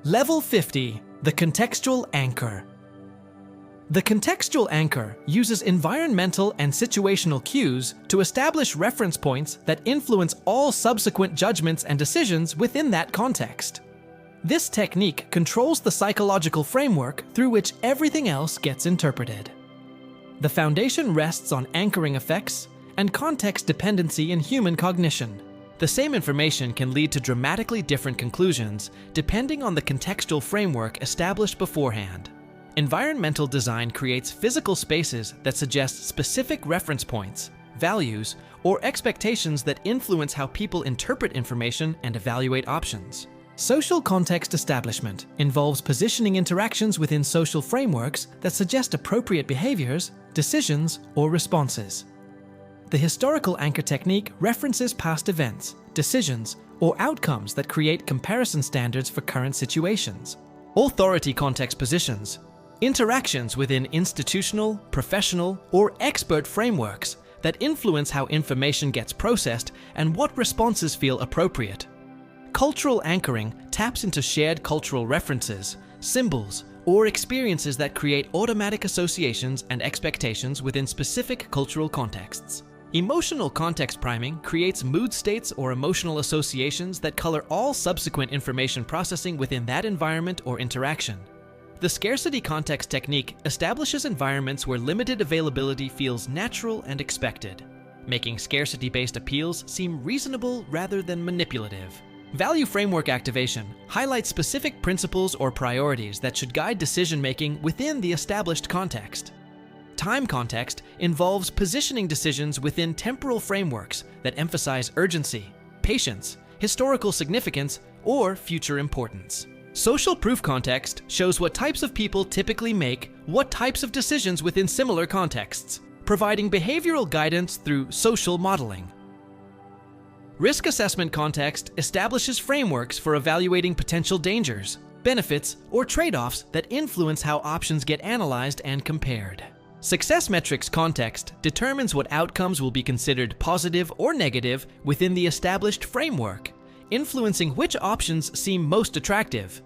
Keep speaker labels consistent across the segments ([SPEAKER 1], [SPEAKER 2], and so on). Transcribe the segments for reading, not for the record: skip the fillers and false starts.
[SPEAKER 1] Level 50, the contextual anchor. The contextual anchor uses environmental and situational cues to establish reference points that influence all subsequent judgments and decisions within that context. This technique controls the psychological framework through which everything else gets interpreted. The foundation rests on anchoring effects and context dependency in human cognition. The same information can lead to dramatically different conclusions depending on the contextual framework established beforehand. Environmental design creates physical spaces that suggest specific reference points, values, or expectations that influence how people interpret information and evaluate options. Social context establishment involves positioning interactions within social frameworks that suggest appropriate behaviors, decisions, or responses. The historical anchor technique references past events, decisions, or outcomes that create comparison standards for current situations. Authority context positions interactions within institutional, professional, or expert frameworks that influence how information gets processed and what responses feel appropriate. Cultural anchoring taps into shared cultural references, symbols, or experiences that create automatic associations and expectations within specific cultural contexts. Emotional context priming creates mood states or emotional associations that color all subsequent information processing within that environment or interaction. The scarcity context technique establishes environments where limited availability feels natural and expected, making scarcity-based appeals seem reasonable rather than manipulative. Value framework activation highlights specific principles or priorities that should guide decision-making within the established context. Time context involves positioning decisions within temporal frameworks that emphasize urgency, patience, historical significance, or future importance. Social proof context shows what types of people typically make what types of decisions within similar contexts, providing behavioral guidance through social modeling. Risk assessment context establishes frameworks for evaluating potential dangers, benefits, or trade-offs that influence how options get analyzed and compared. Success metrics context determines what outcomes will be considered positive or negative within the established framework, influencing which options seem most attractive.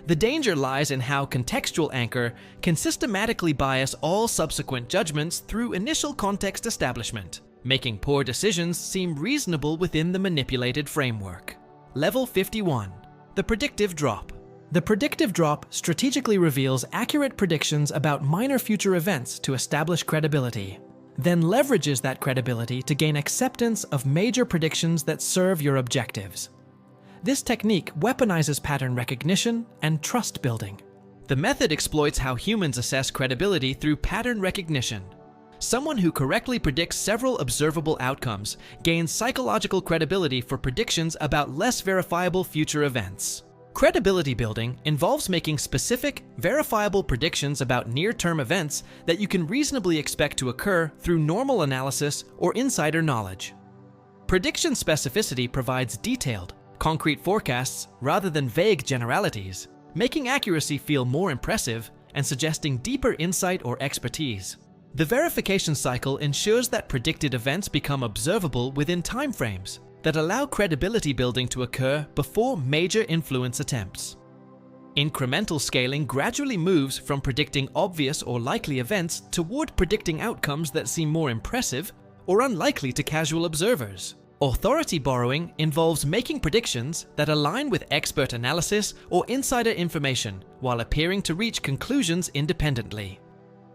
[SPEAKER 1] The danger lies in how contextual anchor can systematically bias all subsequent judgments through initial context establishment, making poor decisions seem reasonable within the manipulated framework. Level 51, the predictive drop. The predictive drop strategically reveals accurate predictions about minor future events to establish credibility, then leverages that credibility to gain acceptance of major predictions that serve your objectives. This technique weaponizes pattern recognition and trust building. The method exploits how humans assess credibility through pattern recognition. Someone who correctly predicts several observable outcomes gains psychological credibility for predictions about less verifiable future events. Credibility building involves making specific, verifiable predictions about near-term events that you can reasonably expect to occur through normal analysis or insider knowledge. Prediction specificity provides detailed, concrete forecasts rather than vague generalities, making accuracy feel more impressive and suggesting deeper insight or expertise. The verification cycle ensures that predicted events become observable within timeframes that allow credibility building to occur before major influence attempts. Incremental scaling gradually moves from predicting obvious or likely events toward predicting outcomes that seem more impressive or unlikely to casual observers. Authority borrowing involves making predictions that align with expert analysis or insider information while appearing to reach conclusions independently.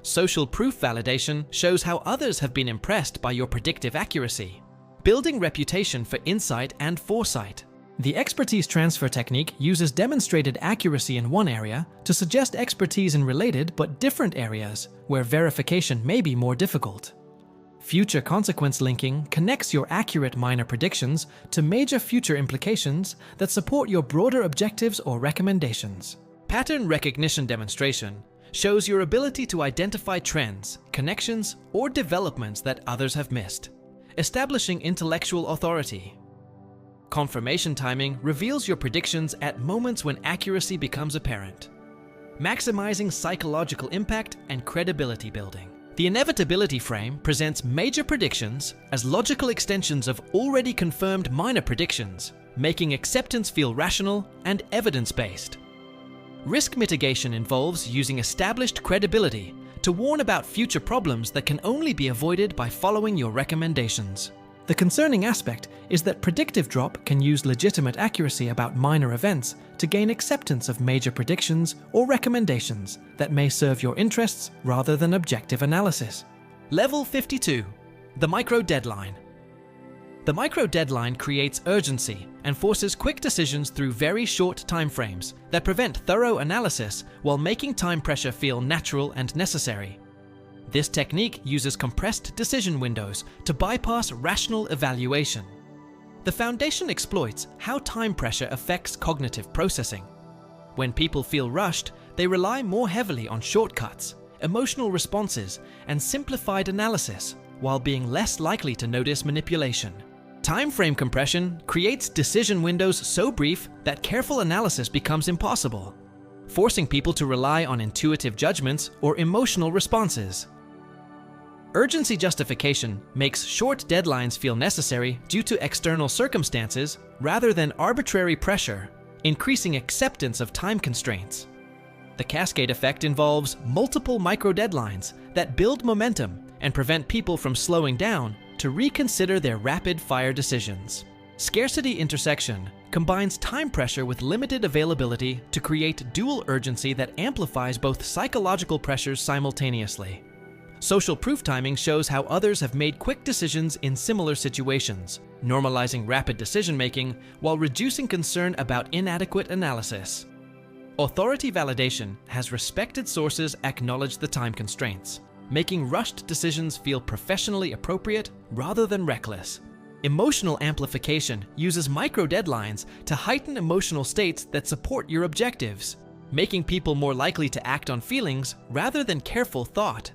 [SPEAKER 1] Social proof validation shows how others have been impressed by your predictive accuracy, building reputation for insight and foresight. The expertise transfer technique uses demonstrated accuracy in one area to suggest expertise in related but different areas where verification may be more difficult. Future consequence linking connects your accurate minor predictions to major future implications that support your broader objectives or recommendations. Pattern recognition demonstration shows your ability to identify trends, connections, or developments that others have missed, establishing intellectual authority. Confirmation timing reveals your predictions at moments when accuracy becomes apparent, maximizing psychological impact and credibility building. The inevitability frame presents major predictions as logical extensions of already confirmed minor predictions, making acceptance feel rational and evidence-based. Risk mitigation involves using established credibility to warn about future problems that can only be avoided by following your recommendations. The concerning aspect is that predictive drop can use legitimate accuracy about minor events to gain acceptance of major predictions or recommendations that may serve your interests rather than objective analysis. Level 52. The micro deadline. The micro deadline creates urgency and forces quick decisions through very short timeframes that prevent thorough analysis while making time pressure feel natural and necessary. This technique uses compressed decision windows to bypass rational evaluation. The foundation exploits how time pressure affects cognitive processing. When people feel rushed, they rely more heavily on shortcuts, emotional responses, and simplified analysis, while being less likely to notice manipulation. Time frame compression creates decision windows so brief that careful analysis becomes impossible, forcing people to rely on intuitive judgments or emotional responses. Urgency justification makes short deadlines feel necessary due to external circumstances rather than arbitrary pressure, increasing acceptance of time constraints. The cascade effect involves multiple micro-deadlines that build momentum and prevent people from slowing down to reconsider their rapid-fire decisions. Scarcity intersection combines time pressure with limited availability to create dual urgency that amplifies both psychological pressures simultaneously. Social proof timing shows how others have made quick decisions in similar situations, normalizing rapid decision-making while reducing concern about inadequate analysis. Authority validation has respected sources acknowledge the time constraints, making rushed decisions feel professionally appropriate rather than reckless. Emotional amplification uses micro-deadlines to heighten emotional states that support your objectives, making people more likely to act on feelings rather than careful thought.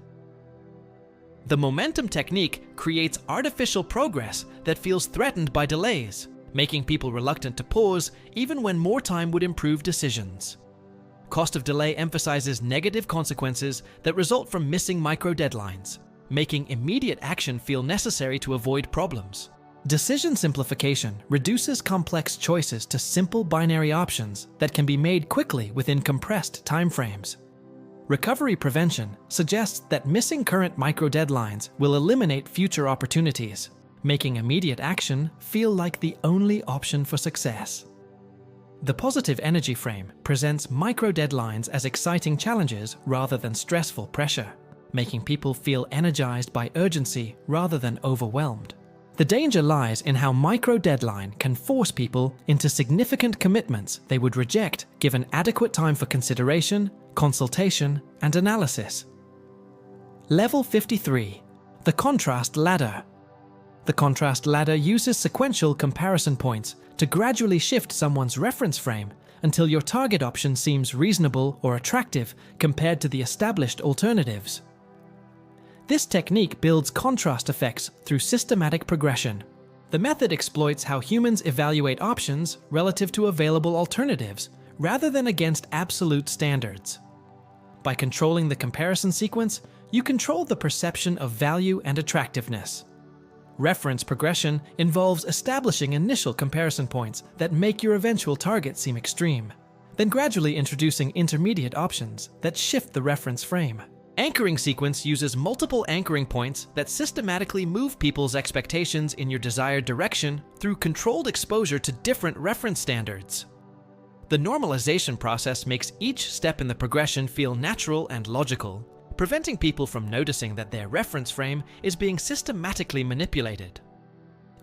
[SPEAKER 1] The momentum technique creates artificial progress that feels threatened by delays, making people reluctant to pause even when more time would improve decisions. Cost of delay emphasizes negative consequences that result from missing micro-deadlines, making immediate action feel necessary to avoid problems. Decision simplification reduces complex choices to simple binary options that can be made quickly within compressed timeframes. Recovery prevention suggests that missing current micro-deadlines will eliminate future opportunities, making immediate action feel like the only option for success. The positive energy frame presents micro-deadlines as exciting challenges rather than stressful pressure, making people feel energized by urgency rather than overwhelmed. The danger lies in how micro-deadline can force people into significant commitments they would reject given adequate time for consideration, consultation, and analysis. Level 53. The contrast ladder. The contrast ladder uses sequential comparison points to gradually shift someone's reference frame until your target option seems reasonable or attractive compared to the established alternatives. This technique builds contrast effects through systematic progression. The method exploits how humans evaluate options relative to available alternatives rather than against absolute standards. By controlling the comparison sequence, you control the perception of value and attractiveness. Reference progression involves establishing initial comparison points that make your eventual target seem extreme, then gradually introducing intermediate options that shift the reference frame. Anchoring sequence uses multiple anchoring points that systematically move people's expectations in your desired direction through controlled exposure to different reference standards. The normalization process makes each step in the progression feel natural and logical, preventing people from noticing that their reference frame is being systematically manipulated.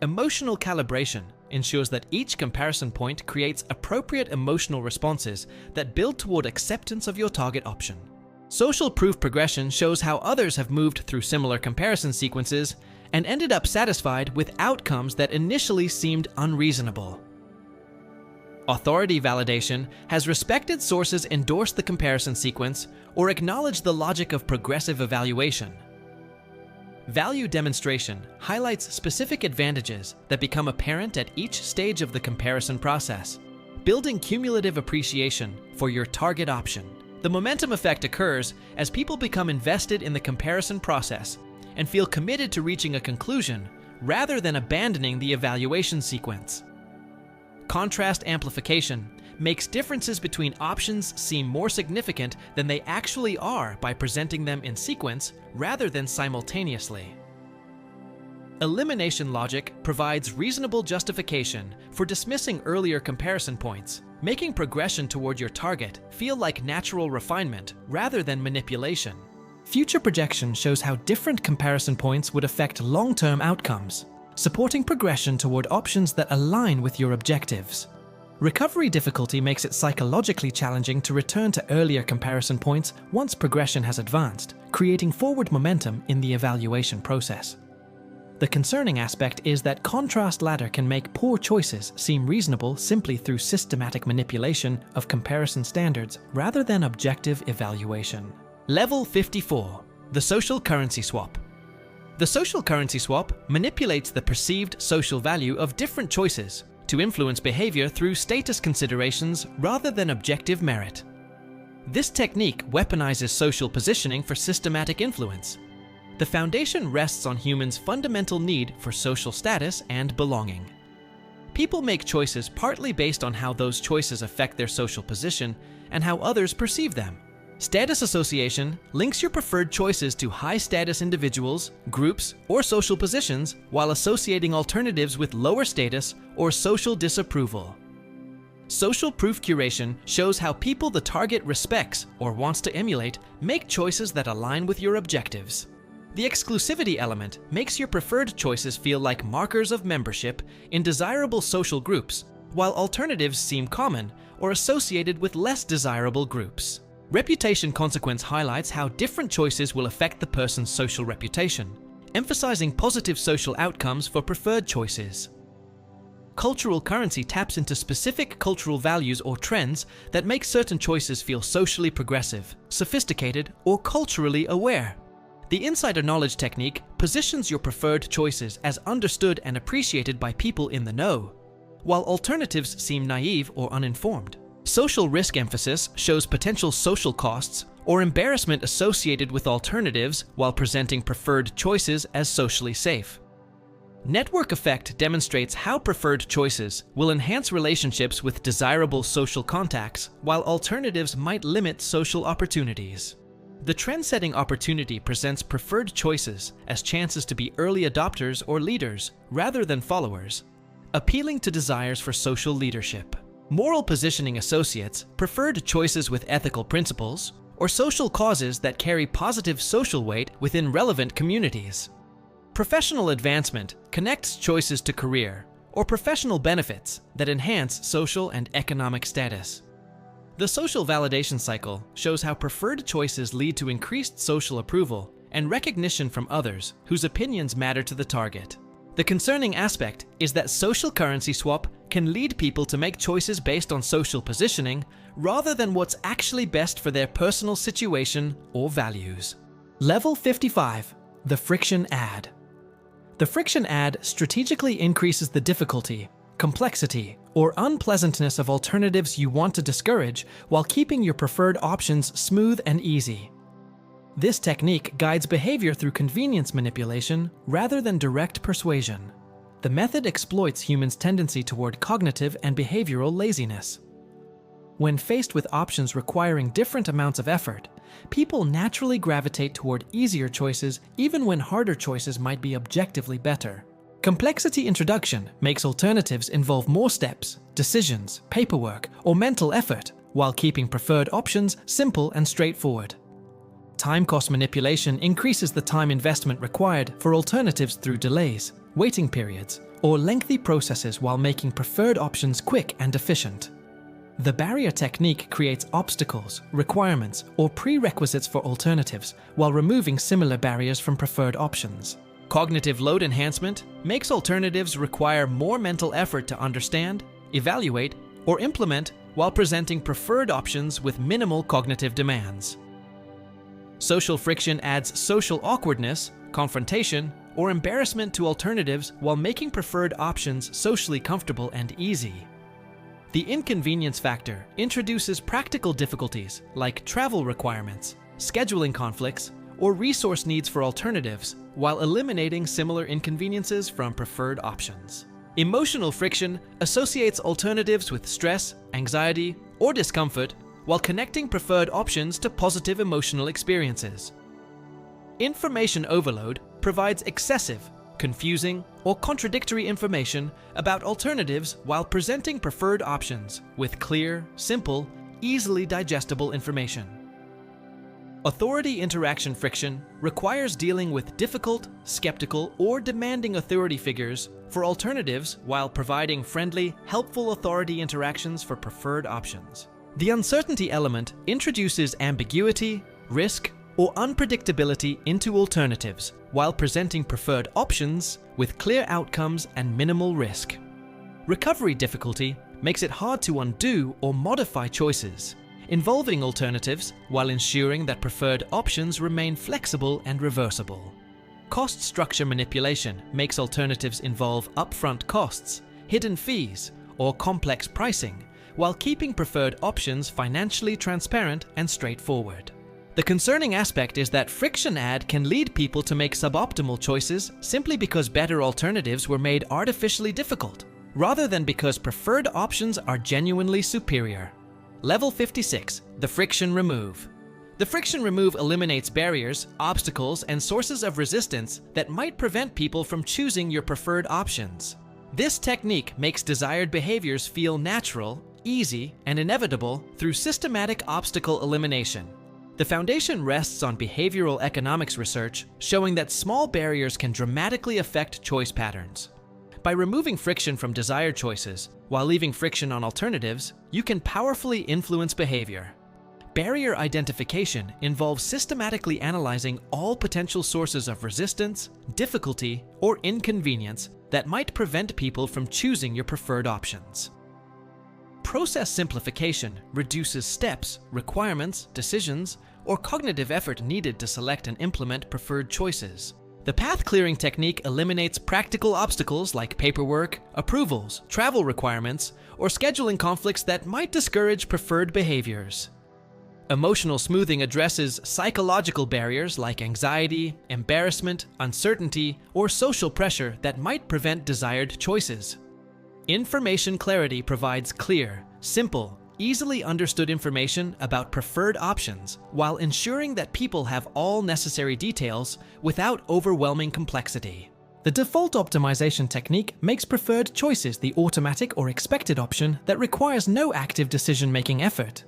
[SPEAKER 1] Emotional calibration ensures that each comparison point creates appropriate emotional responses that build toward acceptance of your target option. Social proof progression shows how others have moved through similar comparison sequences and ended up satisfied with outcomes that initially seemed unreasonable. Authority validation has respected sources endorse the comparison sequence or acknowledge the logic of progressive evaluation. Value demonstration highlights specific advantages that become apparent at each stage of the comparison process, building cumulative appreciation for your target option. The momentum effect occurs as people become invested in the comparison process and feel committed to reaching a conclusion rather than abandoning the evaluation sequence. Contrast amplification makes differences between options seem more significant than they actually are by presenting them in sequence rather than simultaneously. Elimination logic provides reasonable justification for dismissing earlier comparison points, making progression toward your target feel like natural refinement rather than manipulation. Future projection shows how different comparison points would affect long-term outcomes, supporting progression toward options that align with your objectives. Recovery difficulty makes it psychologically challenging to return to earlier comparison points once progression has advanced, creating forward momentum in the evaluation process. The concerning aspect is that contrast ladder can make poor choices seem reasonable simply through systematic manipulation of comparison standards rather than objective evaluation. Level 54. The social currency swap. The social currency swap manipulates the perceived social value of different choices to influence behavior through status considerations rather than objective merit. This technique weaponizes social positioning for systematic influence. The foundation rests on humans' fundamental need for social status and belonging. People make choices partly based on how those choices affect their social position and how others perceive them. Status association links your preferred choices to high-status individuals, groups, or social positions while associating alternatives with lower status or social disapproval. Social proof curation shows how people the target respects or wants to emulate make choices that align with your objectives. The exclusivity element makes your preferred choices feel like markers of membership in desirable social groups, while alternatives seem common or associated with less desirable groups. Reputation consequence highlights how different choices will affect the person's social reputation, emphasizing positive social outcomes for preferred choices. Cultural currency taps into specific cultural values or trends that make certain choices feel socially progressive, sophisticated, or culturally aware. The insider knowledge technique positions your preferred choices as understood and appreciated by people in the know, while alternatives seem naive or uninformed. Social risk emphasis shows potential social costs or embarrassment associated with alternatives while presenting preferred choices as socially safe. Network effect demonstrates how preferred choices will enhance relationships with desirable social contacts, while alternatives might limit social opportunities. The trend-setting opportunity presents preferred choices as chances to be early adopters or leaders rather than followers, appealing to desires for social leadership. Moral positioning associates preferred choices with ethical principles or social causes that carry positive social weight within relevant communities. Professional advancement connects choices to career or professional benefits that enhance social and economic status. The social validation cycle shows how preferred choices lead to increased social approval and recognition from others whose opinions matter to the target. The concerning aspect is that social currency swap can lead people to make choices based on social positioning rather than what's actually best for their personal situation or values. Level 55. The friction add. The friction add strategically increases the difficulty, complexity, or unpleasantness of alternatives you want to discourage while keeping your preferred options smooth and easy. This technique guides behavior through convenience manipulation rather than direct persuasion. The method exploits humans' tendency toward cognitive and behavioral laziness. When faced with options requiring different amounts of effort, people naturally gravitate toward easier choices even when harder choices might be objectively better. Complexity introduction makes alternatives involve more steps, decisions, paperwork, or mental effort, while keeping preferred options simple and straightforward. Time cost manipulation increases the time investment required for alternatives through delays, waiting periods, or lengthy processes while making preferred options quick and efficient. The barrier technique creates obstacles, requirements, or prerequisites for alternatives while removing similar barriers from preferred options. Cognitive load enhancement makes alternatives require more mental effort to understand, evaluate, or implement while presenting preferred options with minimal cognitive demands. Social friction adds social awkwardness, confrontation, or embarrassment to alternatives while making preferred options socially comfortable and easy. The inconvenience factor introduces practical difficulties like travel requirements, scheduling conflicts, or resource needs for alternatives, while eliminating similar inconveniences from preferred options. Emotional friction associates alternatives with stress, anxiety, or discomfort while connecting preferred options to positive emotional experiences. Information overload provides excessive, confusing, or contradictory information about alternatives while presenting preferred options with clear, simple, easily digestible information. Authority interaction friction requires dealing with difficult, skeptical, or demanding authority figures for alternatives while providing friendly, helpful authority interactions for preferred options. The uncertainty element introduces ambiguity, risk, or unpredictability into alternatives while presenting preferred options with clear outcomes and minimal risk. Recovery difficulty makes it hard to undo or modify choices, involving alternatives while ensuring that preferred options remain flexible and reversible. Cost structure manipulation makes alternatives involve upfront costs, hidden fees, or complex pricing, while keeping preferred options financially transparent and straightforward. The concerning aspect is that friction add can lead people to make suboptimal choices simply because better alternatives were made artificially difficult, rather than because preferred options are genuinely superior. Level 56, the friction remove. The friction remove eliminates barriers, obstacles, and sources of resistance that might prevent people from choosing your preferred options. This technique makes desired behaviors feel natural, easy, and inevitable through systematic obstacle elimination. The foundation rests on behavioral economics research showing that small barriers can dramatically affect choice patterns. By removing friction from desired choices while leaving friction on alternatives, you can powerfully influence behavior. Barrier identification involves systematically analyzing all potential sources of resistance, difficulty, or inconvenience that might prevent people from choosing your preferred options. Process simplification reduces steps, requirements, decisions, or cognitive effort needed to select and implement preferred choices. The path clearing technique eliminates practical obstacles like paperwork, approvals, travel requirements, or scheduling conflicts that might discourage preferred behaviors. Emotional smoothing addresses psychological barriers like anxiety, embarrassment, uncertainty, or social pressure that might prevent desired choices. Information clarity provides clear, simple, easily understood information about preferred options while ensuring that people have all necessary details without overwhelming complexity. The default optimization technique makes preferred choices the automatic or expected option that requires no active decision-making effort.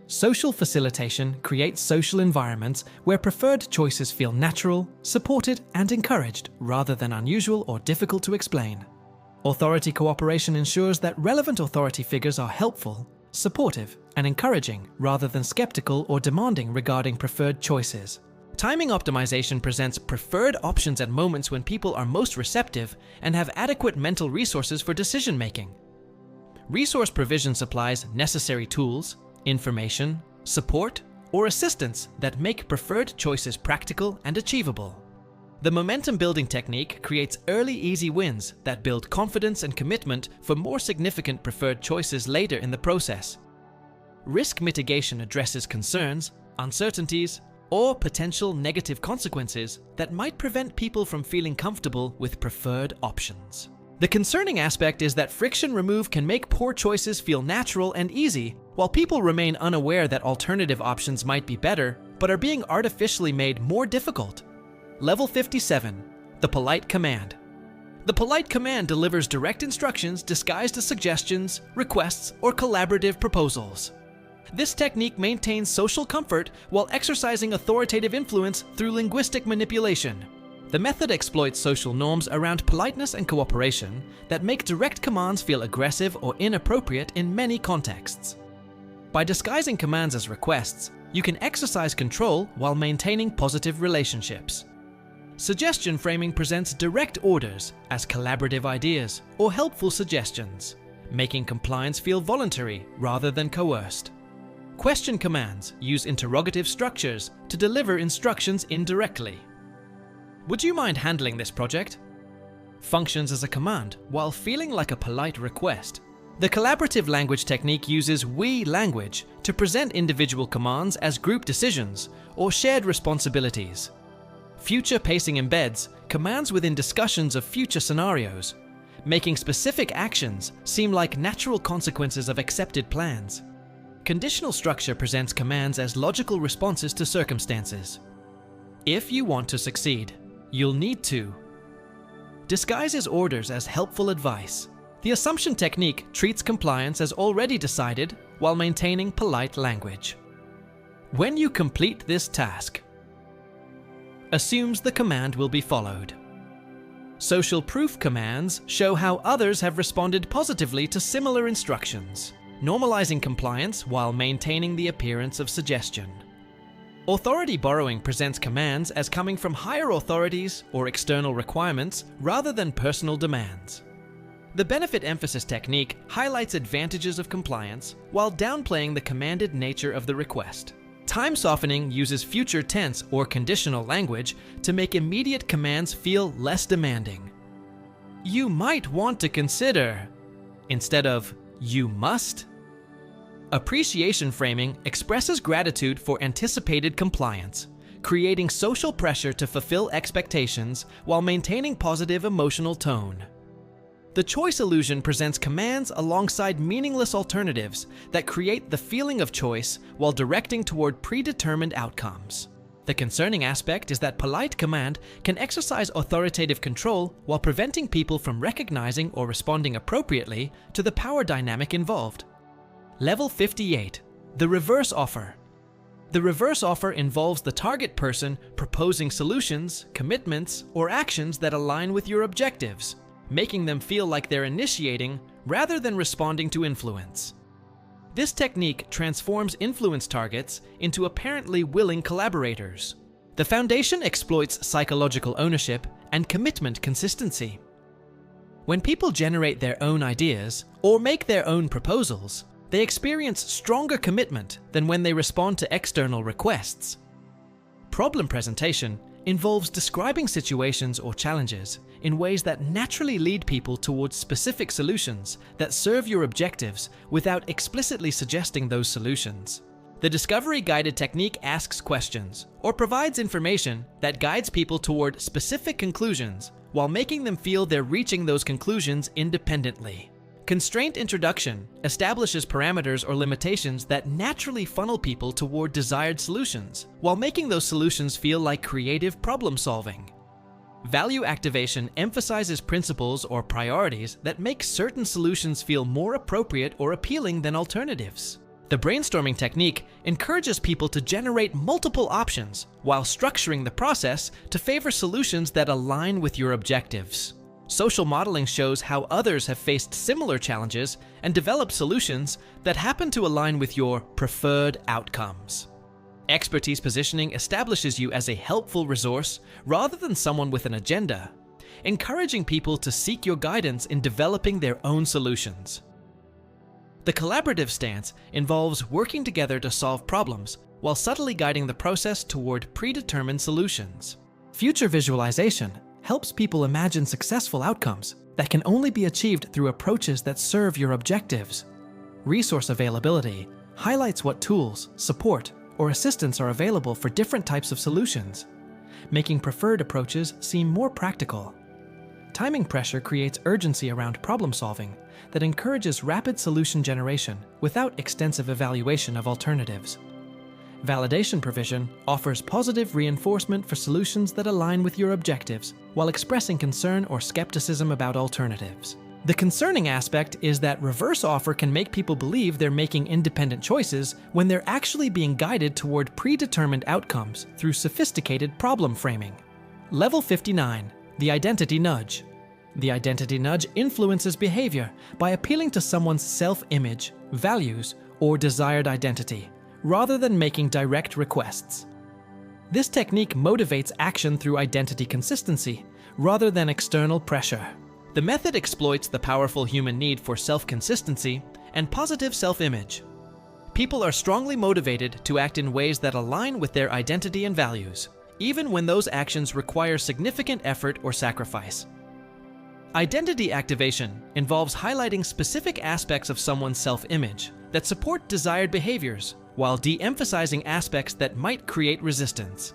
[SPEAKER 1] Social facilitation creates social environments where preferred choices feel natural, supported, and encouraged rather than unusual or difficult to explain. Authority cooperation ensures that relevant authority figures are helpful, supportive, and encouraging rather than skeptical or demanding regarding preferred choices. Timing optimization presents preferred options at moments when people are most receptive and have adequate mental resources for decision-making. Resource provision supplies necessary tools, information, support, or assistance that make preferred choices practical and achievable. The momentum building technique creates early easy wins that build confidence and commitment for more significant preferred choices later in the process. Risk mitigation addresses concerns, uncertainties, or potential negative consequences that might prevent people from feeling comfortable with preferred options. The concerning aspect is that friction remove can make poor choices feel natural and easy, while people remain unaware that alternative options might be better, but are being artificially made more difficult. Level 57, the polite command. The polite command delivers direct instructions disguised as suggestions, requests, or collaborative proposals. This technique maintains social comfort while exercising authoritative influence through linguistic manipulation. The method exploits social norms around politeness and cooperation that make direct commands feel aggressive or inappropriate in many contexts. By disguising commands as requests, you can exercise control while maintaining positive relationships. Suggestion framing presents direct orders as collaborative ideas or helpful suggestions, making compliance feel voluntary rather than coerced. Question commands use interrogative structures to deliver instructions indirectly. Would you mind handling this project? Functions as a command while feeling like a polite request. The collaborative language technique uses we language to present individual commands as group decisions or shared responsibilities. Future pacing embeds commands within discussions of future scenarios, making specific actions seem like natural consequences of accepted plans. Conditional structure presents commands as logical responses to circumstances. If you want to succeed, you'll need to. Disguises orders as helpful advice. The assumption technique treats compliance as already decided while maintaining polite language. When you complete this task, assumes the command will be followed. Social proof commands show how others have responded positively to similar instructions, normalizing compliance while maintaining the appearance of suggestion. Authority borrowing presents commands as coming from higher authorities or external requirements rather than personal demands. The benefit emphasis technique highlights advantages of compliance while downplaying the commanded nature of the request. Time softening uses future tense or conditional language to make immediate commands feel less demanding. You might want to consider, instead of you must. Appreciation framing expresses gratitude for anticipated compliance, creating social pressure to fulfill expectations while maintaining positive emotional tone. The choice illusion presents commands alongside meaningless alternatives that create the feeling of choice while directing toward predetermined outcomes. The concerning aspect is that polite command can exercise authoritative control while preventing people from recognizing or responding appropriately to the power dynamic involved. Level 58, the reverse offer. The reverse offer involves the target person proposing solutions, commitments, or actions that align with your objectives, making them feel like they're initiating rather than responding to influence. This technique transforms influence targets into apparently willing collaborators. The foundation exploits psychological ownership and commitment consistency. When people generate their own ideas or make their own proposals, they experience stronger commitment than when they respond to external requests. Problem presentation involves describing situations or challenges in ways that naturally lead people towards specific solutions that serve your objectives without explicitly suggesting those solutions. The discovery-guided technique asks questions or provides information that guides people toward specific conclusions while making them feel they're reaching those conclusions independently. Constraint introduction establishes parameters or limitations that naturally funnel people toward desired solutions, while making those solutions feel like creative problem solving. Value activation emphasizes principles or priorities that make certain solutions feel more appropriate or appealing than alternatives. The brainstorming technique encourages people to generate multiple options while structuring the process to favor solutions that align with your objectives. Social modeling shows how others have faced similar challenges and developed solutions that happen to align with your preferred outcomes. Expertise positioning establishes you as a helpful resource rather than someone with an agenda, encouraging people to seek your guidance in developing their own solutions. The collaborative stance involves working together to solve problems while subtly guiding the process toward predetermined solutions. Future visualization helps people imagine successful outcomes that can only be achieved through approaches that serve your objectives. Resource availability highlights what tools, support, or assistance are available for different types of solutions, making preferred approaches seem more practical. Timing pressure creates urgency around problem solving that encourages rapid solution generation without extensive evaluation of alternatives. Validation provision offers positive reinforcement for solutions that align with your objectives while expressing concern or skepticism about alternatives. The concerning aspect is that reverse offer can make people believe they're making independent choices when they're actually being guided toward predetermined outcomes through sophisticated problem framing. Level 59, the identity nudge. The identity nudge influences behavior by appealing to someone's self-image, values, or desired identity, rather than making direct requests. This technique motivates action through identity consistency, rather than external pressure. The method exploits the powerful human need for self-consistency and positive self-image. People are strongly motivated to act in ways that align with their identity and values, even when those actions require significant effort or sacrifice. Identity activation involves highlighting specific aspects of someone's self-image that support desired behaviors, while de-emphasizing aspects that might create resistance.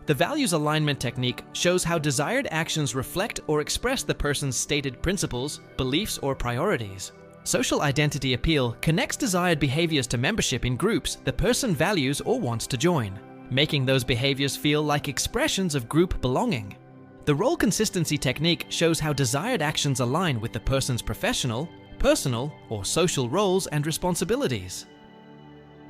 [SPEAKER 1] The values alignment technique shows how desired actions reflect or express the person's stated principles, beliefs, or priorities. Social identity appeal connects desired behaviors to membership in groups the person values or wants to join, making those behaviors feel like expressions of group belonging. The role consistency technique shows how desired actions align with the person's professional, personal, or social roles and responsibilities.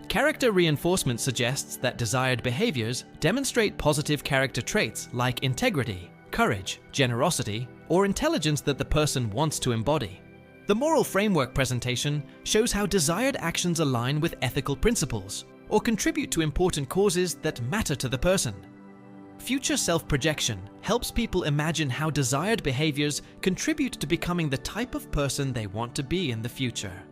[SPEAKER 1] Character reinforcement suggests that desired behaviors demonstrate positive character traits like integrity, courage, generosity, or intelligence that the person wants to embody. The moral framework presentation shows how desired actions align with ethical principles or contribute to important causes that matter to the person. Future self-projection helps people imagine how desired behaviors contribute to becoming the type of person they want to be in the future.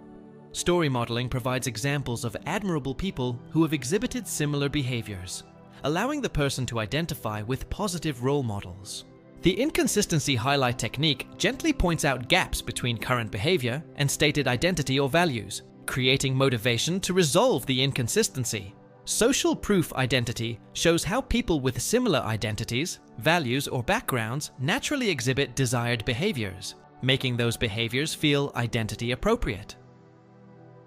[SPEAKER 1] Story modeling provides examples of admirable people who have exhibited similar behaviors, allowing the person to identify with positive role models. The inconsistency highlight technique gently points out gaps between current behavior and stated identity or values, creating motivation to resolve the inconsistency. Social proof identity shows how people with similar identities, values, or backgrounds naturally exhibit desired behaviors, making those behaviors feel identity appropriate.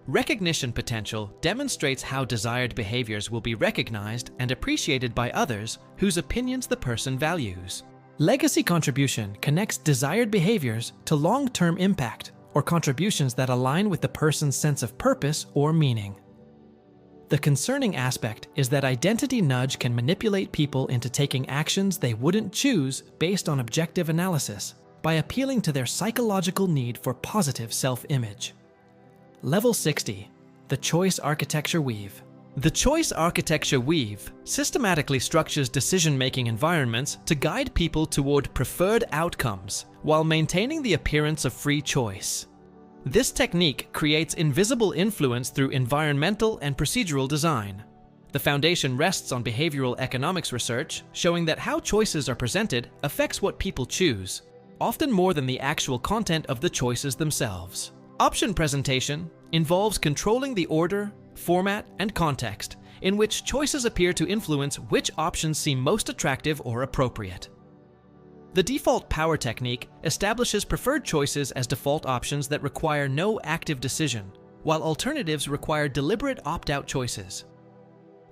[SPEAKER 1] Recognition potential demonstrates how desired behaviors will be recognized and appreciated by others whose opinions the person values. Legacy contribution connects desired behaviors to long-term impact or contributions that align with the person's sense of purpose or meaning. The concerning aspect is that identity nudge can manipulate people into taking actions they wouldn't choose based on objective analysis by appealing to their psychological need for positive self-image. Level 60, the Choice Architecture Weave. The Choice Architecture Weave systematically structures decision-making environments to guide people toward preferred outcomes while maintaining the appearance of free choice. This technique creates invisible influence through environmental and procedural design. The foundation rests on behavioral economics research, showing that how choices are presented affects what people choose, often more than the actual content of the choices themselves. Option presentation involves controlling the order, format, and context in which choices appear to influence which options seem most attractive or appropriate. The default power technique establishes preferred choices as default options that require no active decision, while alternatives require deliberate opt-out choices.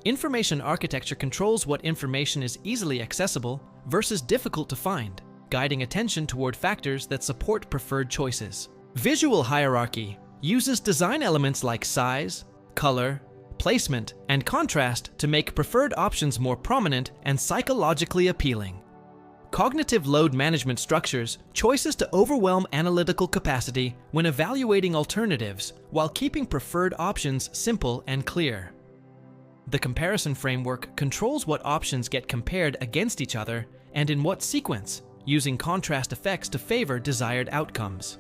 [SPEAKER 1] Information architecture controls what information is easily accessible versus difficult to find, guiding attention toward factors that support preferred choices. Visual hierarchy uses design elements like size, color, placement, and contrast to make preferred options more prominent and psychologically appealing. Cognitive load management structures choices to overwhelm analytical capacity when evaluating alternatives while keeping preferred options simple and clear. The comparison framework controls what options get compared against each other and in what sequence, using contrast effects to favor desired outcomes.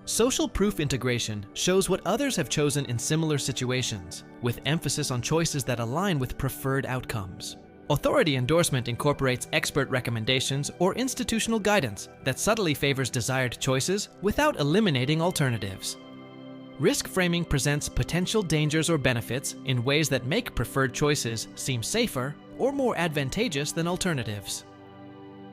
[SPEAKER 1] Social proof integration shows what others have chosen in similar situations, with emphasis on choices that align with preferred outcomes. Authority endorsement incorporates expert recommendations or institutional guidance that subtly favors desired choices without eliminating alternatives. Risk framing presents potential dangers or benefits in ways that make preferred choices seem safer or more advantageous than alternatives.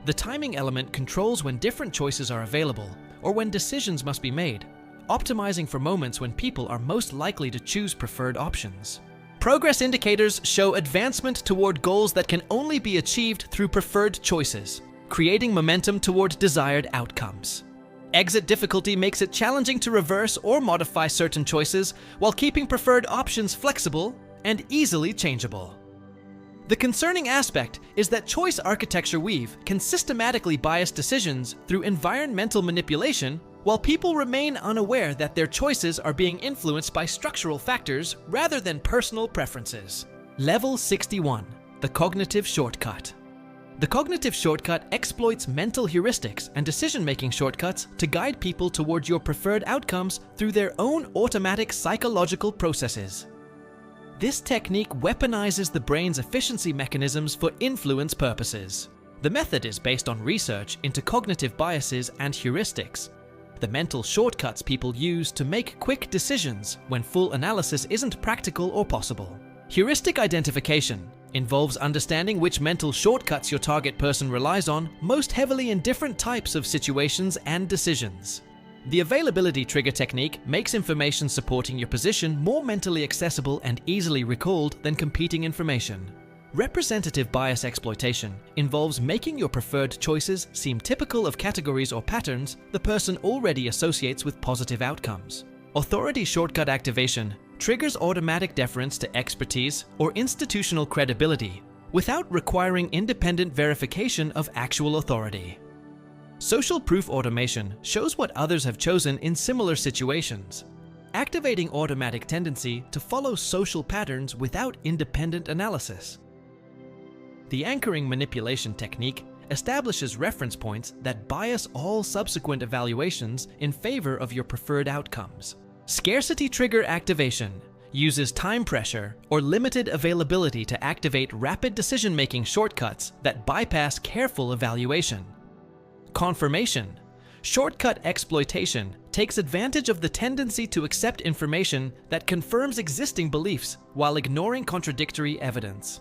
[SPEAKER 1] The timing element controls when different choices are available or when decisions must be made, optimizing for moments when people are most likely to choose preferred options. Progress indicators show advancement toward goals that can only be achieved through preferred choices, creating momentum toward desired outcomes. Exit difficulty makes it challenging to reverse or modify certain choices while keeping preferred options flexible and easily changeable. The concerning aspect is that choice architecture weave can systematically bias decisions through environmental manipulation while people remain unaware that their choices are being influenced by structural factors rather than personal preferences. Level 61, the Cognitive Shortcut. The cognitive shortcut exploits mental heuristics and decision-making shortcuts to guide people toward your preferred outcomes through their own automatic psychological processes. This technique weaponizes the brain's efficiency mechanisms for influence purposes. The method is based on research into cognitive biases and heuristics, the mental shortcuts people use to make quick decisions when full analysis isn't practical or possible. Heuristic identification involves understanding which mental shortcuts your target person relies on most heavily in different types of situations and decisions. The availability trigger technique makes information supporting your position more mentally accessible and easily recalled than competing information. Representative bias exploitation involves making your preferred choices seem typical of categories or patterns the person already associates with positive outcomes. Authority shortcut activation triggers automatic deference to expertise or institutional credibility without requiring independent verification of actual authority. Social proof automation shows what others have chosen in similar situations, activating automatic tendency to follow social patterns without independent analysis. The anchoring manipulation technique establishes reference points that bias all subsequent evaluations in favor of your preferred outcomes. Scarcity trigger activation uses time pressure or limited availability to activate rapid decision-making shortcuts that bypass careful evaluation. Confirmation. Shortcut exploitation takes advantage of the tendency to accept information that confirms existing beliefs while ignoring contradictory evidence.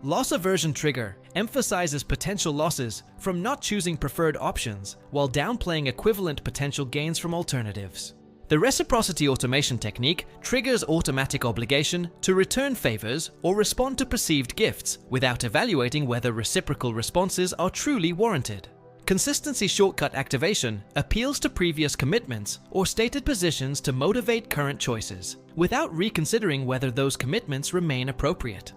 [SPEAKER 1] Loss aversion trigger emphasizes potential losses from not choosing preferred options while downplaying equivalent potential gains from alternatives. The reciprocity automation technique triggers automatic obligation to return favors or respond to perceived gifts without evaluating whether reciprocal responses are truly warranted. Consistency shortcut activation appeals to previous commitments or stated positions to motivate current choices without reconsidering whether those commitments remain appropriate.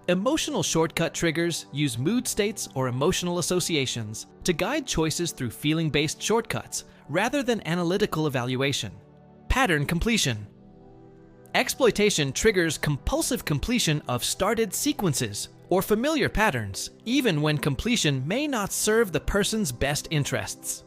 [SPEAKER 1] Emotional shortcut triggers use mood states or emotional associations to guide choices through feeling-based shortcuts rather than analytical evaluation. Pattern completion. Exploitation triggers compulsive completion of started sequences or familiar patterns, even when completion may not serve the person's best interests.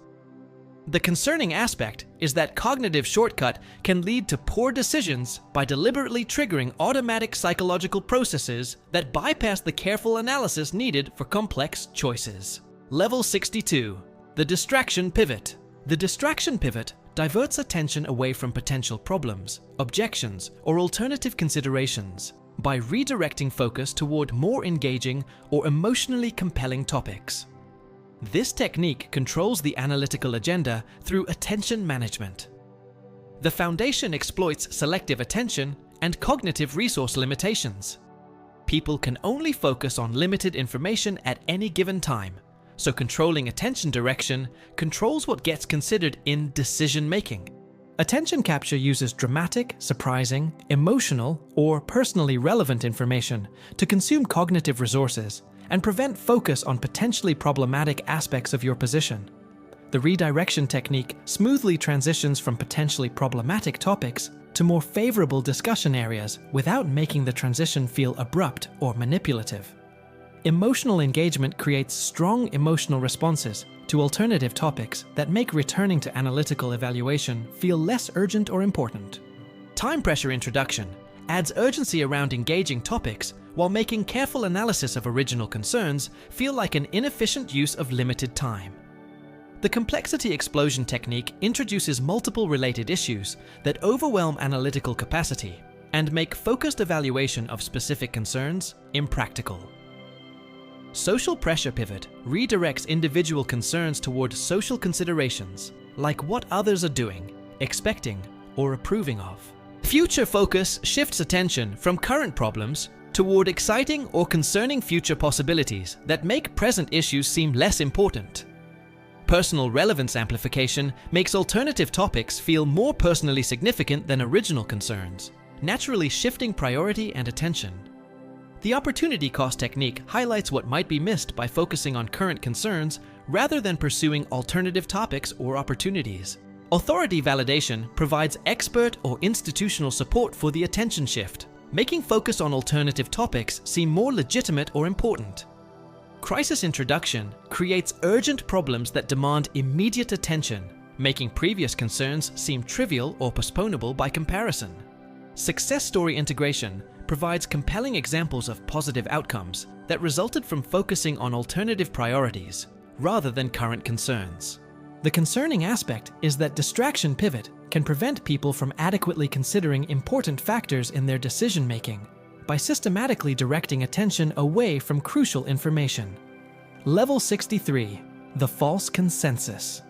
[SPEAKER 1] The concerning aspect is that cognitive shortcut can lead to poor decisions by deliberately triggering automatic psychological processes that bypass the careful analysis needed for complex choices. Level 62. The distraction pivot. The distraction pivot diverts attention away from potential problems, objections, or alternative considerations by redirecting focus toward more engaging or emotionally compelling topics. This technique controls the analytical agenda through attention management. The foundation exploits selective attention and cognitive resource limitations. People can only focus on limited information at any given time, so controlling attention direction controls what gets considered in decision-making. Attention capture uses dramatic, surprising, emotional, or personally relevant information to consume cognitive resources and prevent focus on potentially problematic aspects of your position. The redirection technique smoothly transitions from potentially problematic topics to more favorable discussion areas without making the transition feel abrupt or manipulative. Emotional engagement creates strong emotional responses to alternative topics that make returning to analytical evaluation feel less urgent or important. Time pressure introduction adds urgency around engaging topics while making careful analysis of original concerns feel like an inefficient use of limited time. The complexity explosion technique introduces multiple related issues that overwhelm analytical capacity and make focused evaluation of specific concerns impractical. Social pressure pivot redirects individual concerns toward social considerations, like what others are doing, expecting, or approving of. Future focus shifts attention from current problems toward exciting or concerning future possibilities that make present issues seem less important. Personal relevance amplification makes alternative topics feel more personally significant than original concerns, naturally shifting priority and attention. The opportunity cost technique highlights what might be missed by focusing on current concerns rather than pursuing alternative topics or opportunities. Authority validation provides expert or institutional support for the attention shift, making focus on alternative topics seem more legitimate or important. Crisis introduction creates urgent problems that demand immediate attention, making previous concerns seem trivial or postponable by comparison. Success story integration provides compelling examples of positive outcomes that resulted from focusing on alternative priorities rather than current concerns. The concerning aspect is that distraction pivot can prevent people from adequately considering important factors in their decision-making, by systematically directing attention away from crucial information. Level 63. The false consensus.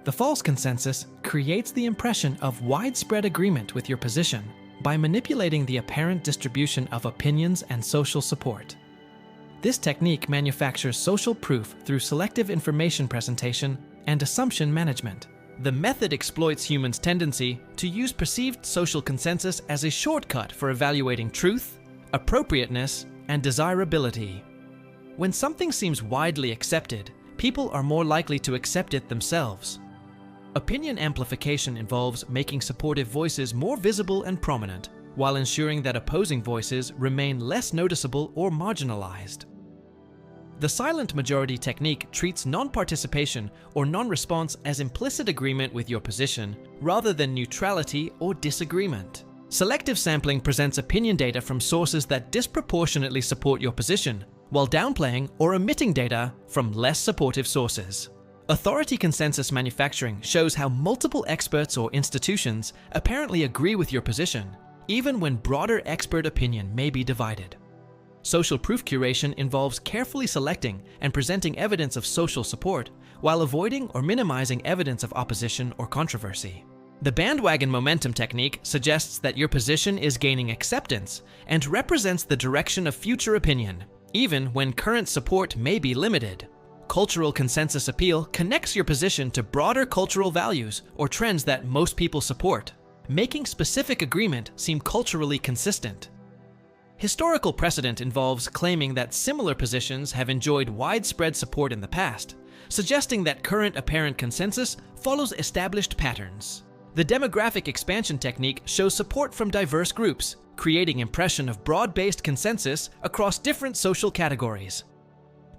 [SPEAKER 1] The false consensus creates the impression of widespread agreement with your position by manipulating the apparent distribution of opinions and social support. This technique manufactures social proof through selective information presentation and assumption management. The method exploits humans' tendency to use perceived social consensus as a shortcut for evaluating truth, appropriateness, and desirability. When something seems widely accepted, people are more likely to accept it themselves. Opinion amplification involves making supportive voices more visible and prominent, while ensuring that opposing voices remain less noticeable or marginalized. The silent majority technique treats non-participation or non-response as implicit agreement with your position, rather than neutrality or disagreement. Selective sampling presents opinion data from sources that disproportionately support your position, while downplaying or omitting data from less supportive sources. Authority consensus manufacturing shows how multiple experts or institutions apparently agree with your position, even when broader expert opinion may be divided. Social proof curation involves carefully selecting and presenting evidence of social support while avoiding or minimizing evidence of opposition or controversy. The bandwagon momentum technique suggests that your position is gaining acceptance and represents the direction of future opinion, even when current support may be limited. Cultural consensus appeal connects your position to broader cultural values or trends that most people support, making specific agreement seem culturally consistent. Historical precedent involves claiming that similar positions have enjoyed widespread support in the past, suggesting that current apparent consensus follows established patterns. The demographic expansion technique shows support from diverse groups, creating impression of broad-based consensus across different social categories.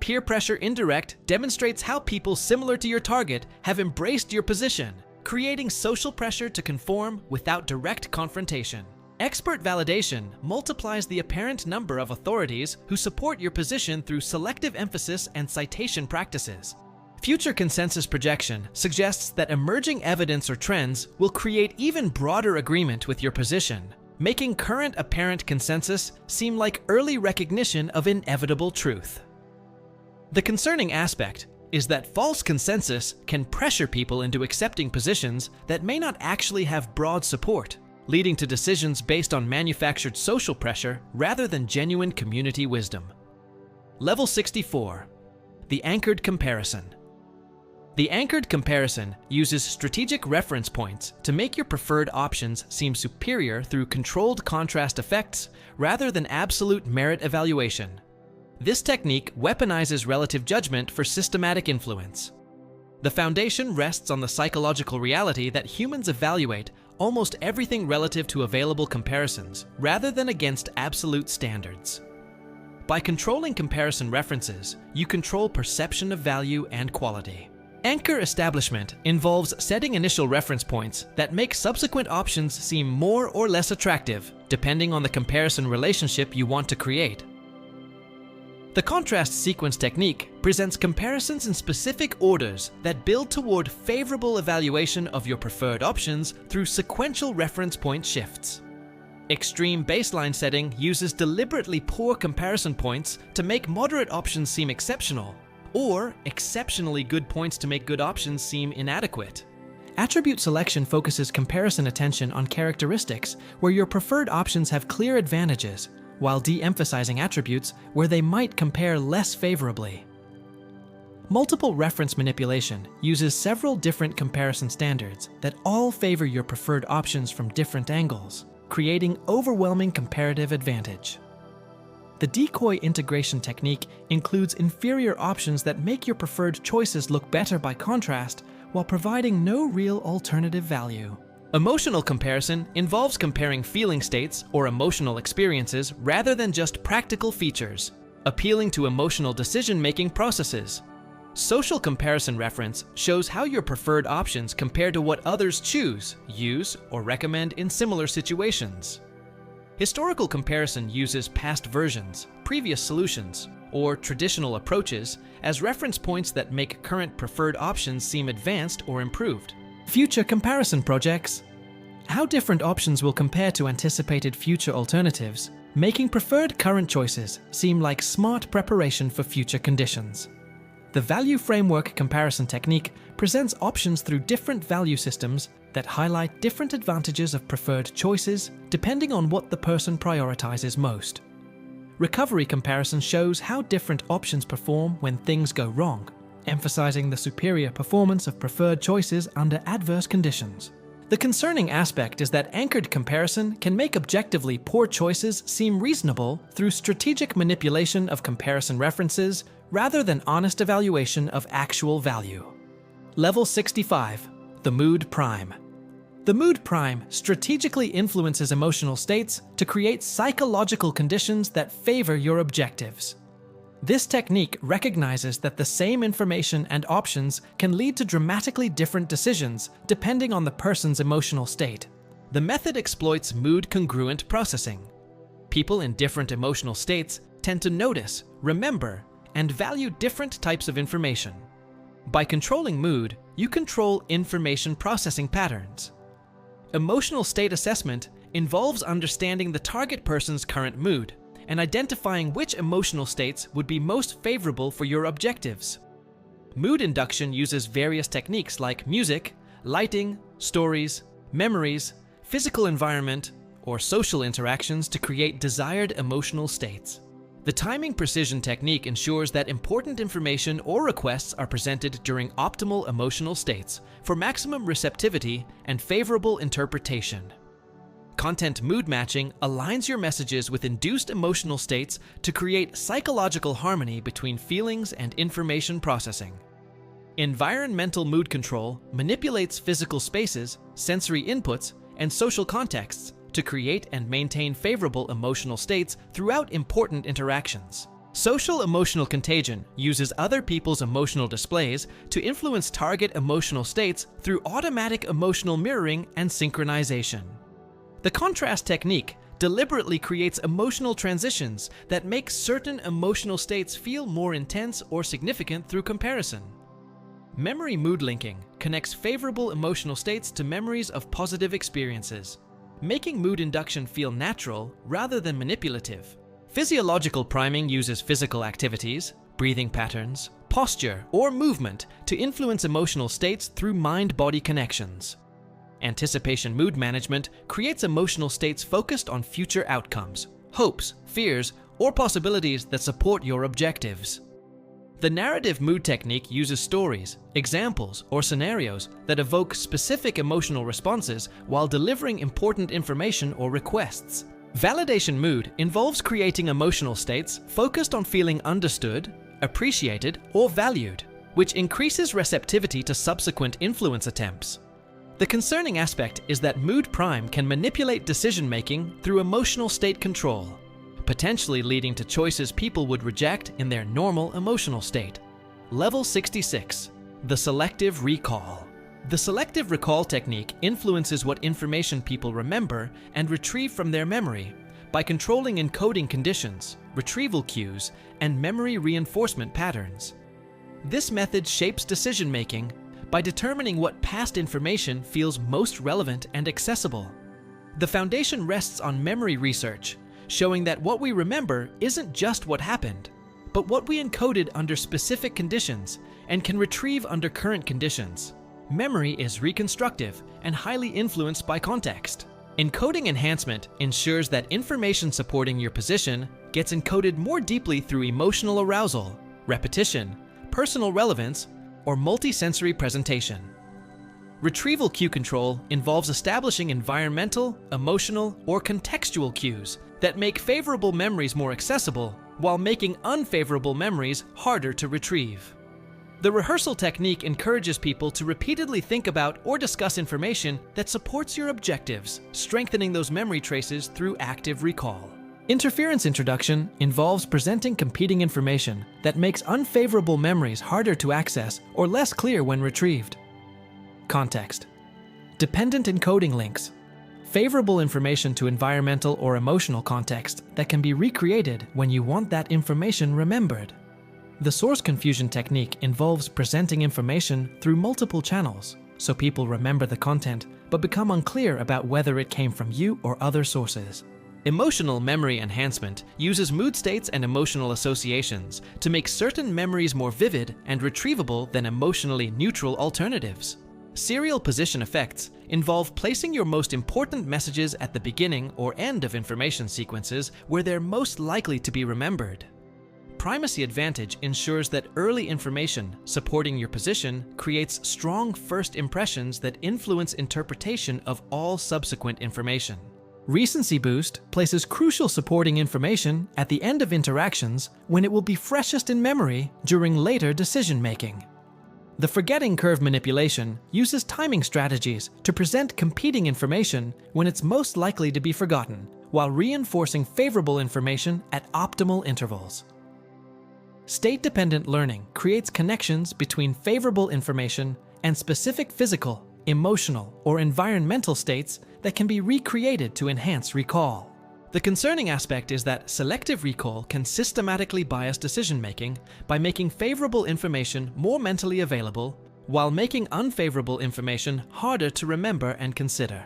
[SPEAKER 1] Peer pressure indirect demonstrates how people similar to your target have embraced your position, creating social pressure to conform without direct confrontation. Expert validation multiplies the apparent number of authorities who support your position through selective emphasis and citation practices. Future consensus projection suggests that emerging evidence or trends will create even broader agreement with your position, making current apparent consensus seem like early recognition of inevitable truth. The concerning aspect is that false consensus can pressure people into accepting positions that may not actually have broad support, leading to decisions based on manufactured social pressure rather than genuine community wisdom. Level 64. The anchored comparison. The anchored comparison uses strategic reference points to make your preferred options seem superior through controlled contrast effects rather than absolute merit evaluation. This technique weaponizes relative judgment for systematic influence. The foundation rests on the psychological reality that humans evaluate almost everything relative to available comparisons, rather than against absolute standards. By controlling comparison references, you control perception of value and quality. Anchor establishment involves setting initial reference points that make subsequent options seem more or less attractive, depending on the comparison relationship you want to create. The contrast sequence technique presents comparisons in specific orders that build toward favorable evaluation of your preferred options through sequential reference point shifts. Extreme baseline setting uses deliberately poor comparison points to make moderate options seem exceptional, or exceptionally good points to make good options seem inadequate. Attribute selection focuses comparison attention on characteristics where your preferred options have clear advantages, while de-emphasizing attributes where they might compare less favorably. Multiple reference manipulation uses several different comparison standards that all favor your preferred options from different angles, creating overwhelming comparative advantage. The decoy integration technique includes inferior options that make your preferred choices look better by contrast while providing no real alternative value. Emotional comparison involves comparing feeling states or emotional experiences rather than just practical features, appealing to emotional decision-making processes. Social comparison reference shows how your preferred options compare to what others choose, use, or recommend in similar situations. Historical comparison uses past versions, previous solutions, or traditional approaches as reference points that make current preferred options seem advanced or improved. Future comparison projects. How different options will compare to anticipated future alternatives making preferred current choices seem like smart preparation for future conditions. The value framework comparison technique presents options through different value systems that highlight different advantages of preferred choices depending on what the person prioritizes most. Recovery comparison shows how different options perform when things go wrong, emphasizing the superior performance of preferred choices under adverse conditions. The concerning aspect is that anchored comparison can make objectively poor choices seem reasonable through strategic manipulation of comparison references rather than honest evaluation of actual value. Level 65. The Mood Prime. The mood prime strategically influences emotional states to create psychological conditions that favor your objectives. This technique recognizes that the same information and options can lead to dramatically different decisions depending on the person's emotional state. The method exploits mood-congruent processing. People in different emotional states tend to notice, remember, and value different types of information. By controlling mood, you control information processing patterns. Emotional state assessment involves understanding the target person's current mood and identifying which emotional states would be most favorable for your objectives. Mood induction uses various techniques like music, lighting, stories, memories, physical environment, or social interactions to create desired emotional states. The timing precision technique ensures that important information or requests are presented during optimal emotional states for maximum receptivity and favorable interpretation. Content mood matching aligns your messages with induced emotional states to create psychological harmony between feelings and information processing. Environmental mood control manipulates physical spaces, sensory inputs, and social contexts to create and maintain favorable emotional states throughout important interactions. Social emotional contagion uses other people's emotional displays to influence target emotional states through automatic emotional mirroring and synchronization. The contrast technique deliberately creates emotional transitions that make certain emotional states feel more intense or significant through comparison. Memory mood linking connects favorable emotional states to memories of positive experiences, making mood induction feel natural rather than manipulative. Physiological priming uses physical activities, breathing patterns, posture, or movement to influence emotional states through mind-body connections. Anticipation mood management creates emotional states focused on future outcomes, hopes, fears, or possibilities that support your objectives. The narrative mood technique uses stories, examples, or scenarios that evoke specific emotional responses while delivering important information or requests. Validation mood involves creating emotional states focused on feeling understood, appreciated, or valued, which increases receptivity to subsequent influence attempts. The concerning aspect is that Mood Prime can manipulate decision-making through emotional state control, potentially leading to choices people would reject in their normal emotional state. Level 66. The Selective Recall. The selective recall technique influences what information people remember and retrieve from their memory by controlling encoding conditions, retrieval cues, and memory reinforcement patterns. This method shapes decision-making by determining what past information feels most relevant and accessible. The foundation rests on memory research, showing that what we remember isn't just what happened, but what we encoded under specific conditions and can retrieve under current conditions. Memory is reconstructive and highly influenced by context. Encoding enhancement ensures that information supporting your position gets encoded more deeply through emotional arousal, repetition, personal relevance, or multisensory presentation. Retrieval cue control involves establishing environmental, emotional, or contextual cues that make favorable memories more accessible while making unfavorable memories harder to retrieve. The rehearsal technique encourages people to repeatedly think about or discuss information that supports your objectives, strengthening those memory traces through active recall. Interference introduction involves presenting competing information that makes unfavorable memories harder to access or less clear when retrieved. Context. Dependent encoding links. Favorable information to environmental or emotional context that can be recreated when you want that information remembered. The source confusion technique involves presenting information through multiple channels, so people remember the content but become unclear about whether it came from you or other sources. Emotional memory enhancement uses mood states and emotional associations to make certain memories more vivid and retrievable than emotionally neutral alternatives. Serial position effects involve placing your most important messages at the beginning or end of information sequences where they're most likely to be remembered. Primacy advantage ensures that early information supporting your position creates strong first impressions that influence interpretation of all subsequent information. Recency boost places crucial supporting information at the end of interactions when it will be freshest in memory during later decision-making. The forgetting curve manipulation uses timing strategies to present competing information when it's most likely to be forgotten, while reinforcing favorable information at optimal intervals. State-dependent learning creates connections between favorable information and specific physical, emotional, or environmental states that can be recreated to enhance recall. The concerning aspect is that selective recall can systematically bias decision-making by making favorable information more mentally available, while making unfavorable information harder to remember and consider.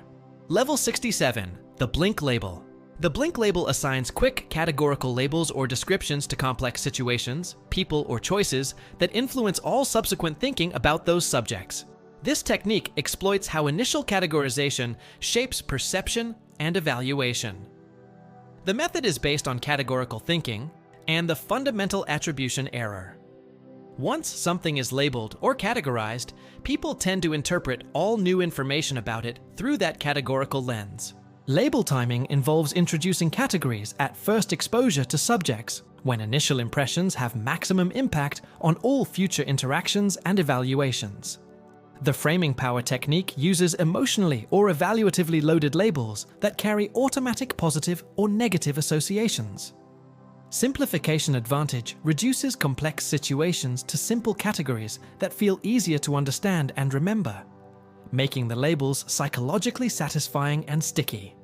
[SPEAKER 1] Level 67, the Blink Label. The Blink Label assigns quick categorical labels or descriptions to complex situations, people, or choices that influence all subsequent thinking about those subjects. This technique exploits how initial categorization shapes perception and evaluation. The method is based on categorical thinking and the fundamental attribution error. Once something is labeled or categorized, people tend to interpret all new information about it through that categorical lens. Label timing involves introducing categories at first exposure to subjects, when initial impressions have maximum impact on all future interactions and evaluations. The framing power technique uses emotionally or evaluatively loaded labels that carry automatic positive or negative associations. Simplification advantage reduces complex situations to simple categories that feel easier to understand and remember, making the labels psychologically satisfying and sticky.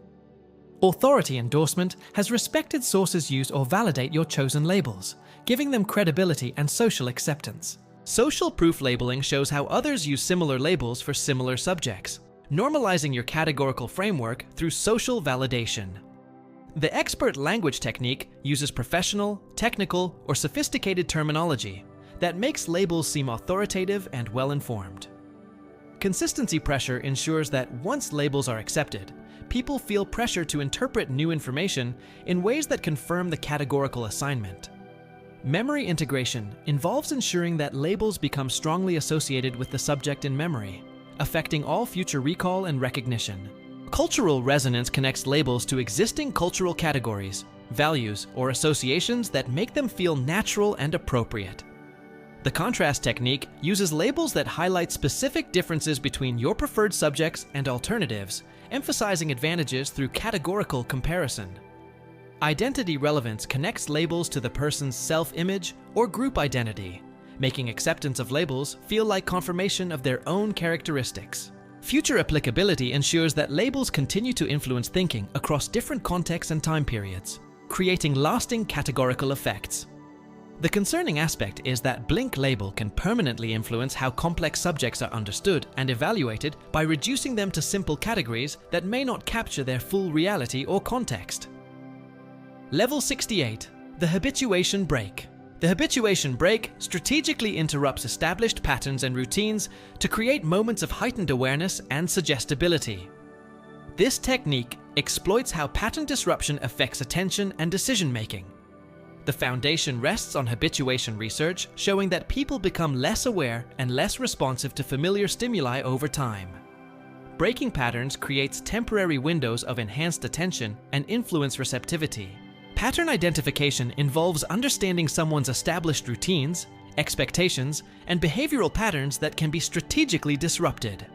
[SPEAKER 1] Authority endorsement has respected sources use or validate your chosen labels, giving them credibility and social acceptance. Social proof labeling shows how others use similar labels for similar subjects, normalizing your categorical framework through social validation. The expert language technique uses professional, technical, or sophisticated terminology that makes labels seem authoritative and well-informed. Consistency pressure ensures that once labels are accepted, people feel pressure to interpret new information in ways that confirm the categorical assignment. Memory integration involves ensuring that labels become strongly associated with the subject in memory, affecting all future recall and recognition. Cultural resonance connects labels to existing cultural categories, values, or associations that make them feel natural and appropriate. The contrast technique uses labels that highlight specific differences between your preferred subjects and alternatives, emphasizing advantages through categorical comparison. Identity relevance connects labels to the person's self-image or group identity, making acceptance of labels feel like confirmation of their own characteristics. Future applicability ensures that labels continue to influence thinking across different contexts and time periods, creating lasting categorical effects. The concerning aspect is that Blink label can permanently influence how complex subjects are understood and evaluated by reducing them to simple categories that may not capture their full reality or context. Level 68, the Habituation Break. The habituation break strategically interrupts established patterns and routines to create moments of heightened awareness and suggestibility. This technique exploits how pattern disruption affects attention and decision-making. The foundation rests on habituation research showing that people become less aware and less responsive to familiar stimuli over time. Breaking patterns creates temporary windows of enhanced attention and influence receptivity. Pattern identification involves understanding someone's established routines, expectations, and behavioral patterns that can be strategically disrupted.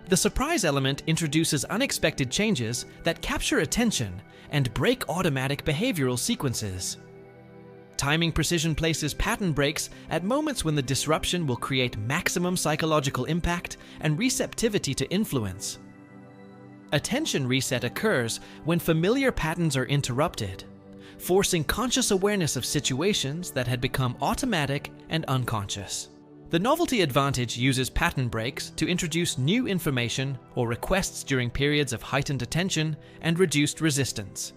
[SPEAKER 1] The surprise element introduces unexpected changes that capture attention and break automatic behavioral sequences. Timing precision places pattern breaks at moments when the disruption will create maximum psychological impact and receptivity to influence. Attention reset occurs when familiar patterns are interrupted, forcing conscious awareness of situations that had become automatic and unconscious. The novelty advantage uses pattern breaks to introduce new information or requests during periods of heightened attention and reduced resistance.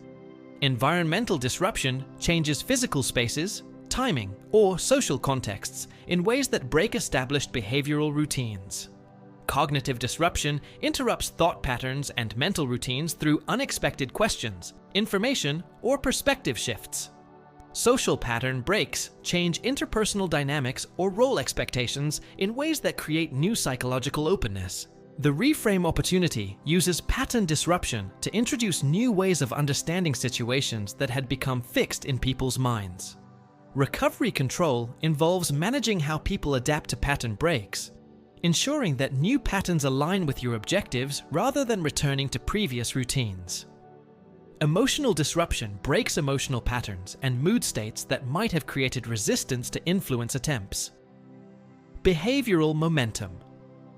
[SPEAKER 1] Environmental disruption changes physical spaces, timing, or social contexts in ways that break established behavioral routines. Cognitive disruption interrupts thought patterns and mental routines through unexpected questions, information, or perspective shifts. Social pattern breaks change interpersonal dynamics or role expectations in ways that create new psychological openness. The reframe opportunity uses pattern disruption to introduce new ways of understanding situations that had become fixed in people's minds. Recovery control involves managing how people adapt to pattern breaks, ensuring that new patterns align with your objectives rather than returning to previous routines. Emotional disruption breaks emotional patterns and mood states that might have created resistance to influence attempts. Behavioral momentum.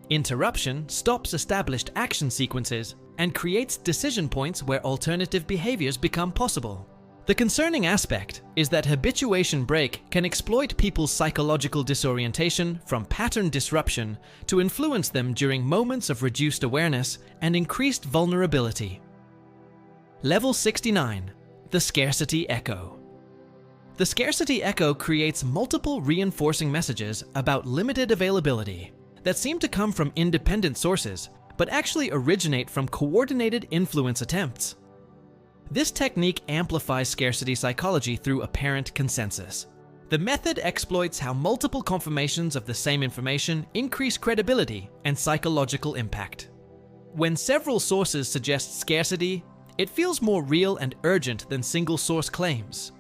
[SPEAKER 1] Interruption stops established action sequences and creates decision points where alternative behaviors become possible. The concerning aspect is that habituation break can exploit people's psychological disorientation from pattern disruption to influence them during moments of reduced awareness and increased vulnerability. Level 69. The Scarcity Echo. The scarcity echo creates multiple reinforcing messages about limited availability that seem to come from independent sources, but actually originate from coordinated influence attempts. This technique amplifies scarcity psychology through apparent consensus. The method exploits how multiple confirmations of the same information increase credibility and psychological impact. When several sources suggest scarcity, it feels more real and urgent than single-source claims.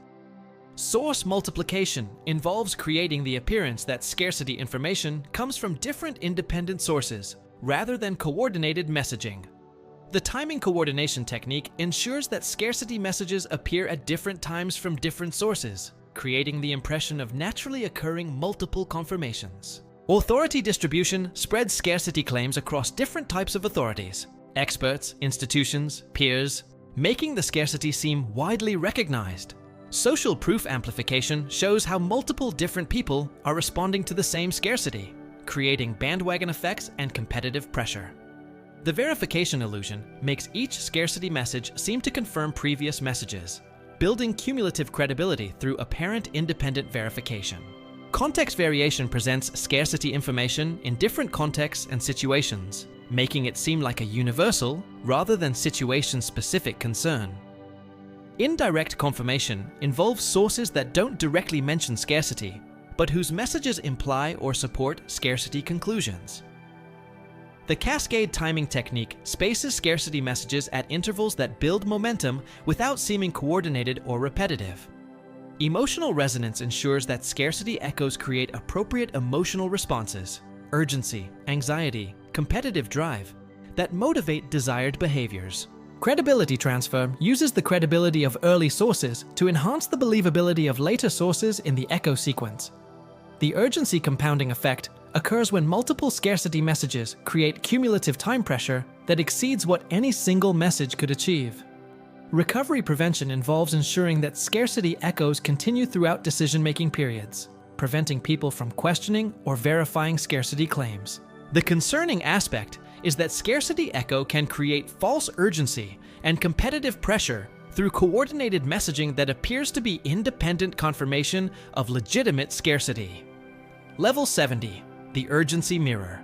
[SPEAKER 1] Source multiplication involves creating the appearance that scarcity information comes from different independent sources, rather than coordinated messaging. The timing coordination technique ensures that scarcity messages appear at different times from different sources, creating the impression of naturally occurring multiple confirmations. Authority distribution spreads scarcity claims across different types of authorities, experts, institutions, peers, making the scarcity seem widely recognized. Social proof amplification shows how multiple different people are responding to the same scarcity, creating bandwagon effects and competitive pressure. The verification illusion makes each scarcity message seem to confirm previous messages, building cumulative credibility through apparent independent verification. Context variation presents scarcity information in different contexts and situations, making it seem like a universal rather than situation-specific concern. Indirect confirmation involves sources that don't directly mention scarcity, but whose messages imply or support scarcity conclusions. The cascade timing technique spaces scarcity messages at intervals that build momentum without seeming coordinated or repetitive. Emotional resonance ensures that scarcity echoes create appropriate emotional responses, urgency, anxiety, competitive drive, that motivate desired behaviors. Credibility transfer uses the credibility of early sources to enhance the believability of later sources in the echo sequence. The urgency compounding effect occurs when multiple scarcity messages create cumulative time pressure that exceeds what any single message could achieve. Recovery prevention involves ensuring that scarcity echoes continue throughout decision-making periods, preventing people from questioning or verifying scarcity claims. The concerning aspect is that scarcity echo can create false urgency and competitive pressure through coordinated messaging that appears to be independent confirmation of legitimate scarcity. Level 70. The Urgency Mirror.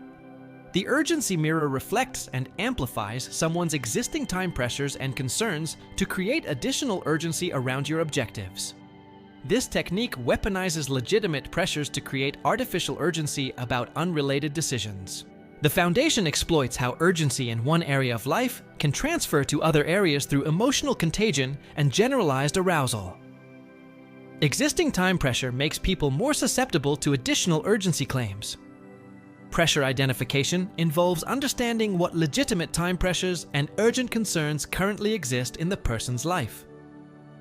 [SPEAKER 1] The urgency mirror reflects and amplifies someone's existing time pressures and concerns to create additional urgency around your objectives. This technique weaponizes legitimate pressures to create artificial urgency about unrelated decisions. The foundation exploits how urgency in one area of life can transfer to other areas through emotional contagion and generalized arousal. Existing time pressure makes people more susceptible to additional urgency claims. Pressure identification involves understanding what legitimate time pressures and urgent concerns currently exist in the person's life.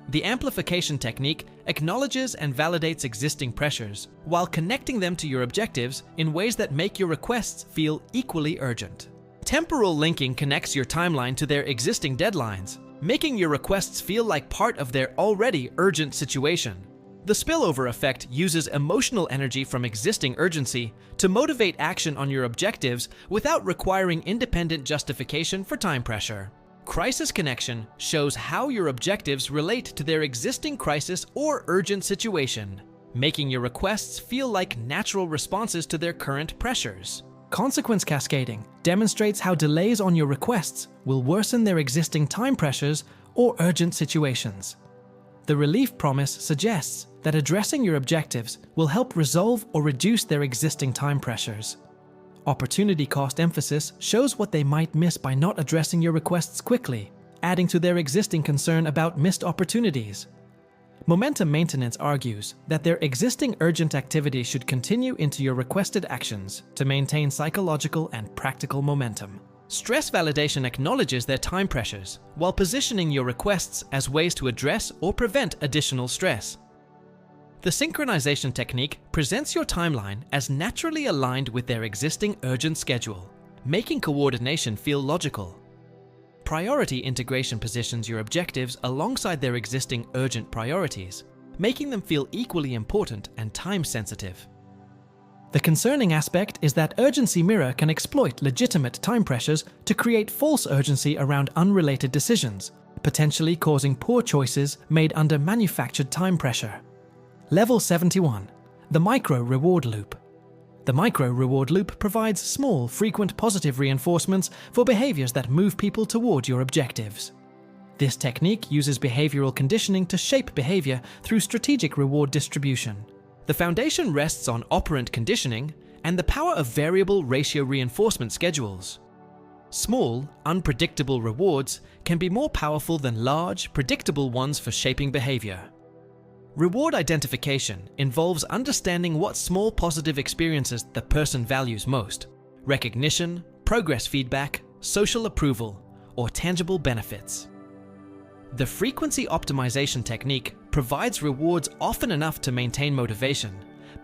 [SPEAKER 1] The amplification technique acknowledges and validates existing pressures while connecting them to your objectives in ways that make your requests feel equally urgent. Temporal linking connects your timeline to their existing deadlines, making your requests feel like part of their already urgent situation. The spillover effect uses emotional energy from existing urgency to motivate action on your objectives without requiring independent justification for time pressure. Crisis connection shows how your objectives relate to their existing crisis or urgent situation, making your requests feel like natural responses to their current pressures. Consequence cascading demonstrates how delays on your requests will worsen their existing time pressures or urgent situations. The relief promise suggests that addressing your objectives will help resolve or reduce their existing time pressures. Opportunity cost emphasis shows what they might miss by not addressing your requests quickly, adding to their existing concern about missed opportunities. Momentum maintenance argues that their existing urgent activity should continue into your requested actions to maintain psychological and practical momentum. Stress validation acknowledges their time pressures while positioning your requests as ways to address or prevent additional stress. The synchronization technique presents your timeline as naturally aligned with their existing urgent schedule, making coordination feel logical. Priority integration positions your objectives alongside their existing urgent priorities, making them feel equally important and time-sensitive. The concerning aspect is that urgency mirror can exploit legitimate time pressures to create false urgency around unrelated decisions, potentially causing poor choices made under manufactured time pressure. Level 71. The micro-reward loop. The micro-reward loop provides small, frequent positive reinforcements for behaviors that move people toward your objectives. This technique uses behavioral conditioning to shape behavior through strategic reward distribution. The foundation rests on operant conditioning and the power of variable ratio reinforcement schedules. Small, unpredictable rewards can be more powerful than large, predictable ones for shaping behavior. Reward identification involves understanding what small positive experiences the person values most: recognition, progress feedback, social approval, or tangible benefits. The frequency optimization technique provides rewards often enough to maintain motivation,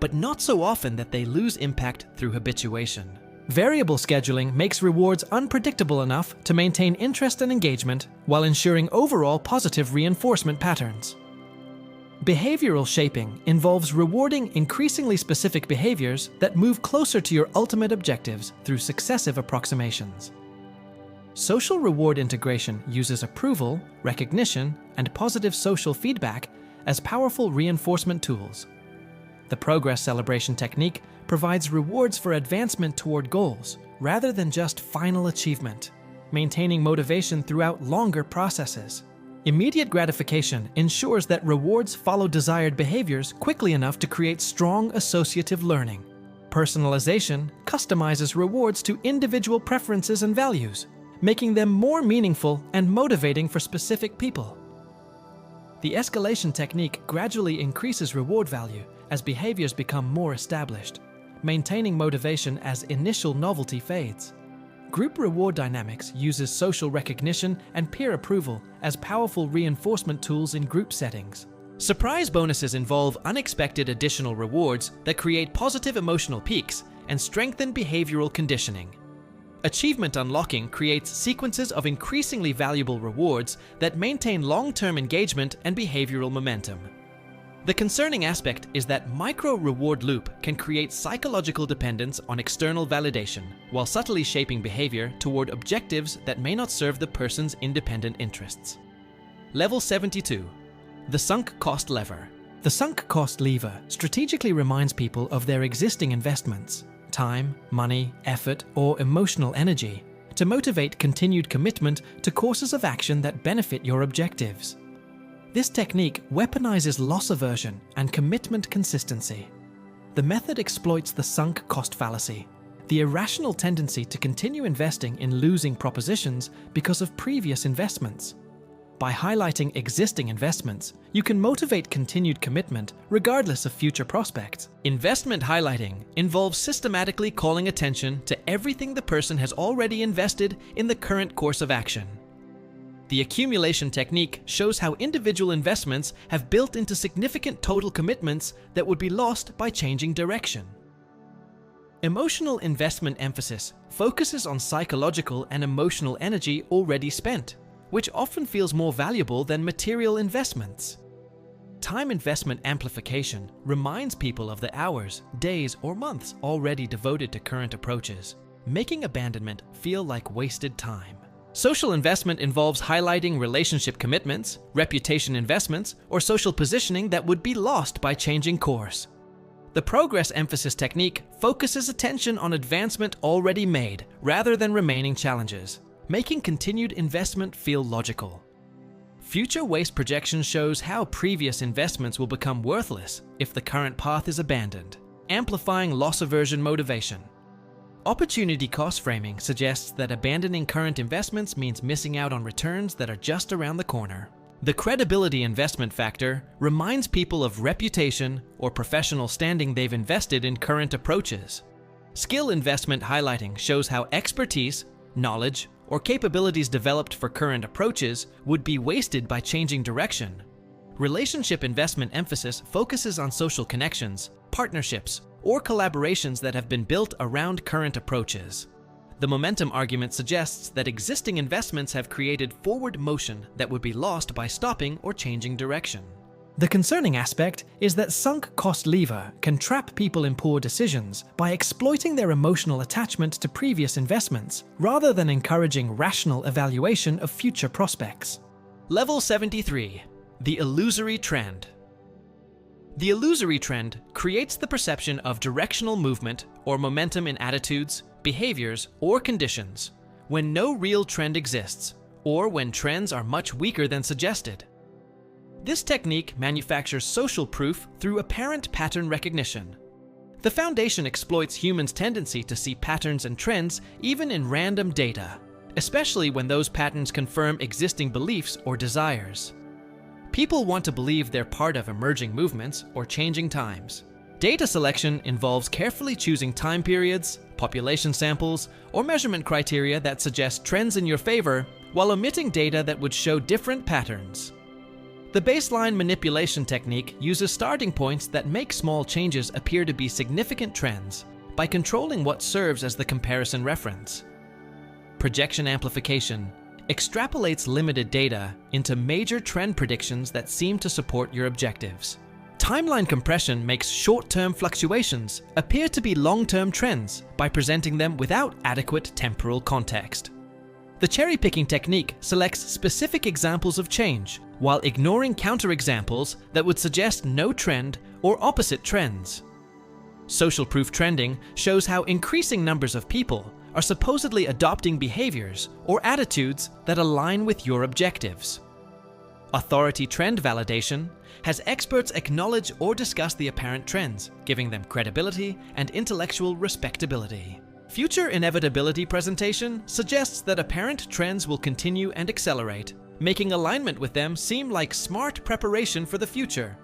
[SPEAKER 1] but not so often that they lose impact through habituation. Variable scheduling makes rewards unpredictable enough to maintain interest and engagement while ensuring overall positive reinforcement patterns. Behavioral shaping involves rewarding increasingly specific behaviors that move closer to your ultimate objectives through successive approximations. Social reward integration uses approval, recognition, and positive social feedback as powerful reinforcement tools. The progress celebration technique provides rewards for advancement toward goals rather than just final achievement, maintaining motivation throughout longer processes. Immediate gratification ensures that rewards follow desired behaviors quickly enough to create strong associative learning. Personalization customizes rewards to individual preferences and values, making them more meaningful and motivating for specific people. The escalation technique gradually increases reward value as behaviors become more established, maintaining motivation as initial novelty fades. Group reward dynamics uses social recognition and peer approval as powerful reinforcement tools in group settings. Surprise bonuses involve unexpected additional rewards that create positive emotional peaks and strengthen behavioral conditioning. Achievement unlocking creates sequences of increasingly valuable rewards that maintain long-term engagement and behavioral momentum. The concerning aspect is that micro-reward loop can create psychological dependence on external validation, while subtly shaping behavior toward objectives that may not serve the person's independent interests. Level 72. The sunk cost lever. The sunk cost lever strategically reminds people of their existing investments, time, money, effort, or emotional energy, to motivate continued commitment to courses of action that benefit your objectives. This technique weaponizes loss aversion and commitment consistency. The method exploits the sunk cost fallacy, the irrational tendency to continue investing in losing propositions because of previous investments. By highlighting existing investments, you can motivate continued commitment regardless of future prospects. Investment highlighting involves systematically calling attention to everything the person has already invested in the current course of action. The accumulation technique shows how individual investments have built into significant total commitments that would be lost by changing direction. Emotional investment emphasis focuses on psychological and emotional energy already spent, which often feels more valuable than material investments. Time investment amplification reminds people of the hours, days, or months already devoted to current approaches, making abandonment feel like wasted time. Social investment involves highlighting relationship commitments, reputation investments, or social positioning that would be lost by changing course. The progress emphasis technique focuses attention on advancement already made rather than remaining challenges, making continued investment feel logical. Future waste projection shows how previous investments will become worthless if the current path is abandoned, amplifying loss aversion motivation. Opportunity cost framing suggests that abandoning current investments means missing out on returns that are just around the corner. The credibility investment factor reminds people of reputation or professional standing they've invested in current approaches. Skill investment highlighting shows how expertise, knowledge, or capabilities developed for current approaches would be wasted by changing direction. Relationship investment emphasis focuses on social connections, partnerships, or collaborations that have been built around current approaches. The momentum argument suggests that existing investments have created forward motion that would be lost by stopping or changing direction. The concerning aspect is that sunk cost lever can trap people in poor decisions by exploiting their emotional attachment to previous investments rather than encouraging rational evaluation of future prospects. Level 73. The illusory trend. The illusory trend creates the perception of directional movement or momentum in attitudes, behaviors, or conditions when no real trend exists, or when trends are much weaker than suggested. This technique manufactures social proof through apparent pattern recognition. The foundation exploits humans' tendency to see patterns and trends even in random data, especially when those patterns confirm existing beliefs or desires. People want to believe they're part of emerging movements or changing times. Data selection involves carefully choosing time periods, population samples, or measurement criteria that suggest trends in your favor while omitting data that would show different patterns. The baseline manipulation technique uses starting points that make small changes appear to be significant trends by controlling what serves as the comparison reference. Projection amplification extrapolates limited data into major trend predictions that seem to support your objectives. Timeline compression makes short-term fluctuations appear to be long-term trends by presenting them without adequate temporal context. The cherry-picking technique selects specific examples of change while ignoring counterexamples that would suggest no trend or opposite trends. Social proof trending shows how increasing numbers of people are supposedly adopting behaviors or attitudes that align with your objectives. Authority trend validation has experts acknowledge or discuss the apparent trends, giving them credibility and intellectual respectability. Future inevitability presentation suggests that apparent trends will continue and accelerate, making alignment with them seem like smart preparation for the future.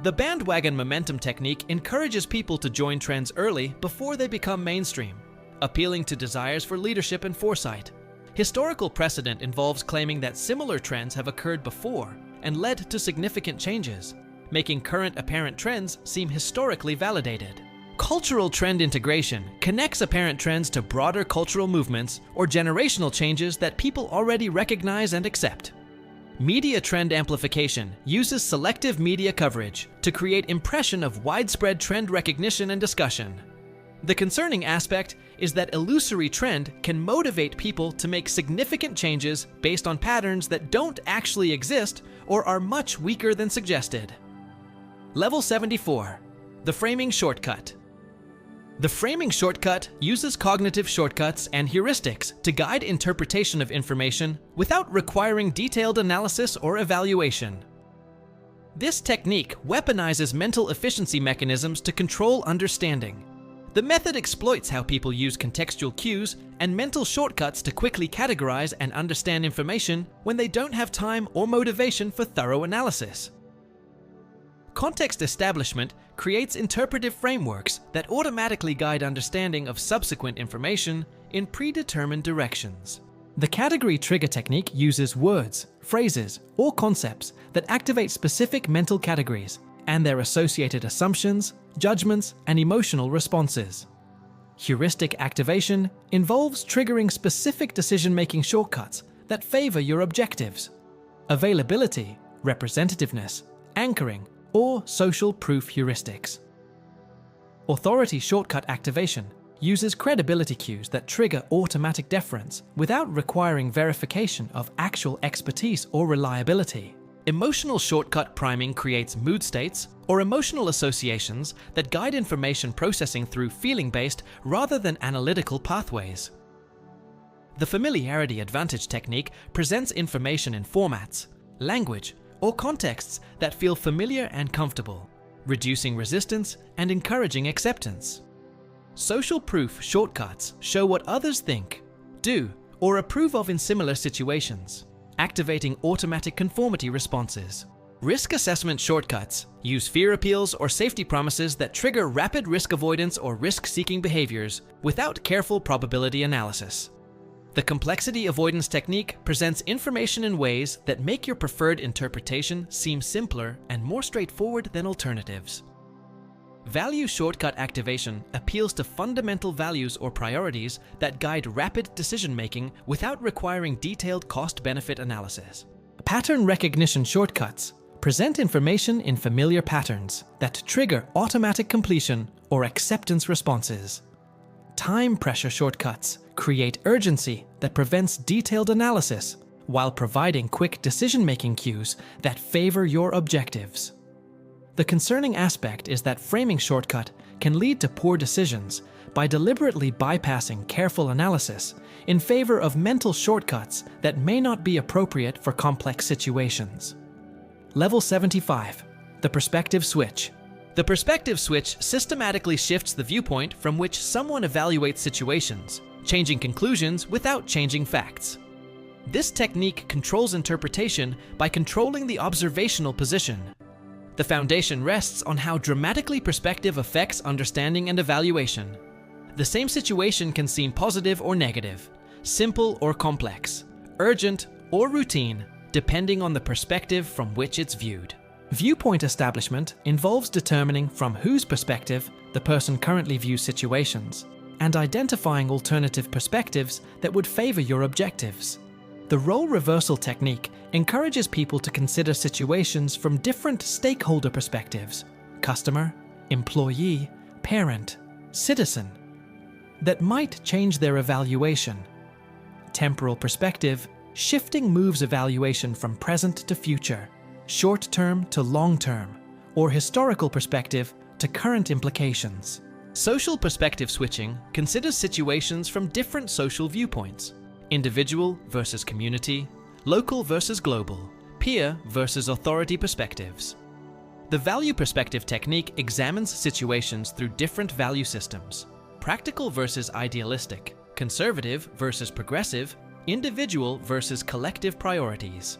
[SPEAKER 1] The bandwagon momentum technique encourages people to join trends early before they become mainstream, appealing to desires for leadership and foresight. Historical precedent involves claiming that similar trends have occurred before and led to significant changes, making current apparent trends seem historically validated. Cultural trend integration connects apparent trends to broader cultural movements or generational changes that people already recognize and accept. Media trend amplification uses selective media coverage to create impression of widespread trend recognition and discussion. The concerning aspect is that illusory trend can motivate people to make significant changes based on patterns that don't actually exist or are much weaker than suggested. Level 74. The framing shortcut. The framing shortcut uses cognitive shortcuts and heuristics to guide interpretation of information without requiring detailed analysis or evaluation. This technique weaponizes mental efficiency mechanisms to control understanding. The method exploits how people use contextual cues and mental shortcuts to quickly categorize and understand information when they don't have time or motivation for thorough analysis. Context establishment creates interpretive frameworks that automatically guide understanding of subsequent information in predetermined directions. The category trigger technique uses words, phrases, or concepts that activate specific mental categories and their associated assumptions, judgments, and emotional responses. Heuristic activation involves triggering specific decision-making shortcuts that favor your objectives. Availability, representativeness, anchoring, or social proof heuristics. Authority shortcut activation uses credibility cues that trigger automatic deference without requiring verification of actual expertise or reliability. Emotional shortcut priming creates mood states or emotional associations that guide information processing through feeling-based rather than analytical pathways. The familiarity advantage technique presents information in formats, language, or contexts that feel familiar and comfortable, reducing resistance and encouraging acceptance. Social proof shortcuts show what others think, do, or approve of in similar situations, activating automatic conformity responses. Risk assessment shortcuts use fear appeals or safety promises that trigger rapid risk avoidance or risk-seeking behaviors without careful probability analysis. The complexity avoidance technique presents information in ways that make your preferred interpretation seem simpler and more straightforward than alternatives. Value shortcut activation appeals to fundamental values or priorities that guide rapid decision-making without requiring detailed cost-benefit analysis. Pattern recognition shortcuts present information in familiar patterns that trigger automatic completion or acceptance responses. Time pressure shortcuts create urgency that prevents detailed analysis while providing quick decision-making cues that favor your objectives. The concerning aspect is that framing shortcut can lead to poor decisions by deliberately bypassing careful analysis in favor of mental shortcuts that may not be appropriate for complex situations. Level 75. The perspective switch. The perspective switch systematically shifts the viewpoint from which someone evaluates situations, changing conclusions without changing facts. This technique controls interpretation by controlling the observational position. The foundation rests on how dramatically perspective affects understanding and evaluation. The same situation can seem positive or negative, simple or complex, urgent or routine, depending on the perspective from which it's viewed. Viewpoint establishment involves determining from whose perspective the person currently views situations, and identifying alternative perspectives that would favor your objectives. The role reversal technique encourages people to consider situations from different stakeholder perspectives: customer, employee, parent, citizen, that might change their evaluation. Temporal perspective, shifting moves evaluation from present to future, short-term to long-term, or historical perspective to current implications. Social perspective switching considers situations from different social viewpoints: individual versus community, local versus global, peer versus authority perspectives. The value perspective technique examines situations through different value systems: practical versus idealistic, conservative versus progressive, individual versus collective priorities.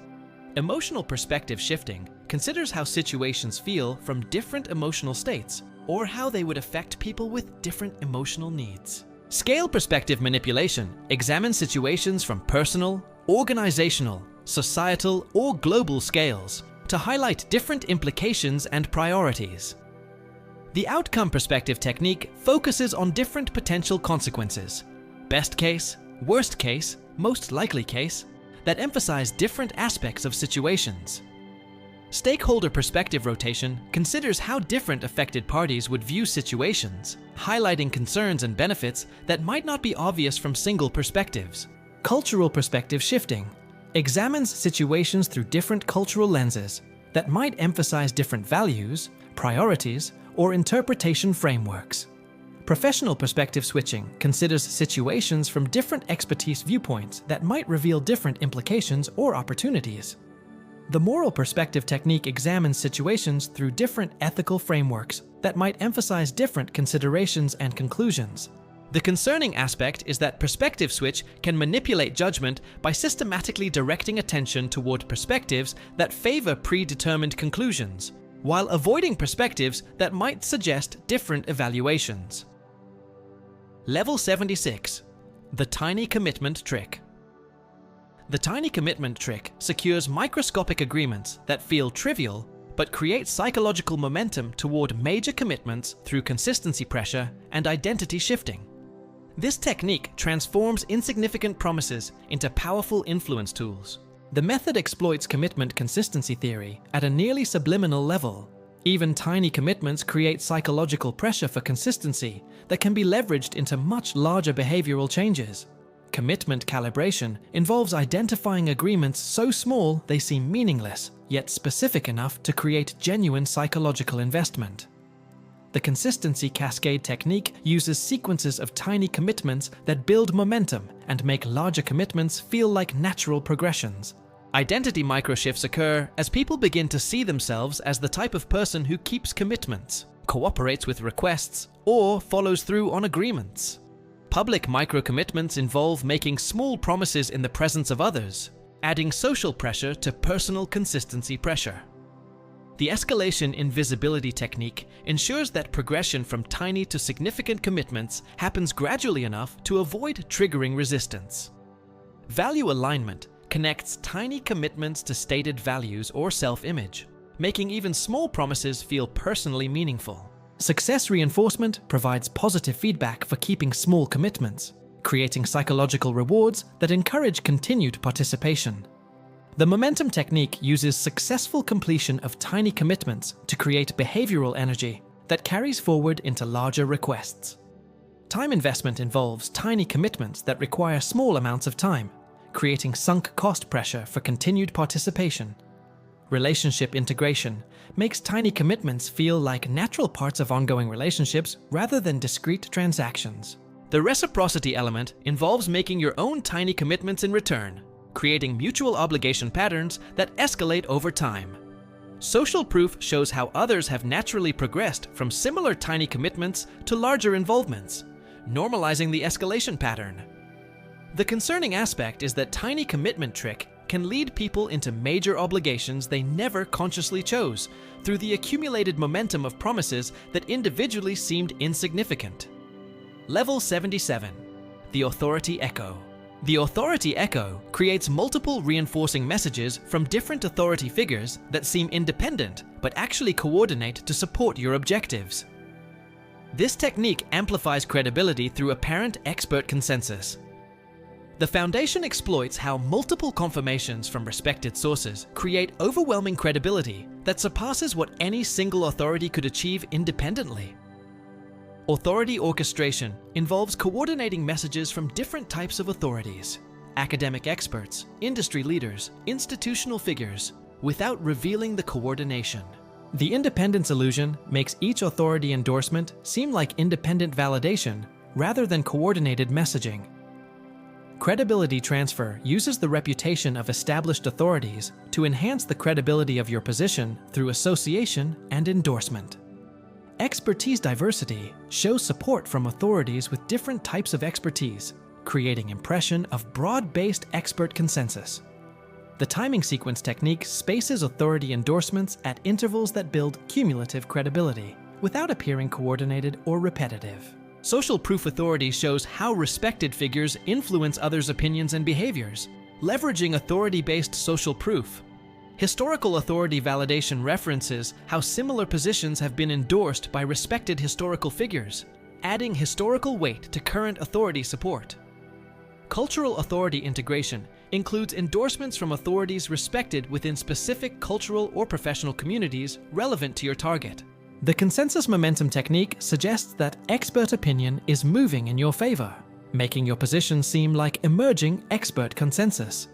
[SPEAKER 1] Emotional perspective shifting considers how situations feel from different emotional states, or how they would affect people with different emotional needs. Scale perspective manipulation examines situations from personal, organizational, societal, or global scales to highlight different implications and priorities. The outcome perspective technique focuses on different potential consequences: best case, worst case, most likely case, that emphasize different aspects of situations. Stakeholder perspective rotation considers how different affected parties would view situations, highlighting concerns and benefits that might not be obvious from single perspectives. Cultural perspective shifting examines situations through different cultural lenses that might emphasize different values, priorities, or interpretation frameworks. Professional perspective switching considers situations from different expertise viewpoints that might reveal different implications or opportunities. The moral perspective technique examines situations through different ethical frameworks that might emphasize different considerations and conclusions. The concerning aspect is that perspective switch can manipulate judgment by systematically directing attention toward perspectives that favor predetermined conclusions, while avoiding perspectives that might suggest different evaluations. Level 76. The tiny commitment trick. The tiny commitment trick secures microscopic agreements that feel trivial but create psychological momentum toward major commitments through consistency pressure and identity shifting. This technique transforms insignificant promises into powerful influence tools. The method exploits commitment consistency theory at a nearly subliminal level, Even tiny commitments create psychological pressure for consistency that can be leveraged into much larger behavioral changes. Commitment calibration involves identifying agreements so small they seem meaningless, yet specific enough to create genuine psychological investment. The consistency cascade technique uses sequences of tiny commitments that build momentum and make larger commitments feel like natural progressions. Identity microshifts occur as people begin to see themselves as the type of person who keeps commitments, cooperates with requests, or follows through on agreements. Public micro-commitments involve making small promises in the presence of others, adding social pressure to personal consistency pressure. The escalation in visibility technique ensures that progression from tiny to significant commitments happens gradually enough to avoid triggering resistance. Value alignment connects tiny commitments to stated values or self-image, making even small promises feel personally meaningful. Success reinforcement provides positive feedback for keeping small commitments, creating psychological rewards that encourage continued participation. The momentum technique uses successful completion of tiny commitments to create behavioral energy that carries forward into larger requests. Time investment involves tiny commitments that require small amounts of time, creating sunk cost pressure for continued participation. Relationship integration makes tiny commitments feel like natural parts of ongoing relationships rather than discrete transactions. The reciprocity element involves making your own tiny commitments in return, creating mutual obligation patterns that escalate over time. Social proof shows how others have naturally progressed from similar tiny commitments to larger involvements, normalizing the escalation pattern. The concerning aspect is that tiny commitment trick can lead people into major obligations they never consciously chose through the accumulated momentum of promises that individually seemed insignificant. Level 77. The Authority Echo. The Authority Echo creates multiple reinforcing messages from different authority figures that seem independent but actually coordinate to support your objectives. This technique amplifies credibility through apparent expert consensus. The Foundation exploits how multiple confirmations from respected sources create overwhelming credibility that surpasses what any single authority could achieve independently. Authority orchestration involves coordinating messages from different types of authorities, academic experts, industry leaders, institutional figures, without revealing the coordination. The independence illusion makes each authority endorsement seem like independent validation rather than coordinated messaging. Credibility transfer uses the reputation of established authorities to enhance the credibility of your position through association and endorsement. Expertise diversity shows support from authorities with different types of expertise, creating impression of broad-based expert consensus. The timing sequence technique spaces authority endorsements at intervals that build cumulative credibility, without appearing coordinated or repetitive. Social proof authority shows how respected figures influence others' opinions and behaviors, leveraging authority-based social proof. Historical authority validation references how similar positions have been endorsed by respected historical figures, adding historical weight to current authority support. Cultural authority integration includes endorsements from authorities respected within specific cultural or professional communities relevant to your target. The consensus momentum technique suggests that expert opinion is moving in your favor, making your position seem like emerging expert consensus.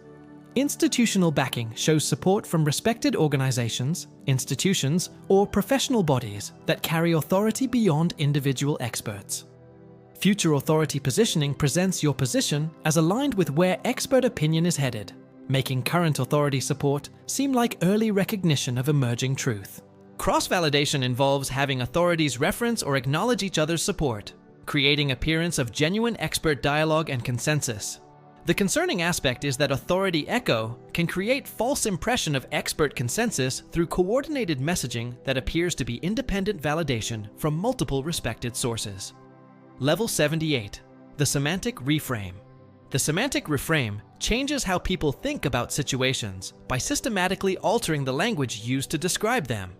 [SPEAKER 1] Institutional backing shows support from respected organizations, institutions, or professional bodies that carry authority beyond individual experts. Future authority positioning presents your position as aligned with where expert opinion is headed, making current authority support seem like early recognition of emerging truth. Cross-validation involves having authorities reference or acknowledge each other's support, creating appearance of genuine expert dialogue and consensus. The concerning aspect is that authority echo can create false impression of expert consensus through coordinated messaging that appears to be independent validation from multiple respected sources. Level 78. The Semantic Reframe. The semantic reframe changes how people think about situations by systematically altering the language used to describe them.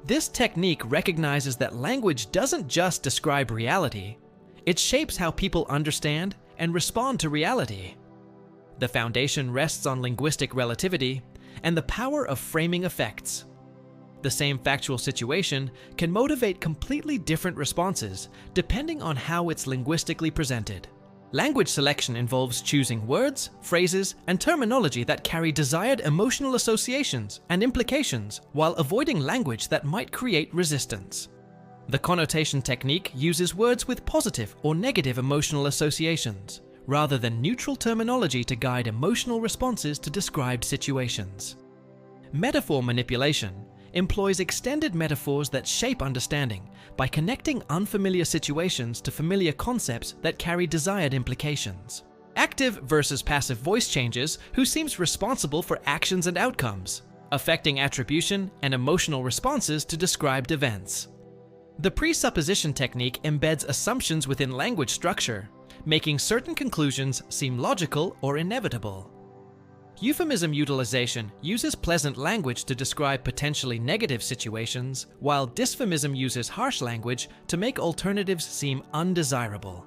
[SPEAKER 1] This technique recognizes that language doesn't just describe reality, it shapes how people understand and respond to reality. The foundation rests on linguistic relativity and the power of framing effects. The same factual situation can motivate completely different responses depending on how it's linguistically presented. Language selection involves choosing words, phrases, and terminology that carry desired emotional associations and implications while avoiding language that might create resistance. The connotation technique uses words with positive or negative emotional associations, rather than neutral terminology to guide emotional responses to described situations. Metaphor manipulation employs extended metaphors that shape understanding by connecting unfamiliar situations to familiar concepts that carry desired implications. Active versus passive voice changes who seems responsible for actions and outcomes, affecting attribution and emotional responses to described events. The presupposition technique embeds assumptions within language structure, making certain conclusions seem logical or inevitable. Euphemism utilization uses pleasant language to describe potentially negative situations, while dysphemism uses harsh language to make alternatives seem undesirable.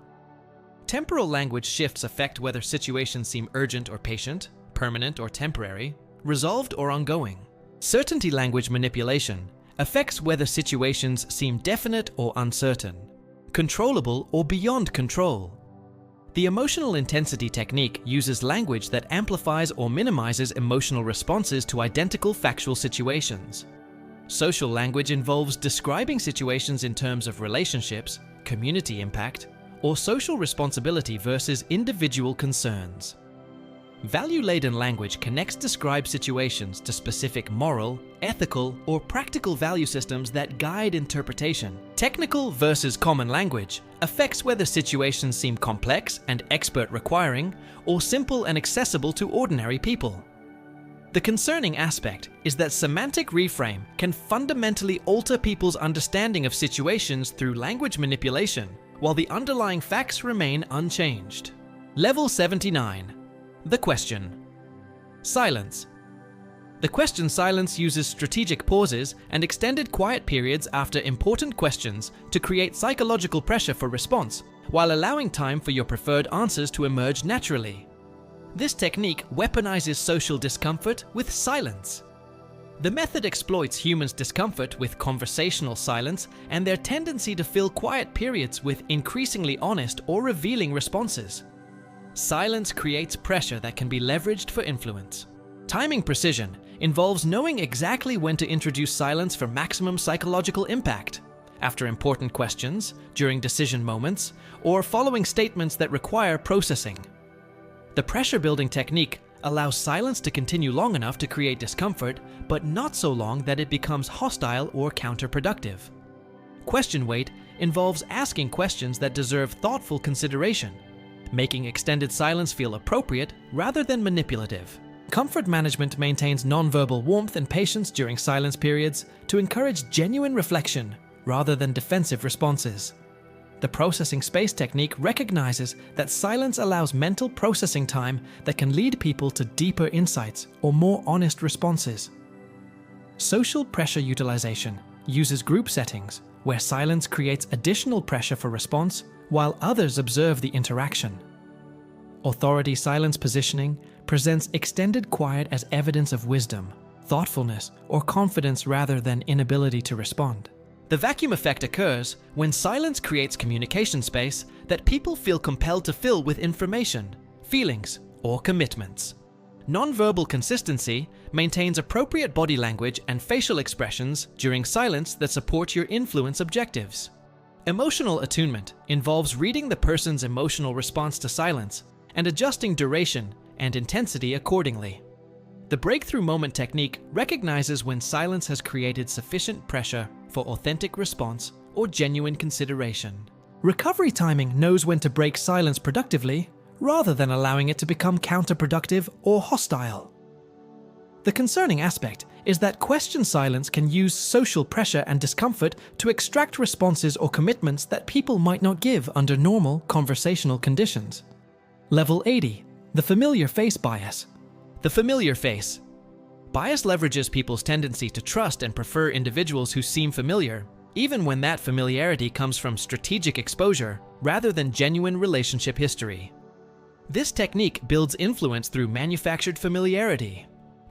[SPEAKER 1] Temporal language shifts affect whether situations seem urgent or patient, permanent or temporary, resolved or ongoing. Certainty language manipulation affects whether situations seem definite or uncertain, controllable or beyond control. The emotional intensity technique uses language that amplifies or minimizes emotional responses to identical factual situations. Social language involves describing situations in terms of relationships, community impact, or social responsibility versus individual concerns. Value-laden language connects described situations to specific moral, ethical, or practical value systems that guide interpretation. Technical versus common language affects whether situations seem complex and expert-requiring, or simple and accessible to ordinary people. The concerning aspect is that semantic reframe can fundamentally alter people's understanding of situations through language manipulation, while the underlying facts remain unchanged. Level 79. The question. Silence. The question silence uses strategic pauses and extended quiet periods after important questions to create psychological pressure for response, while allowing time for your preferred answers to emerge naturally. This technique weaponizes social discomfort with silence. The method exploits humans' discomfort with conversational silence and their tendency to fill quiet periods with increasingly honest or revealing responses. Silence creates pressure that can be leveraged for influence. Timing precision involves knowing exactly when to introduce silence for maximum psychological impact, after important questions, during decision moments, or following statements that require processing. The pressure-building technique allows silence to continue long enough to create discomfort, but not so long that it becomes hostile or counterproductive. Question weight involves asking questions that deserve thoughtful consideration, making extended silence feel appropriate rather than manipulative. Comfort management maintains nonverbal warmth and patience during silence periods to encourage genuine reflection rather than defensive responses. The processing space technique recognizes that silence allows mental processing time that can lead people to deeper insights or more honest responses. Social pressure utilization uses group settings where silence creates additional pressure for response while others observe the interaction. Authority silence positioning presents extended quiet as evidence of wisdom, thoughtfulness, or confidence rather than inability to respond. The vacuum effect occurs when silence creates communication space that people feel compelled to fill with information, feelings, or commitments. Nonverbal consistency maintains appropriate body language and facial expressions during silence that support your influence objectives. Emotional attunement involves reading the person's emotional response to silence and adjusting duration and intensity accordingly. The breakthrough moment technique recognizes when silence has created sufficient pressure for authentic response or genuine consideration. Recovery timing knows when to break silence productively rather than allowing it to become counterproductive or hostile. The concerning aspect is that question silence can use social pressure and discomfort to extract responses or commitments that people might not give under normal conversational conditions. Level 80. The familiar face bias. The familiar face. Bias leverages people's tendency to trust and prefer individuals who seem familiar, even when that familiarity comes from strategic exposure rather than genuine relationship history. This technique builds influence through manufactured familiarity.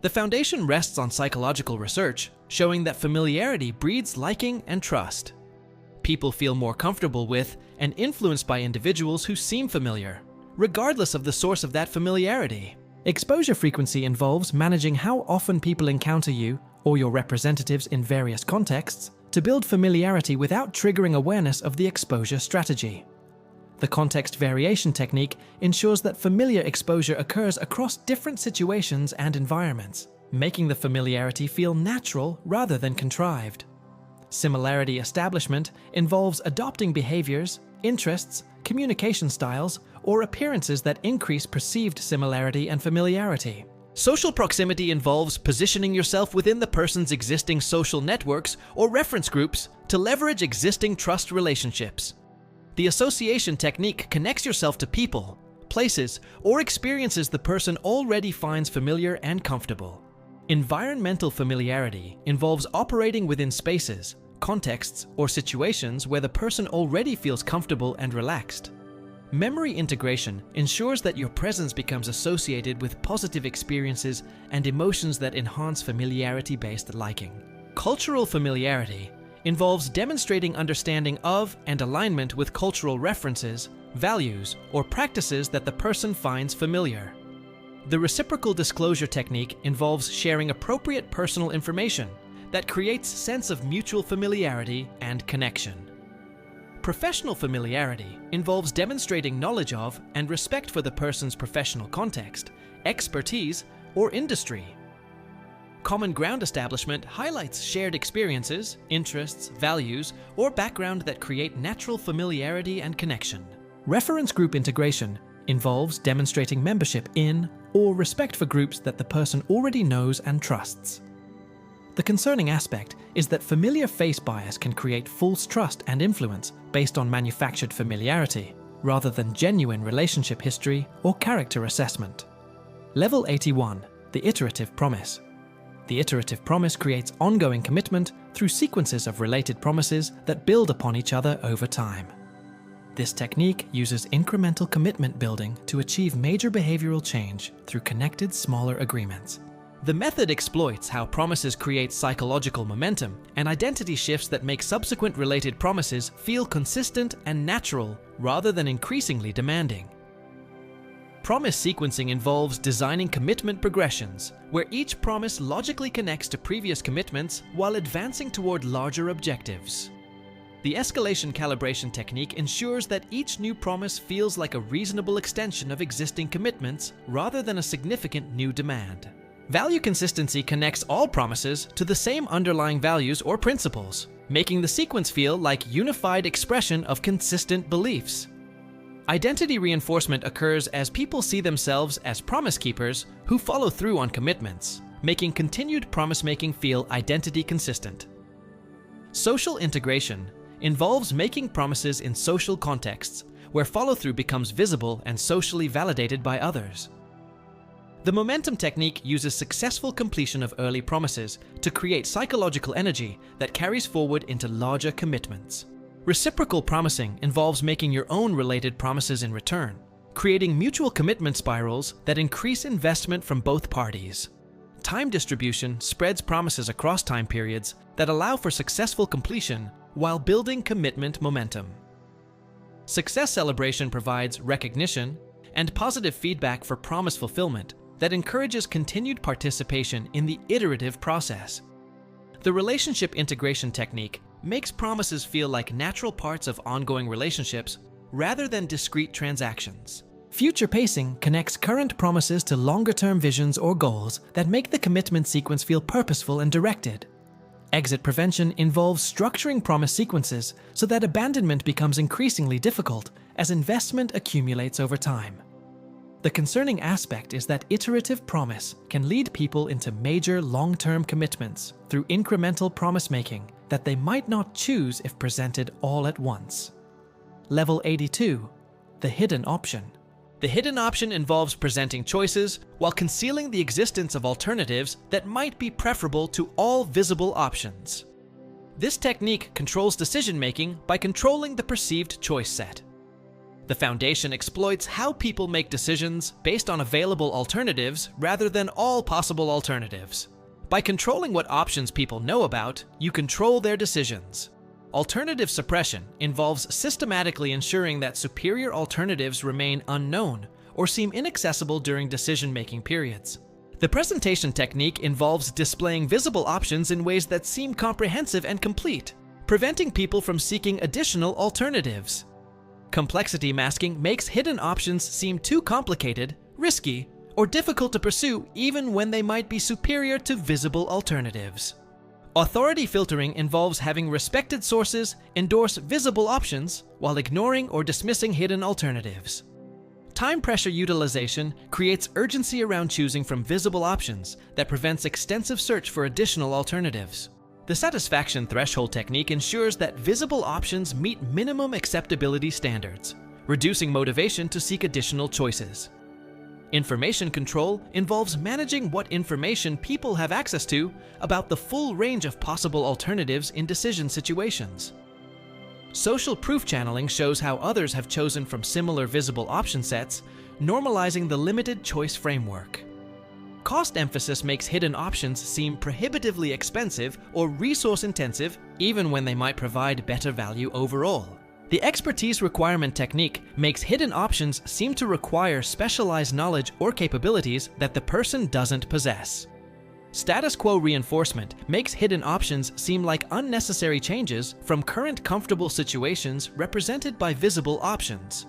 [SPEAKER 1] The foundation rests on psychological research, showing that familiarity breeds liking and trust. People feel more comfortable with and influenced by individuals who seem familiar, regardless of the source of that familiarity. Exposure frequency involves managing how often people encounter you or your representatives in various contexts to build familiarity without triggering awareness of the exposure strategy. The context variation technique ensures that familiar exposure occurs across different situations and environments, making the familiarity feel natural rather than contrived. Similarity establishment involves adopting behaviors, interests, communication styles, or appearances that increase perceived similarity and familiarity. Social proximity involves positioning yourself within the person's existing social networks or reference groups to leverage existing trust relationships. The association technique connects yourself to people, places, or experiences the person already finds familiar and comfortable. Environmental familiarity involves operating within spaces, contexts, or situations where the person already feels comfortable and relaxed. Memory integration ensures that your presence becomes associated with positive experiences and emotions that enhance familiarity-based liking. Cultural familiarity involves demonstrating understanding of and alignment with cultural references, values, or practices that the person finds familiar. The reciprocal disclosure technique involves sharing appropriate personal information that creates a sense of mutual familiarity and connection. Professional familiarity involves demonstrating knowledge of and respect for the person's professional context, expertise, or industry. Common ground establishment highlights shared experiences, interests, values, or background that create natural familiarity and connection. Reference group integration involves demonstrating membership in or respect for groups that the person already knows and trusts. The concerning aspect is that familiar face bias can create false trust and influence based on manufactured familiarity, rather than genuine relationship history or character assessment. Level 81, the iterative promise. The iterative promise creates ongoing commitment through sequences of related promises that build upon each other over time. This technique uses incremental commitment building to achieve major behavioral change through connected smaller agreements. The method exploits how promises create psychological momentum and identity shifts that make subsequent related promises feel consistent and natural rather than increasingly demanding. Promise sequencing involves designing commitment progressions, where each promise logically connects to previous commitments while advancing toward larger objectives. The escalation calibration technique ensures that each new promise feels like a reasonable extension of existing commitments rather than a significant new demand. Value consistency connects all promises to the same underlying values or principles, making the sequence feel like unified expression of consistent beliefs. Identity reinforcement occurs as people see themselves as promise keepers who follow through on commitments, making continued promise-making feel identity consistent. Social integration involves making promises in social contexts where follow-through becomes visible and socially validated by others. The momentum technique uses successful completion of early promises to create psychological energy that carries forward into larger commitments. Reciprocal promising involves making your own related promises in return, creating mutual commitment spirals that increase investment from both parties. Time distribution spreads promises across time periods that allow for successful completion while building commitment momentum. Success celebration provides recognition and positive feedback for promise fulfillment that encourages continued participation in the iterative process. The relationship integration technique makes promises feel like natural parts of ongoing relationships rather than discrete transactions. Future pacing connects current promises to longer-term visions or goals that make the commitment sequence feel purposeful and directed. Exit prevention involves structuring promise sequences so that abandonment becomes increasingly difficult as investment accumulates over time. The concerning aspect is that iterative promise can lead people into major long-term commitments through incremental promise-making that they might not choose if presented all at once. Level 82, the hidden option. The hidden option involves presenting choices while concealing the existence of alternatives that might be preferable to all visible options. This technique controls decision-making by controlling the perceived choice set. The foundation exploits how people make decisions based on available alternatives rather than all possible alternatives. By controlling what options people know about, you control their decisions. Alternative suppression involves systematically ensuring that superior alternatives remain unknown or seem inaccessible during decision-making periods. The presentation technique involves displaying visible options in ways that seem comprehensive and complete, preventing people from seeking additional alternatives. Complexity masking makes hidden options seem too complicated, risky, or difficult to pursue even when they might be superior to visible alternatives. Authority filtering involves having respected sources endorse visible options while ignoring or dismissing hidden alternatives. Time pressure utilization creates urgency around choosing from visible options that prevents extensive search for additional alternatives. The satisfaction threshold technique ensures that visible options meet minimum acceptability standards, reducing motivation to seek additional choices. Information control involves managing what information people have access to about the full range of possible alternatives in decision situations. Social proof channeling shows how others have chosen from similar visible option sets, normalizing the limited choice framework. Cost emphasis makes hidden options seem prohibitively expensive or resource-intensive, even when they might provide better value overall. The expertise requirement technique makes hidden options seem to require specialized knowledge or capabilities that the person doesn't possess. Status quo reinforcement makes hidden options seem like unnecessary changes from current comfortable situations represented by visible options.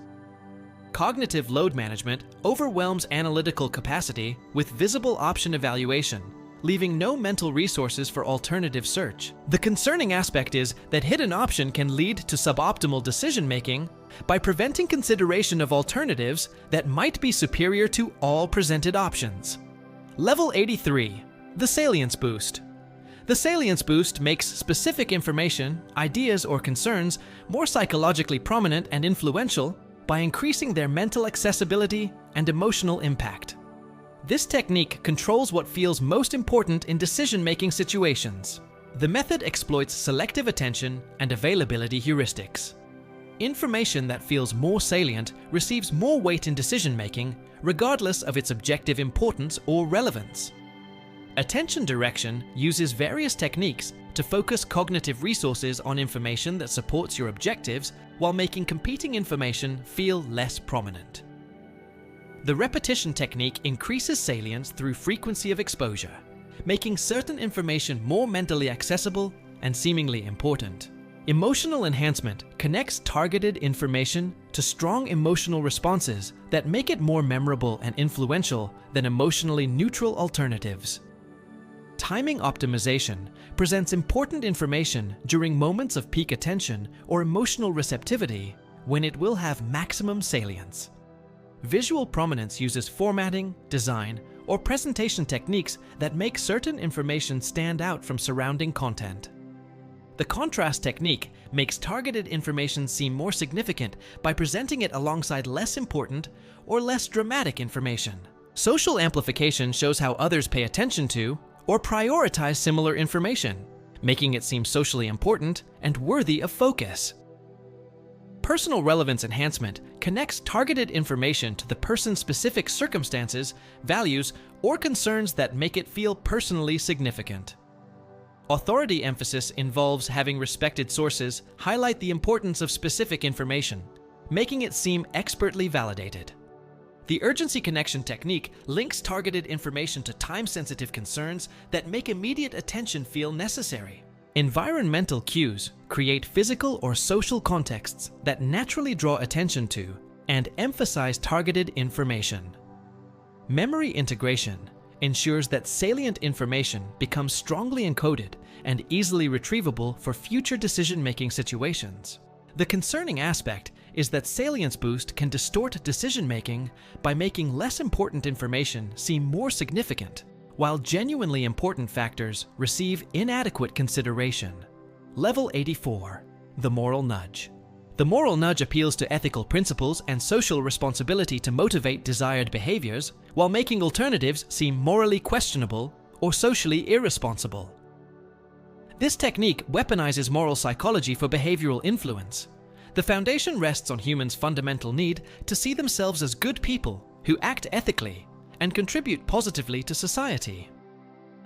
[SPEAKER 1] Cognitive load management overwhelms analytical capacity with visible option evaluation, leaving no mental resources for alternative search. The concerning aspect is that hidden option can lead to suboptimal decision-making by preventing consideration of alternatives that might be superior to all presented options. Level 83. The Salience Boost. The Salience Boost makes specific information, ideas, or concerns more psychologically prominent and influential by increasing their mental accessibility and emotional impact. This technique controls what feels most important in decision-making situations. The method exploits selective attention and availability heuristics. Information that feels more salient receives more weight in decision-making, regardless of its objective importance or relevance. Attention direction uses various techniques to focus cognitive resources on information that supports your objectives while making competing information feel less prominent. The repetition technique increases salience through frequency of exposure, making certain information more mentally accessible and seemingly important. Emotional enhancement connects targeted information to strong emotional responses that make it more memorable and influential than emotionally neutral alternatives. Timing optimization presents important information during moments of peak attention or emotional receptivity when it will have maximum salience. Visual prominence uses formatting, design, or presentation techniques that make certain information stand out from surrounding content. The contrast technique makes targeted information seem more significant by presenting it alongside less important or less dramatic information. Social amplification shows how others pay attention to or prioritize similar information, making it seem socially important and worthy of focus. Personal relevance enhancement connects targeted information to the person's specific circumstances, values, or concerns that make it feel personally significant. Authority emphasis involves having respected sources highlight the importance of specific information, making it seem expertly validated. The urgency connection technique links targeted information to time-sensitive concerns that make immediate attention feel necessary. Environmental cues create physical or social contexts that naturally draw attention to and emphasize targeted information. Memory integration ensures that salient information becomes strongly encoded and easily retrievable for future decision-making situations. The concerning aspect is that salience boost can distort decision-making by making less important information seem more significant, while genuinely important factors receive inadequate consideration. Level 84. The Moral Nudge. The moral nudge appeals to ethical principles and social responsibility to motivate desired behaviors, while making alternatives seem morally questionable or socially irresponsible. This technique weaponizes moral psychology for behavioral influence. The foundation rests on humans' fundamental need to see themselves as good people who act ethically and contribute positively to society.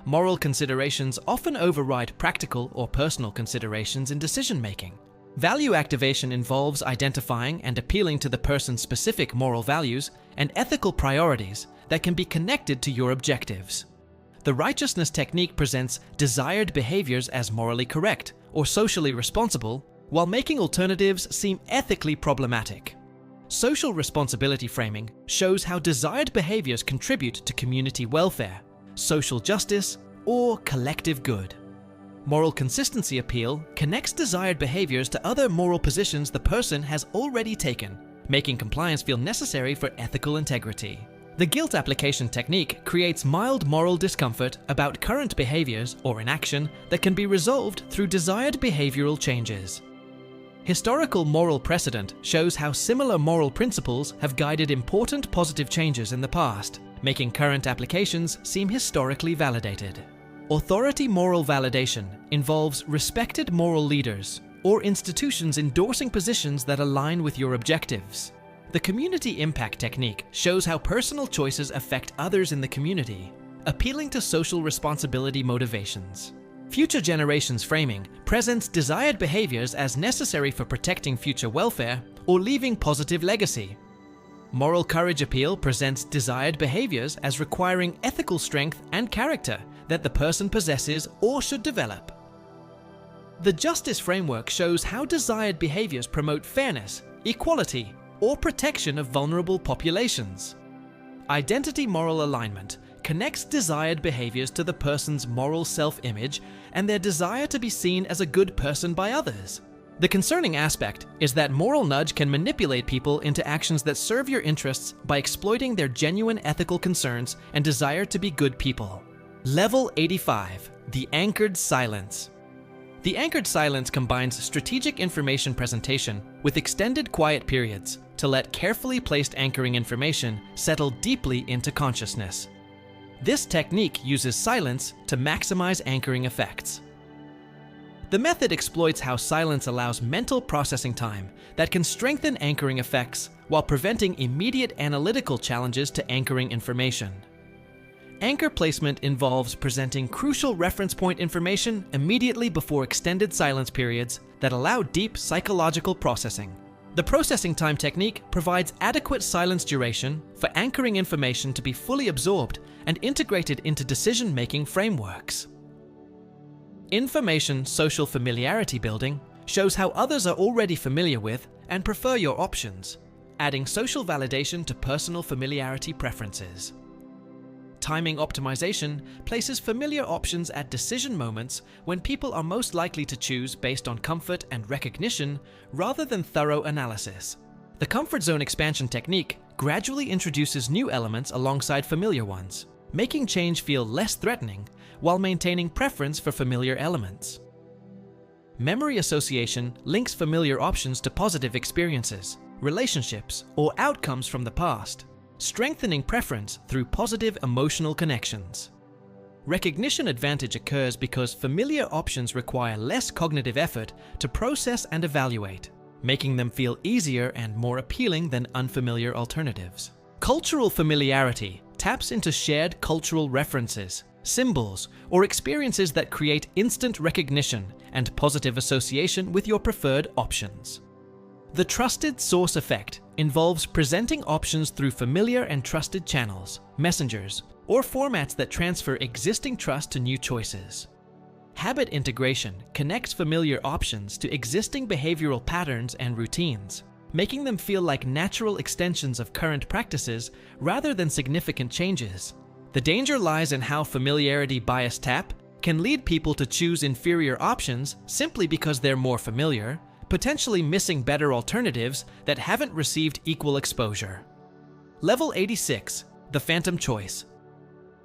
[SPEAKER 1] Moral considerations often override practical or personal considerations in decision-making. Value activation involves identifying and appealing to the person's specific moral values and ethical priorities that can be connected to your objectives. The righteousness technique presents desired behaviors as morally correct or socially responsible, while making alternatives seem ethically problematic. Social responsibility framing shows how desired behaviors contribute to community welfare, social justice, or collective good. Moral consistency appeal connects desired behaviors to other moral positions the person has already taken, making compliance feel necessary for ethical integrity. The guilt application technique creates mild moral discomfort about current behaviors or inaction that can be resolved through desired behavioral changes. Historical moral precedent shows how similar moral principles have guided important positive changes in the past, making current applications seem historically validated. Authority moral validation involves respected moral leaders or institutions endorsing positions that align with your objectives. The community impact technique shows how personal choices affect others in the community, appealing to social responsibility motivations. Future generations framing presents desired behaviors as necessary for protecting future welfare or leaving positive legacy. Moral courage appeal presents desired behaviors as requiring ethical strength and character that the person possesses or should develop. The justice framework shows how desired behaviors promote fairness, equality, or protection of vulnerable populations. Identity moral alignment connects desired behaviors to the person's moral self-image and their desire to be seen as a good person by others. The concerning aspect is that moral nudge can manipulate people into actions that serve your interests by exploiting their genuine ethical concerns and desire to be good people. Level 85, the anchored silence. The anchored silence combines strategic information presentation with extended quiet periods to let carefully placed anchoring information settle deeply into consciousness. This technique uses silence to maximize anchoring effects. The method exploits how silence allows mental processing time that can strengthen anchoring effects while preventing immediate analytical challenges to anchoring information. Anchor placement involves presenting crucial reference point information immediately before extended silence periods that allow deep psychological processing. The processing time technique provides adequate silence duration for anchoring information to be fully absorbed and integrated into decision-making frameworks. Information social familiarity building shows how others are already familiar with and prefer your options, adding social validation to personal familiarity preferences. Timing optimization places familiar options at decision moments when people are most likely to choose based on comfort and recognition rather than thorough analysis. The comfort zone expansion technique gradually introduces new elements alongside familiar ones, making change feel less threatening while maintaining preference for familiar elements. Memory association links familiar options to positive experiences, relationships, or outcomes from the past, strengthening preference through positive emotional connections. Recognition advantage occurs because familiar options require less cognitive effort to process and evaluate, making them feel easier and more appealing than unfamiliar alternatives. Cultural familiarity taps into shared cultural references, symbols, or experiences that create instant recognition and positive association with your preferred options. The trusted source effect involves presenting options through familiar and trusted channels, messengers, or formats that transfer existing trust to new choices. Habit integration connects familiar options to existing behavioral patterns and routines, making them feel like natural extensions of current practices rather than significant changes. The danger lies in how familiarity bias tap can lead people to choose inferior options simply because they're more familiar, potentially missing better alternatives that haven't received equal exposure. Level 86, the phantom choice.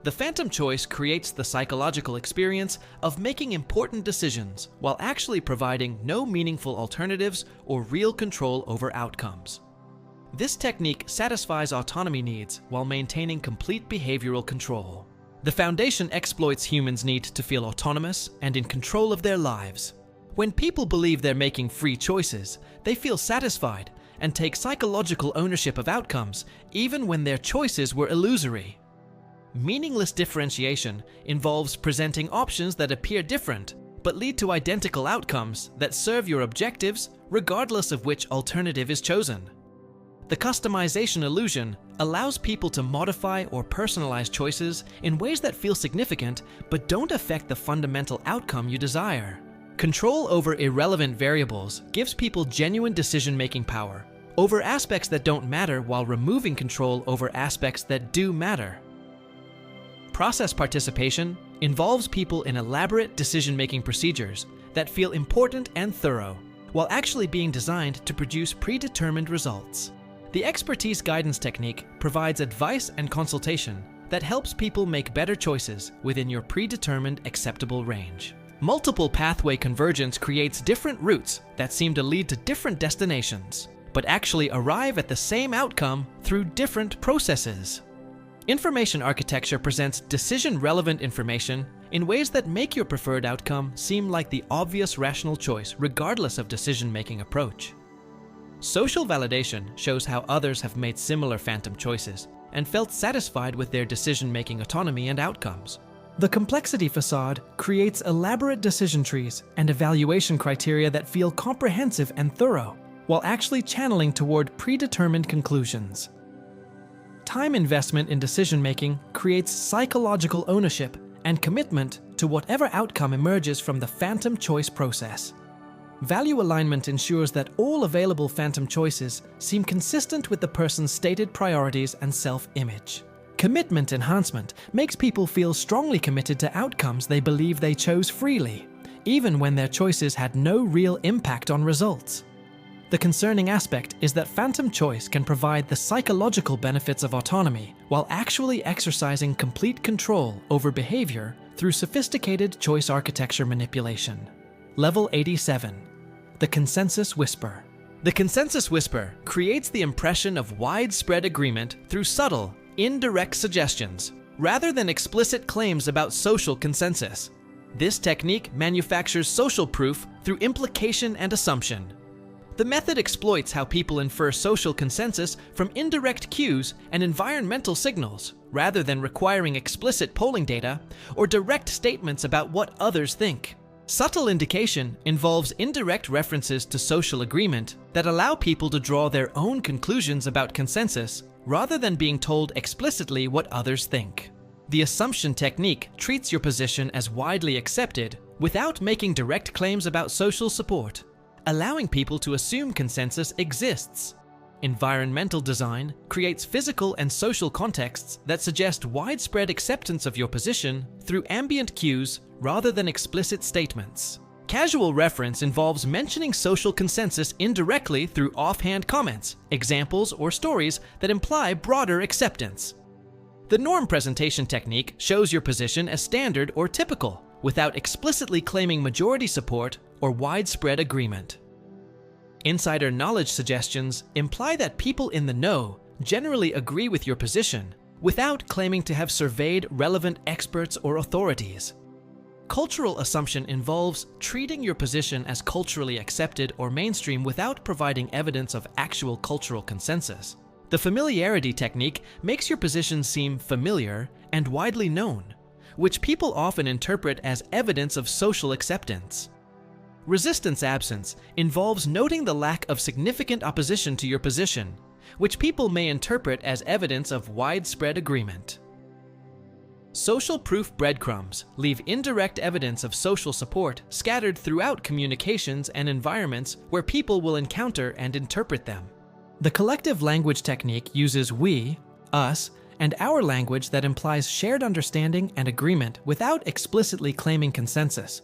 [SPEAKER 1] The phantom choice creates the psychological experience of making important decisions while actually providing no meaningful alternatives or real control over outcomes. This technique satisfies autonomy needs while maintaining complete behavioral control. The foundation exploits humans' need to feel autonomous and in control of their lives, When people believe they're making free choices, they feel satisfied and take psychological ownership of outcomes, even when their choices were illusory. Meaningless differentiation involves presenting options that appear different, but lead to identical outcomes that serve your objectives regardless of which alternative is chosen. The customization illusion allows people to modify or personalize choices in ways that feel significant but don't affect the fundamental outcome you desire. Control over irrelevant variables gives people genuine decision-making power over aspects that don't matter while removing control over aspects that do matter. Process participation involves people in elaborate decision-making procedures that feel important and thorough, while actually being designed to produce predetermined results. The expertise guidance technique provides advice and consultation that helps people make better choices within your predetermined acceptable range. Multiple pathway convergence creates different routes that seem to lead to different destinations, but actually arrive at the same outcome through different processes. Information architecture presents decision-relevant information in ways that make your preferred outcome seem like the obvious rational choice regardless of decision-making approach. Social validation shows how others have made similar phantom choices and felt satisfied with their decision-making autonomy and outcomes. The complexity facade creates elaborate decision trees and evaluation criteria that feel comprehensive and thorough, while actually channeling toward predetermined conclusions. Time investment in decision-making creates psychological ownership and commitment to whatever outcome emerges from the phantom choice process. Value alignment ensures that all available phantom choices seem consistent with the person's stated priorities and self-image. Commitment enhancement makes people feel strongly committed to outcomes they believe they chose freely, even when their choices had no real impact on results. The concerning aspect is that phantom choice can provide the psychological benefits of autonomy while actually exercising complete control over behavior through sophisticated choice architecture manipulation. Level 87. The Consensus Whisper. The consensus whisper creates the impression of widespread agreement through subtle, indirect suggestions, rather than explicit claims about social consensus. This technique manufactures social proof through implication and assumption. The method exploits how people infer social consensus from indirect cues and environmental signals, rather than requiring explicit polling data or direct statements about what others think. Subtle indication involves indirect references to social agreement that allow people to draw their own conclusions about consensus, rather than being told explicitly what others think. The assumption technique treats your position as widely accepted without making direct claims about social support, allowing people to assume consensus exists. Environmental design creates physical and social contexts that suggest widespread acceptance of your position through ambient cues rather than explicit statements. Casual reference involves mentioning social consensus indirectly through offhand comments, examples, or stories that imply broader acceptance. The norm presentation technique shows your position as standard or typical, without explicitly claiming majority support or widespread agreement. Insider knowledge suggestions imply that people in the know generally agree with your position, without claiming to have surveyed relevant experts or authorities. Cultural assumption involves treating your position as culturally accepted or mainstream without providing evidence of actual cultural consensus. The familiarity technique makes your position seem familiar and widely known, which people often interpret as evidence of social acceptance. Resistance absence involves noting the lack of significant opposition to your position, which people may interpret as evidence of widespread agreement. Social proof breadcrumbs leave indirect evidence of social support scattered throughout communications and environments where people will encounter and interpret them. The collective language technique uses we, us, and our language that implies shared understanding and agreement without explicitly claiming consensus.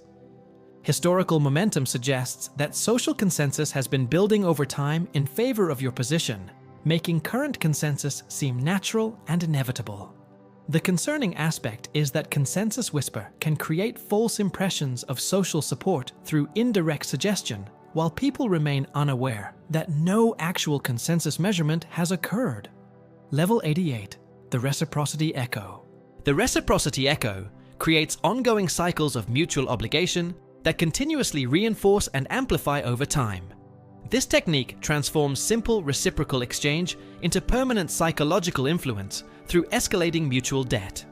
[SPEAKER 1] Historical momentum suggests that social consensus has been building over time in favor of your position, making current consensus seem natural and inevitable. The concerning aspect is that consensus whisper can create false impressions of social support through indirect suggestion, while people remain unaware that no actual consensus measurement has occurred. Level 88. The Reciprocity Echo. The reciprocity echo creates ongoing cycles of mutual obligation, that continuously reinforce and amplify over time. This technique transforms simple reciprocal exchange into permanent psychological influence through escalating mutual debt.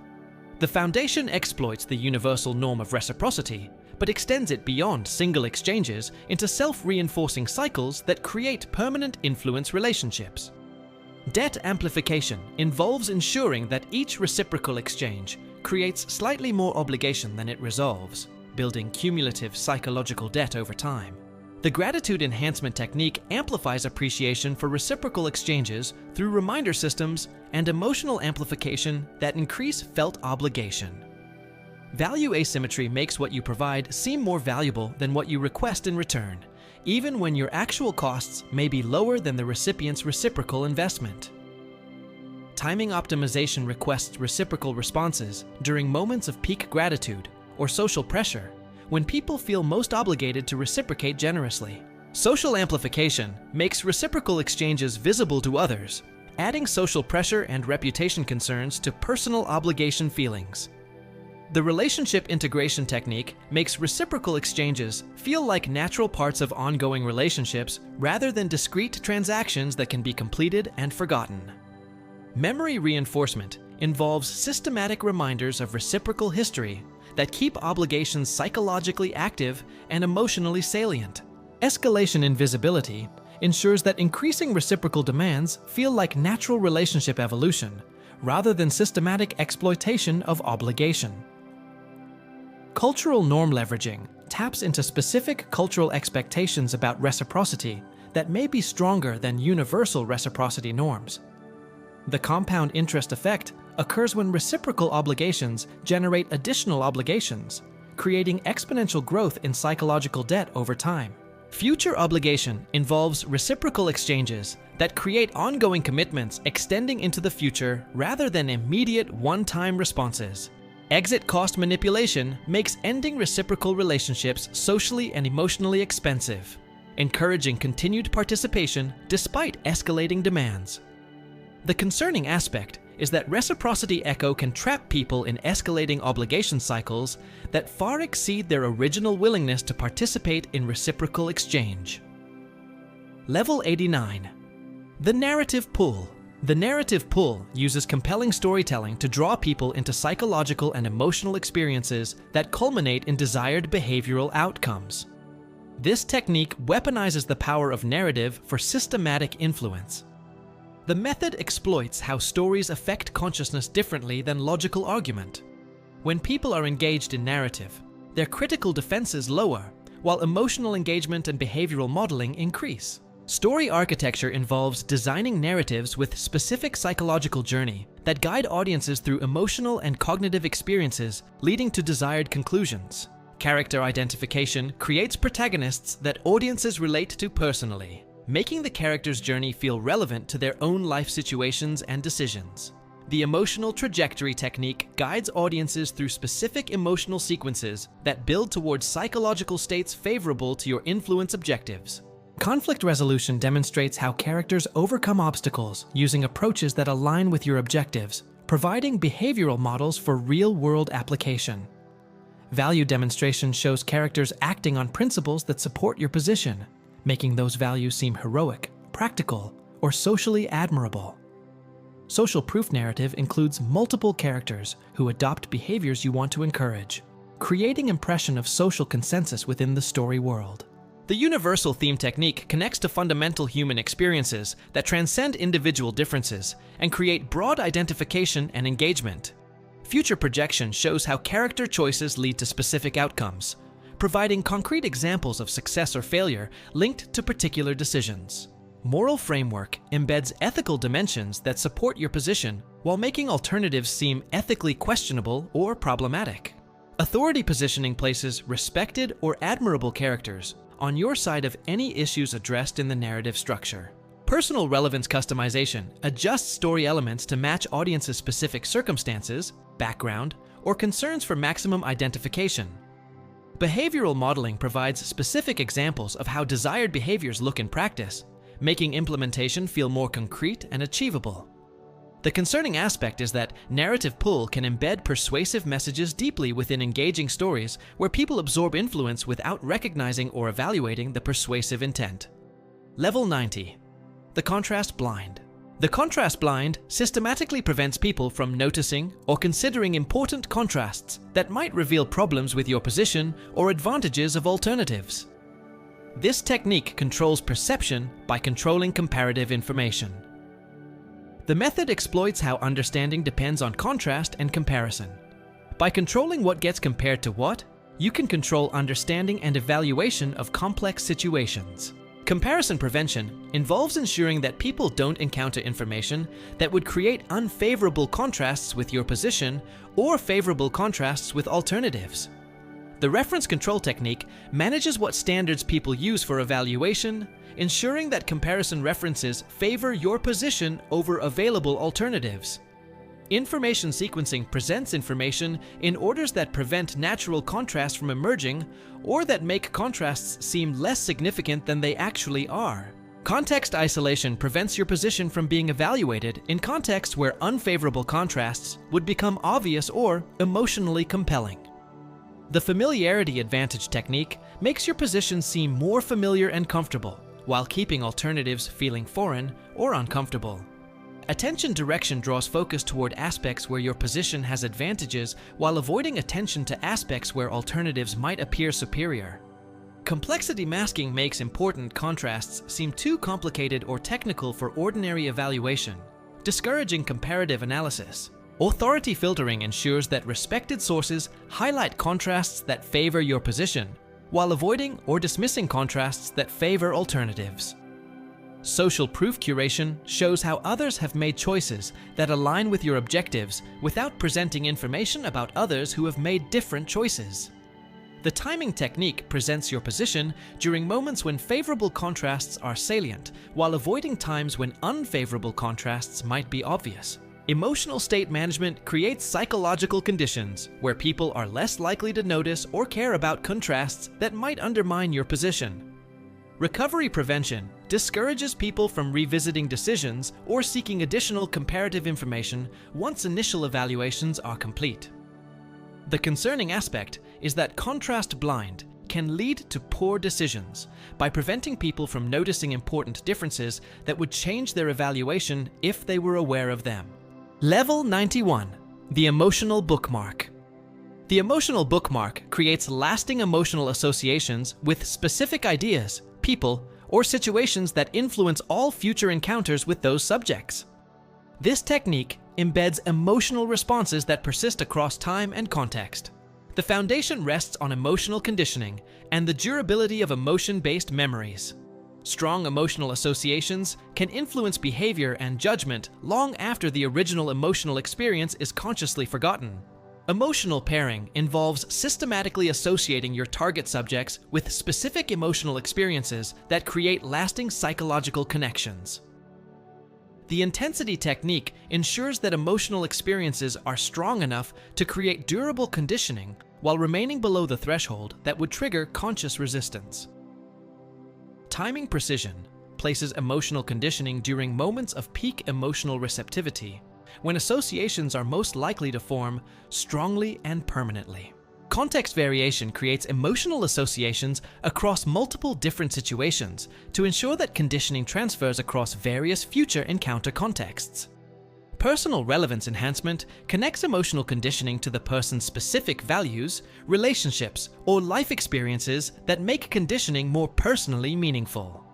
[SPEAKER 1] The foundation exploits the universal norm of reciprocity, but extends it beyond single exchanges into self-reinforcing cycles that create permanent influence relationships. Debt amplification involves ensuring that each reciprocal exchange creates slightly more obligation than it resolves, building cumulative psychological debt over time. The gratitude enhancement technique amplifies appreciation for reciprocal exchanges through reminder systems and emotional amplification that increase felt obligation. Value asymmetry makes what you provide seem more valuable than what you request in return, even when your actual costs may be lower than the recipient's reciprocal investment. Timing optimization requests reciprocal responses during moments of peak gratitude or social pressure, when people feel most obligated to reciprocate generously. Social amplification makes reciprocal exchanges visible to others, adding social pressure and reputation concerns to personal obligation feelings. The relationship integration technique makes reciprocal exchanges feel like natural parts of ongoing relationships rather than discrete transactions that can be completed and forgotten. Memory reinforcement involves systematic reminders of reciprocal history that keep obligations psychologically active and emotionally salient. Escalation in visibility ensures that increasing reciprocal demands feel like natural relationship evolution, rather than systematic exploitation of obligation. Cultural norm leveraging taps into specific cultural expectations about reciprocity that may be stronger than universal reciprocity norms. The compound interest effect occurs when reciprocal obligations generate additional obligations, creating exponential growth in psychological debt over time. Future obligation involves reciprocal exchanges that create ongoing commitments extending into the future rather than immediate one-time responses. Exit cost manipulation makes ending reciprocal relationships socially and emotionally expensive, encouraging continued participation despite escalating demands. The concerning aspect is that reciprocity echo can trap people in escalating obligation cycles that far exceed their original willingness to participate in reciprocal exchange. Level 89. The narrative pull. The narrative pull uses compelling storytelling to draw people into psychological and emotional experiences that culminate in desired behavioral outcomes. This technique weaponizes the power of narrative for systematic influence. The method exploits how stories affect consciousness differently than logical argument. When people are engaged in narrative, their critical defenses lower, while emotional engagement and behavioral modeling increase. Story architecture involves designing narratives with specific psychological journey that guide audiences through emotional and cognitive experiences, leading to desired conclusions. Character identification creates protagonists that audiences relate to personally, making the character's journey feel relevant to their own life situations and decisions. The emotional trajectory technique guides audiences through specific emotional sequences that build towards psychological states favorable to your influence objectives. Conflict resolution demonstrates how characters overcome obstacles using approaches that align with your objectives, providing behavioral models for real-world application. Value demonstration shows characters acting on principles that support your position, making those values seem heroic, practical, or socially admirable. Social proof narrative includes multiple characters who adopt behaviors you want to encourage, creating impression of social consensus within the story world. The universal theme technique connects to fundamental human experiences that transcend individual differences and create broad identification and engagement. Future projection shows how character choices lead to specific outcomes, providing concrete examples of success or failure linked to particular decisions. Moral framework embeds ethical dimensions that support your position while making alternatives seem ethically questionable or problematic. Authority positioning places respected or admirable characters on your side of any issues addressed in the narrative structure. Personal relevance customization adjusts story elements to match audiences' specific circumstances, background, or concerns for maximum identification. Behavioral modeling provides specific examples of how desired behaviors look in practice, making implementation feel more concrete and achievable. The concerning aspect is that narrative pull can embed persuasive messages deeply within engaging stories where people absorb influence without recognizing or evaluating the persuasive intent. Level 90. The contrast blind. The contrast blind systematically prevents people from noticing or considering important contrasts that might reveal problems with your position or advantages of alternatives. This technique controls perception by controlling comparative information. The method exploits how understanding depends on contrast and comparison. By controlling what gets compared to what, you can control understanding and evaluation of complex situations. Comparison prevention involves ensuring that people don't encounter information that would create unfavorable contrasts with your position or favorable contrasts with alternatives. The reference control technique manages what standards people use for evaluation, ensuring that comparison references favor your position over available alternatives. Information sequencing presents information in orders that prevent natural contrast from emerging or that make contrasts seem less significant than they actually are. Context isolation prevents your position from being evaluated in contexts where unfavorable contrasts would become obvious or emotionally compelling. The familiarity advantage technique makes your position seem more familiar and comfortable, while keeping alternatives feeling foreign or uncomfortable. Attention direction draws focus toward aspects where your position has advantages while avoiding attention to aspects where alternatives might appear superior. Complexity masking makes important contrasts seem too complicated or technical for ordinary evaluation, discouraging comparative analysis. Authority filtering ensures that respected sources highlight contrasts that favor your position, while avoiding or dismissing contrasts that favor alternatives. Social proof curation shows how others have made choices that align with your objectives without presenting information about others who have made different choices. The timing technique presents your position during moments when favorable contrasts are salient, while avoiding times when unfavorable contrasts might be obvious. Emotional state management creates psychological conditions where people are less likely to notice or care about contrasts that might undermine your position. Recovery prevention discourages people from revisiting decisions or seeking additional comparative information once initial evaluations are complete. The concerning aspect is that contrast blind can lead to poor decisions by preventing people from noticing important differences that would change their evaluation if they were aware of them. Level 91. The emotional bookmark. The emotional bookmark creates lasting emotional associations with specific ideas, people, or situations that influence all future encounters with those subjects. This technique embeds emotional responses that persist across time and context. The foundation rests on emotional conditioning and the durability of emotion-based memories. Strong emotional associations can influence behavior and judgment long after the original emotional experience is consciously forgotten. Emotional pairing involves systematically associating your target subjects with specific emotional experiences that create lasting psychological connections. The intensity technique ensures that emotional experiences are strong enough to create durable conditioning while remaining below the threshold that would trigger conscious resistance. Timing precision places emotional conditioning during moments of peak emotional receptivity, when associations are most likely to form strongly and permanently. Context variation creates emotional associations across multiple different situations to ensure that conditioning transfers across various future encounter contexts. Personal relevance enhancement connects emotional conditioning to the person's specific values, relationships, or life experiences that make conditioning more personally meaningful.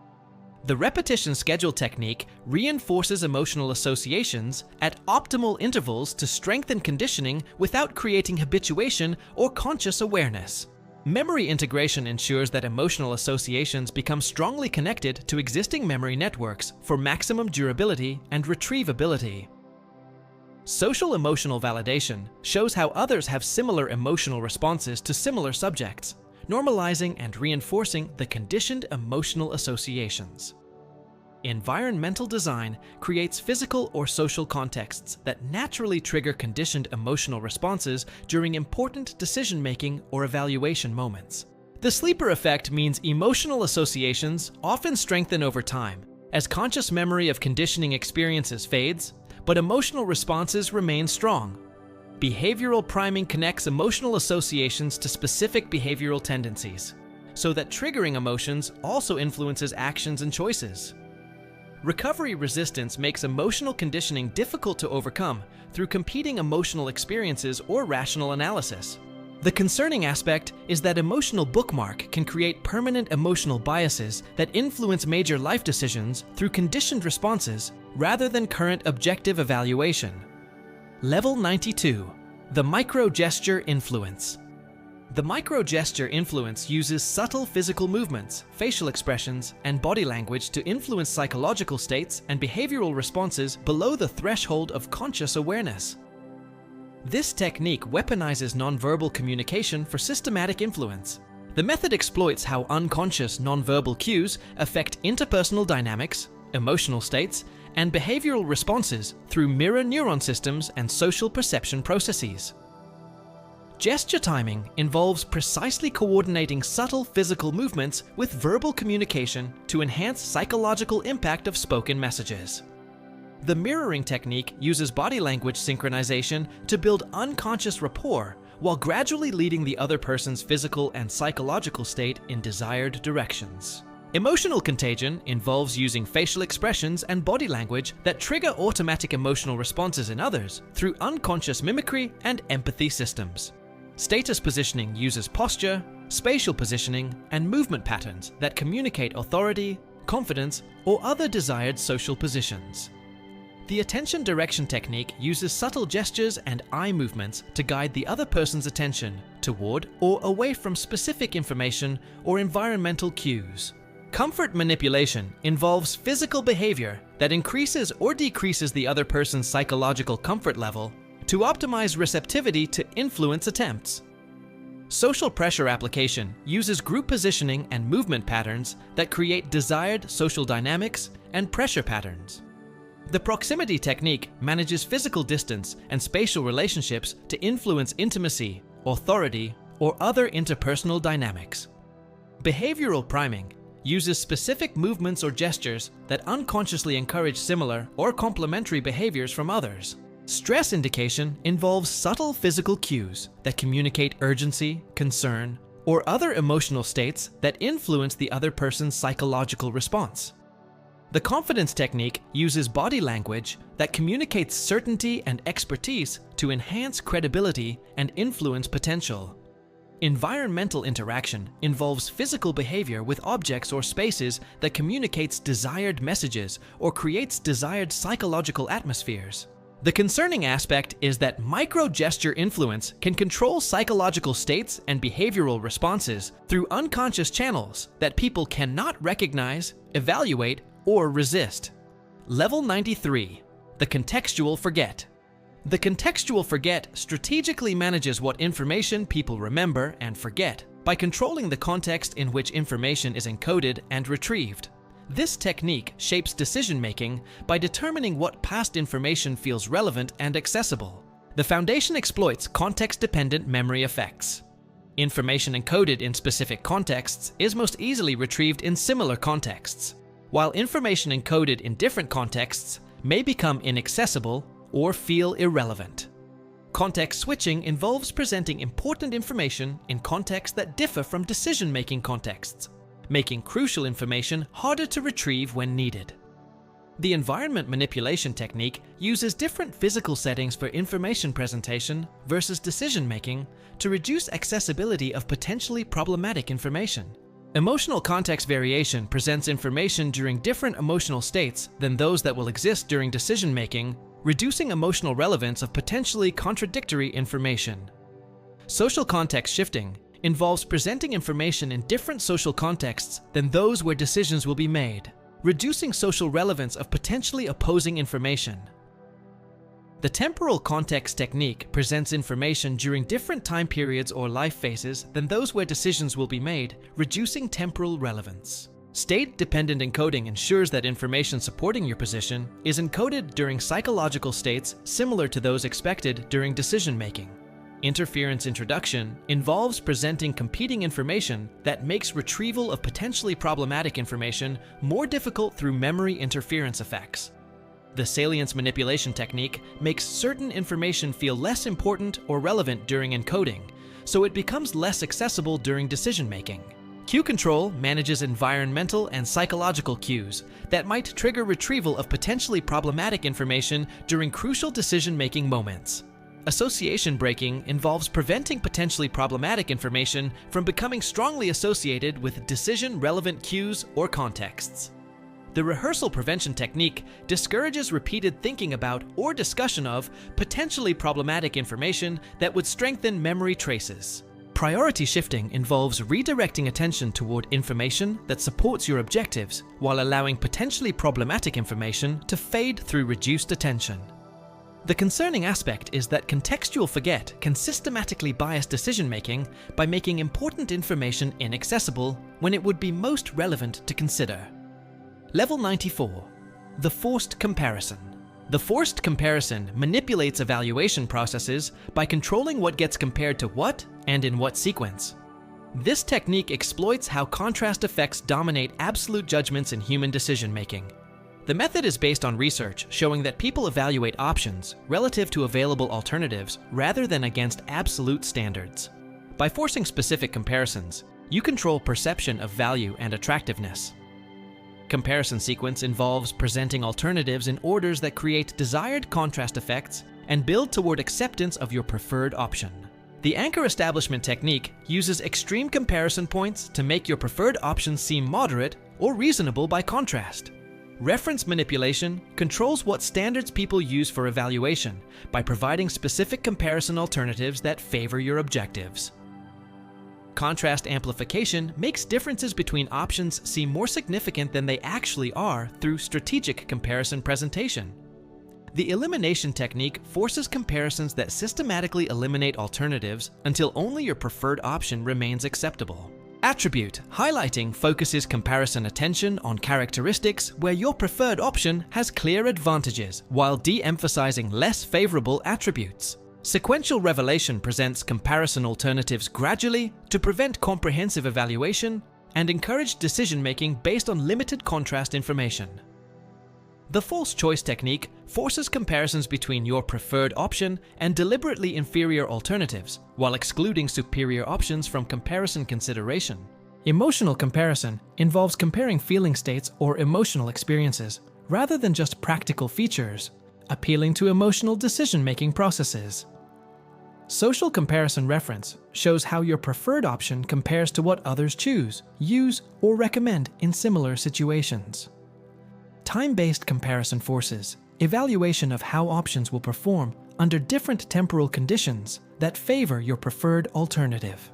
[SPEAKER 1] The repetition schedule technique reinforces emotional associations at optimal intervals to strengthen conditioning without creating habituation or conscious awareness. Memory integration ensures that emotional associations become strongly connected to existing memory networks for maximum durability and retrievability. Social emotional validation shows how others have similar emotional responses to similar subjects, normalizing and reinforcing the conditioned emotional associations. Environmental design creates physical or social contexts that naturally trigger conditioned emotional responses during important decision-making or evaluation moments. The sleeper effect means emotional associations often strengthen over time as conscious memory of conditioning experiences fades, but emotional responses remain strong. Behavioral priming connects emotional associations to specific behavioral tendencies, so that triggering emotions also influences actions and choices. Recovery resistance makes emotional conditioning difficult to overcome through competing emotional experiences or rational analysis. The concerning aspect is that emotional bookmark can create permanent emotional biases that influence major life decisions through conditioned responses rather than current objective evaluation. Level 92. The micro-gesture influence. The micro-gesture influence uses subtle physical movements, facial expressions, and body language to influence psychological states and behavioral responses below the threshold of conscious awareness. This technique weaponizes nonverbal communication for systematic influence. The method exploits how unconscious nonverbal cues affect interpersonal dynamics, emotional states, and behavioral responses through mirror neuron systems and social perception processes. Gesture timing involves precisely coordinating subtle physical movements with verbal communication to enhance psychological impact of spoken messages. The mirroring technique uses body language synchronization to build unconscious rapport while gradually leading the other person's physical and psychological state in desired directions. Emotional contagion involves using facial expressions and body language that trigger automatic emotional responses in others through unconscious mimicry and empathy systems. Status positioning uses posture, spatial positioning, and movement patterns that communicate authority, confidence, or other desired social positions. The attention direction technique uses subtle gestures and eye movements to guide the other person's attention toward or away from specific information or environmental cues. Comfort manipulation involves physical behavior that increases or decreases the other person's psychological comfort level to optimize receptivity to influence attempts. Social pressure application uses group positioning and movement patterns that create desired social dynamics and pressure patterns. The proximity technique manages physical distance and spatial relationships to influence intimacy, authority, or other interpersonal dynamics. Behavioral priming uses specific movements or gestures that unconsciously encourage similar or complementary behaviors from others. Stress indication involves subtle physical cues that communicate urgency, concern, or other emotional states that influence the other person's psychological response. The confidence technique uses body language that communicates certainty and expertise to enhance credibility and influence potential. Environmental interaction involves physical behavior with objects or spaces that communicates desired messages or creates desired psychological atmospheres. The concerning aspect is that micro-gesture influence can control psychological states and behavioral responses through unconscious channels that people cannot recognize, evaluate, or resist. Level 93. The contextual forget. The contextual forget strategically manages what information people remember and forget by controlling the context in which information is encoded and retrieved. This technique shapes decision-making by determining what past information feels relevant and accessible. The foundation exploits context-dependent memory effects. Information encoded in specific contexts is most easily retrieved in similar contexts, while information encoded in different contexts may become inaccessible or feel irrelevant. Context switching involves presenting important information in contexts that differ from decision-making contexts, making crucial information harder to retrieve when needed. The environment manipulation technique uses different physical settings for information presentation versus decision-making to reduce accessibility of potentially problematic information. Emotional context variation presents information during different emotional states than those that will exist during decision-making, reducing emotional relevance of potentially contradictory information. Social context shifting involves presenting information in different social contexts than those where decisions will be made, reducing social relevance of potentially opposing information. The temporal context technique presents information during different time periods or life phases than those where decisions will be made, reducing temporal relevance. State-dependent encoding ensures that information supporting your position is encoded during psychological states similar to those expected during decision-making. Interference introduction involves presenting competing information that makes retrieval of potentially problematic information more difficult through memory interference effects. The salience manipulation technique makes certain information feel less important or relevant during encoding, so it becomes less accessible during decision-making. Cue control manages environmental and psychological cues that might trigger retrieval of potentially problematic information during crucial decision-making moments. Association breaking involves preventing potentially problematic information from becoming strongly associated with decision-relevant cues or contexts. The rehearsal prevention technique discourages repeated thinking about or discussion of potentially problematic information that would strengthen memory traces. Priority shifting involves redirecting attention toward information that supports your objectives while allowing potentially problematic information to fade through reduced attention. The concerning aspect is that contextual forget can systematically bias decision-making by making important information inaccessible when it would be most relevant to consider. Level 94. The forced comparison. The forced comparison manipulates evaluation processes by controlling what gets compared to what and in what sequence. This technique exploits how contrast effects dominate absolute judgments in human decision-making. The method is based on research showing that people evaluate options relative to available alternatives rather than against absolute standards. By forcing specific comparisons, you control perception of value and attractiveness. Comparison sequence involves presenting alternatives in orders that create desired contrast effects and build toward acceptance of your preferred option. The anchor establishment technique uses extreme comparison points to make your preferred options seem moderate or reasonable by contrast. Reference manipulation controls what standards people use for evaluation by providing specific comparison alternatives that favor your objectives. Contrast amplification makes differences between options seem more significant than they actually are through strategic comparison presentation. The elimination technique forces comparisons that systematically eliminate alternatives until only your preferred option remains acceptable. Attribute highlighting focuses comparison attention on characteristics where your preferred option has clear advantages while de-emphasizing less favorable attributes. Sequential revelation presents comparison alternatives gradually to prevent comprehensive evaluation and encourage decision-making based on limited contrast information. The false choice technique forces comparisons between your preferred option and deliberately inferior alternatives, while excluding superior options from comparison consideration. Emotional comparison involves comparing feeling states or emotional experiences, rather than just practical features, appealing to emotional decision-making processes. Social comparison reference shows how your preferred option compares to what others choose, use, or recommend in similar situations. Time-based comparison forces evaluation of how options will perform under different temporal conditions that favor your preferred alternative.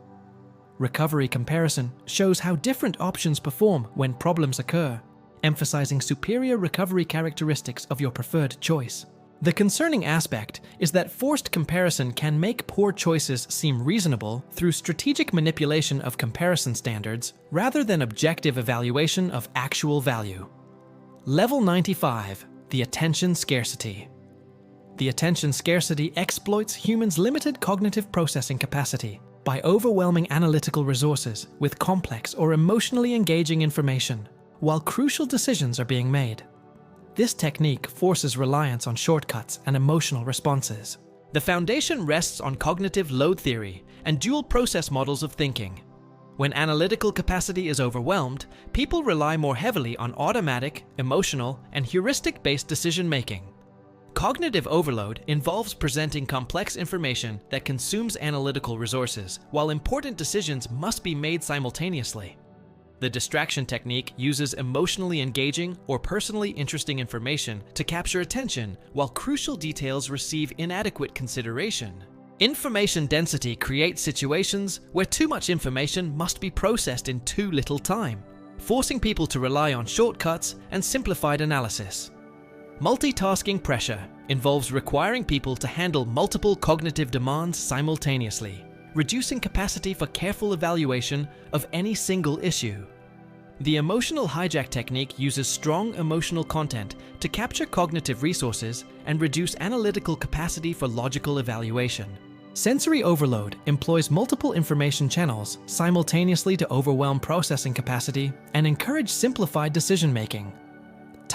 [SPEAKER 1] Recovery comparison shows how different options perform when problems occur, emphasizing superior recovery characteristics of your preferred choice. The concerning aspect is that forced comparison can make poor choices seem reasonable through strategic manipulation of comparison standards rather than objective evaluation of actual value. Level 95. The attention scarcity. The attention scarcity exploits humans' limited cognitive processing capacity by overwhelming analytical resources with complex or emotionally engaging information, while crucial decisions are being made. This technique forces reliance on shortcuts and emotional responses. The foundation rests on cognitive load theory and dual process models of thinking. When analytical capacity is overwhelmed, people rely more heavily on automatic, emotional, and heuristic-based decision-making. Cognitive overload involves presenting complex information that consumes analytical resources, while important decisions must be made simultaneously. The distraction technique uses emotionally engaging or personally interesting information to capture attention, while crucial details receive inadequate consideration. Information density creates situations where too much information must be processed in too little time, forcing people to rely on shortcuts and simplified analysis. Multitasking pressure involves requiring people to handle multiple cognitive demands simultaneously, reducing capacity for careful evaluation of any single issue. The emotional hijack technique uses strong emotional content to capture cognitive resources and reduce analytical capacity for logical evaluation. Sensory overload employs multiple information channels simultaneously to overwhelm processing capacity and encourage simplified decision-making.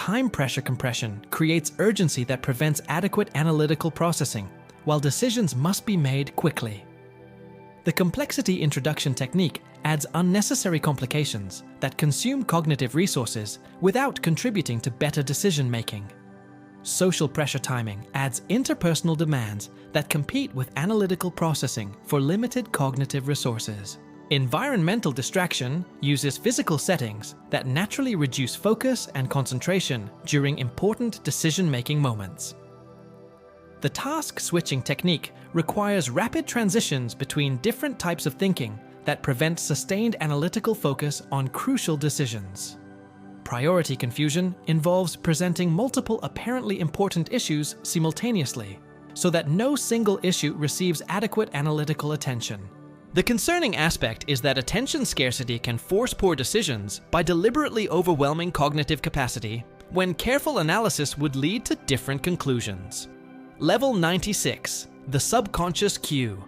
[SPEAKER 1] time pressure compression creates urgency that prevents adequate analytical processing, while decisions must be made quickly. The complexity introduction technique adds unnecessary complications that consume cognitive resources without contributing to better decision-making. Social pressure timing adds interpersonal demands that compete with analytical processing for limited cognitive resources. Environmental distraction uses physical settings that naturally reduce focus and concentration during important decision-making moments. The task switching technique requires rapid transitions between different types of thinking that prevent sustained analytical focus on crucial decisions. Priority confusion involves presenting multiple apparently important issues simultaneously, so that no single issue receives adequate analytical attention. The concerning aspect is that attention scarcity can force poor decisions by deliberately overwhelming cognitive capacity, when careful analysis would lead to different conclusions. Level 96, the subconscious cue.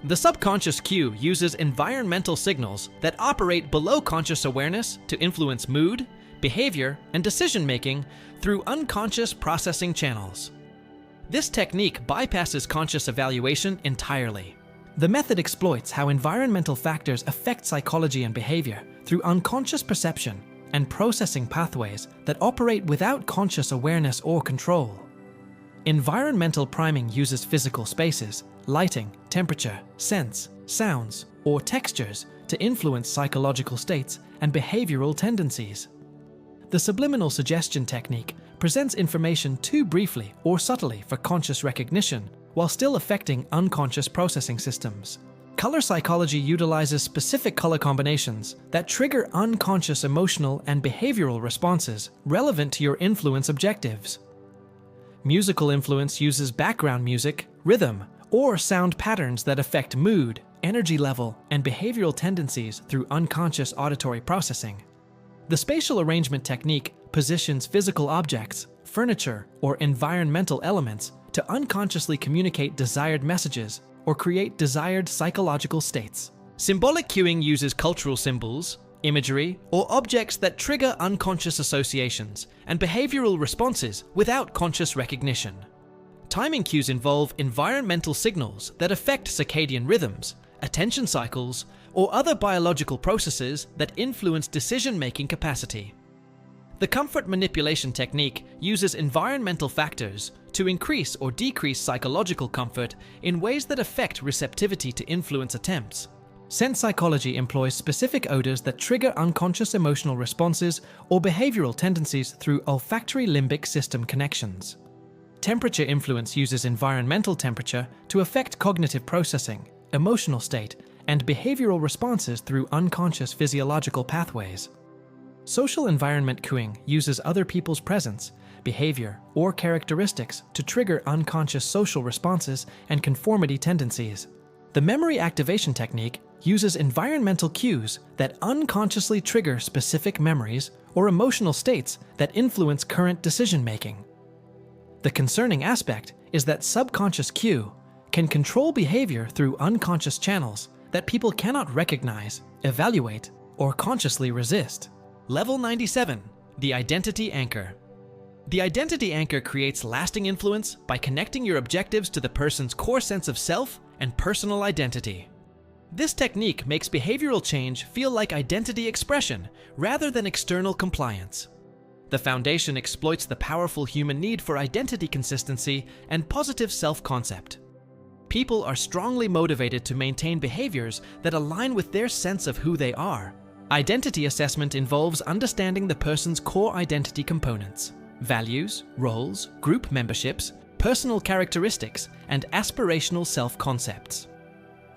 [SPEAKER 1] The subconscious cue uses environmental signals that operate below conscious awareness to influence mood, behavior, and decision-making through unconscious processing channels. This technique bypasses conscious evaluation entirely. The method exploits how environmental factors affect psychology and behavior through unconscious perception and processing pathways that operate without conscious awareness or control. Environmental priming uses physical spaces, lighting, temperature, scents, sounds, or textures to influence psychological states and behavioral tendencies. The subliminal suggestion technique presents information too briefly or subtly for conscious recognition, while still affecting unconscious processing systems. Color psychology utilizes specific color combinations that trigger unconscious emotional and behavioral responses relevant to your influence objectives. Musical influence uses background music, rhythm, or sound patterns that affect mood, energy level, and behavioral tendencies through unconscious auditory processing. The spatial arrangement technique positions physical objects, furniture, or environmental elements to unconsciously communicate desired messages or create desired psychological states. Symbolic cueing uses cultural symbols, imagery, or objects that trigger unconscious associations and behavioral responses without conscious recognition. Timing cues involve environmental signals that affect circadian rhythms, attention cycles, or other biological processes that influence decision-making capacity. The comfort manipulation technique uses environmental factors to increase or decrease psychological comfort in ways that affect receptivity to influence attempts. Sense psychology employs specific odors that trigger unconscious emotional responses or behavioral tendencies through olfactory limbic system connections. Temperature influence uses environmental temperature to affect cognitive processing, emotional state, and behavioral responses through unconscious physiological pathways. Social environment cueing uses other people's presence, behavior, or characteristics to trigger unconscious social responses and conformity tendencies. The memory activation technique uses environmental cues that unconsciously trigger specific memories or emotional states that influence current decision-making. The concerning aspect is that subconscious cue can control behavior through unconscious channels that people cannot recognize, evaluate, or consciously resist. Level 97, the identity anchor. The identity anchor creates lasting influence by connecting your objectives to the person's core sense of self and personal identity. This technique makes behavioral change feel like identity expression rather than external compliance. The foundation exploits the powerful human need for identity consistency and positive self-concept. People are strongly motivated to maintain behaviors that align with their sense of who they are. Identity assessment involves understanding the person's core identity components: values, roles, group memberships, personal characteristics, and aspirational self-concepts.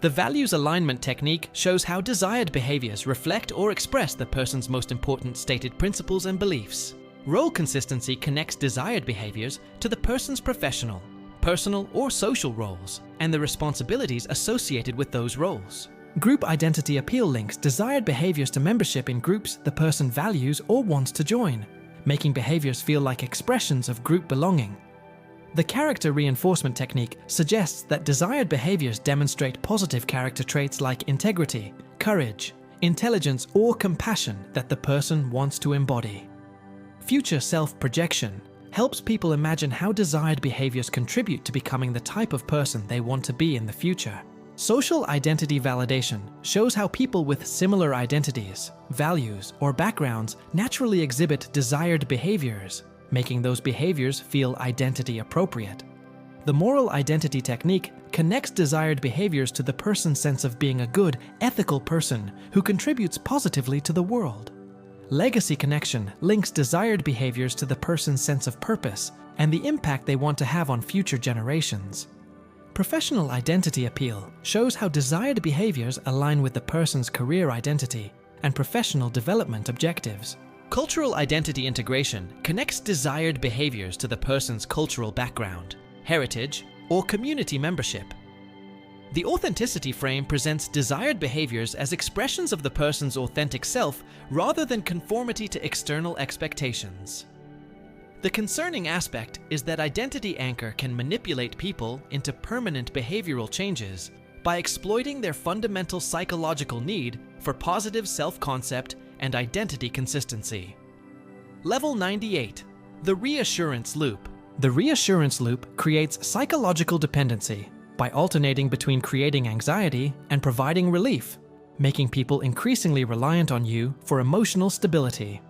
[SPEAKER 1] The values alignment technique shows how desired behaviors reflect or express the person's most important stated principles and beliefs. Role consistency connects desired behaviors to the person's professional, personal, or social roles, and the responsibilities associated with those roles. Group identity appeal links desired behaviors to membership in groups the person values or wants to join, making behaviors feel like expressions of group belonging. The character reinforcement technique suggests that desired behaviors demonstrate positive character traits like integrity, courage, intelligence, or compassion that the person wants to embody. Future self-projection helps people imagine how desired behaviors contribute to becoming the type of person they want to be in the future. Social identity validation shows how people with similar identities, values, or backgrounds naturally exhibit desired behaviors, making those behaviors feel identity appropriate. The moral identity technique connects desired behaviors to the person's sense of being a good, ethical person who contributes positively to the world. Legacy connection links desired behaviors to the person's sense of purpose and the impact they want to have on future generations. Professional identity appeal shows how desired behaviors align with the person's career identity and professional development objectives. Cultural identity integration connects desired behaviors to the person's cultural background, heritage, or community membership. The authenticity frame presents desired behaviors as expressions of the person's authentic self rather than conformity to external expectations. The concerning aspect is that identity anchor can manipulate people into permanent behavioral changes by exploiting their fundamental psychological need for positive self-concept and identity consistency. Level 98. The reassurance loop. The reassurance loop creates psychological dependency by alternating between creating anxiety and providing relief, making people increasingly reliant on you for emotional stability.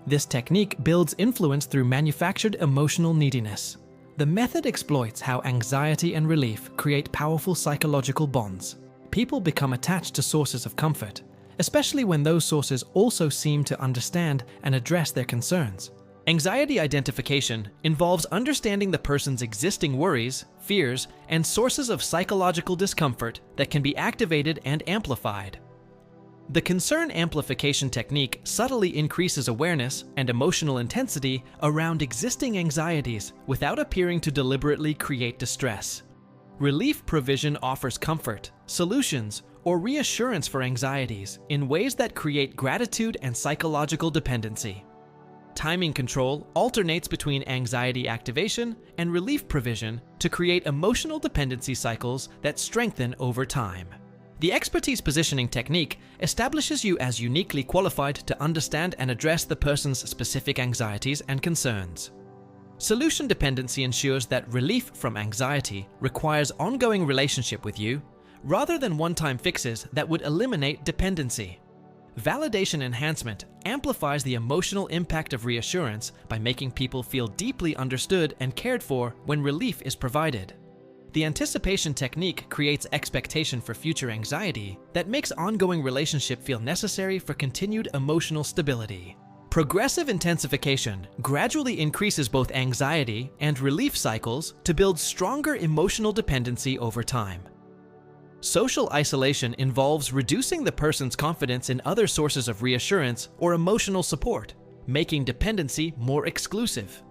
[SPEAKER 1] This technique builds influence through manufactured emotional neediness. The method exploits how anxiety and relief create powerful psychological bonds. People become attached to sources of comfort, especially when those sources also seem to understand and address their concerns. Anxiety identification involves understanding the person's existing worries, fears, and sources of psychological discomfort that can be activated and amplified. The concern amplification technique subtly increases awareness and emotional intensity around existing anxieties without appearing to deliberately create distress. Relief provision offers comfort, solutions, or reassurance for anxieties in ways that create gratitude and psychological dependency. Timing control alternates between anxiety activation and relief provision to create emotional dependency cycles that strengthen over time. The expertise positioning technique establishes you as uniquely qualified to understand and address the person's specific anxieties and concerns. Solution dependency ensures that relief from anxiety requires ongoing relationship with you, rather than one-time fixes that would eliminate dependency. Validation enhancement amplifies the emotional impact of reassurance by making people feel deeply understood and cared for when relief is provided. The anticipation technique creates expectation for future anxiety that makes ongoing relationship feel necessary for continued emotional stability. Progressive intensification gradually increases both anxiety and relief cycles to build stronger emotional dependency over time. Social isolation involves reducing the person's confidence in other sources of reassurance or emotional support, making dependency more exclusive.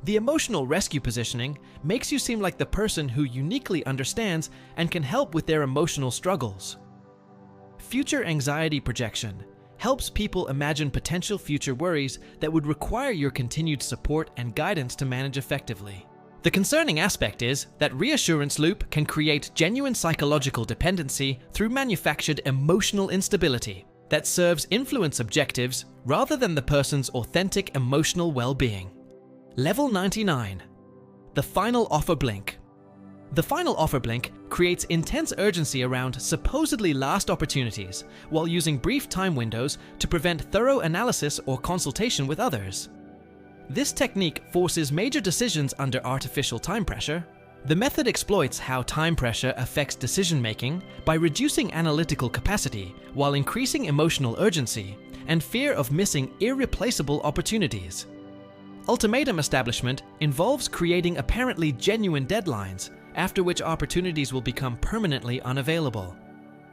[SPEAKER 1] The emotional rescue positioning makes you seem like the person who uniquely understands and can help with their emotional struggles. Future anxiety projection helps people imagine potential future worries that would require your continued support and guidance to manage effectively. The concerning aspect is that reassurance loop can create genuine psychological dependency through manufactured emotional instability that serves influence objectives rather than the person's authentic emotional well-being. Level 99. The final offer blink. The final offer blink creates intense urgency around supposedly last opportunities while using brief time windows to prevent thorough analysis or consultation with others. This technique forces major decisions under artificial time pressure. The method exploits how time pressure affects decision-making by reducing analytical capacity while increasing emotional urgency and fear of missing irreplaceable opportunities. Ultimatum establishment involves creating apparently genuine deadlines, after which opportunities will become permanently unavailable.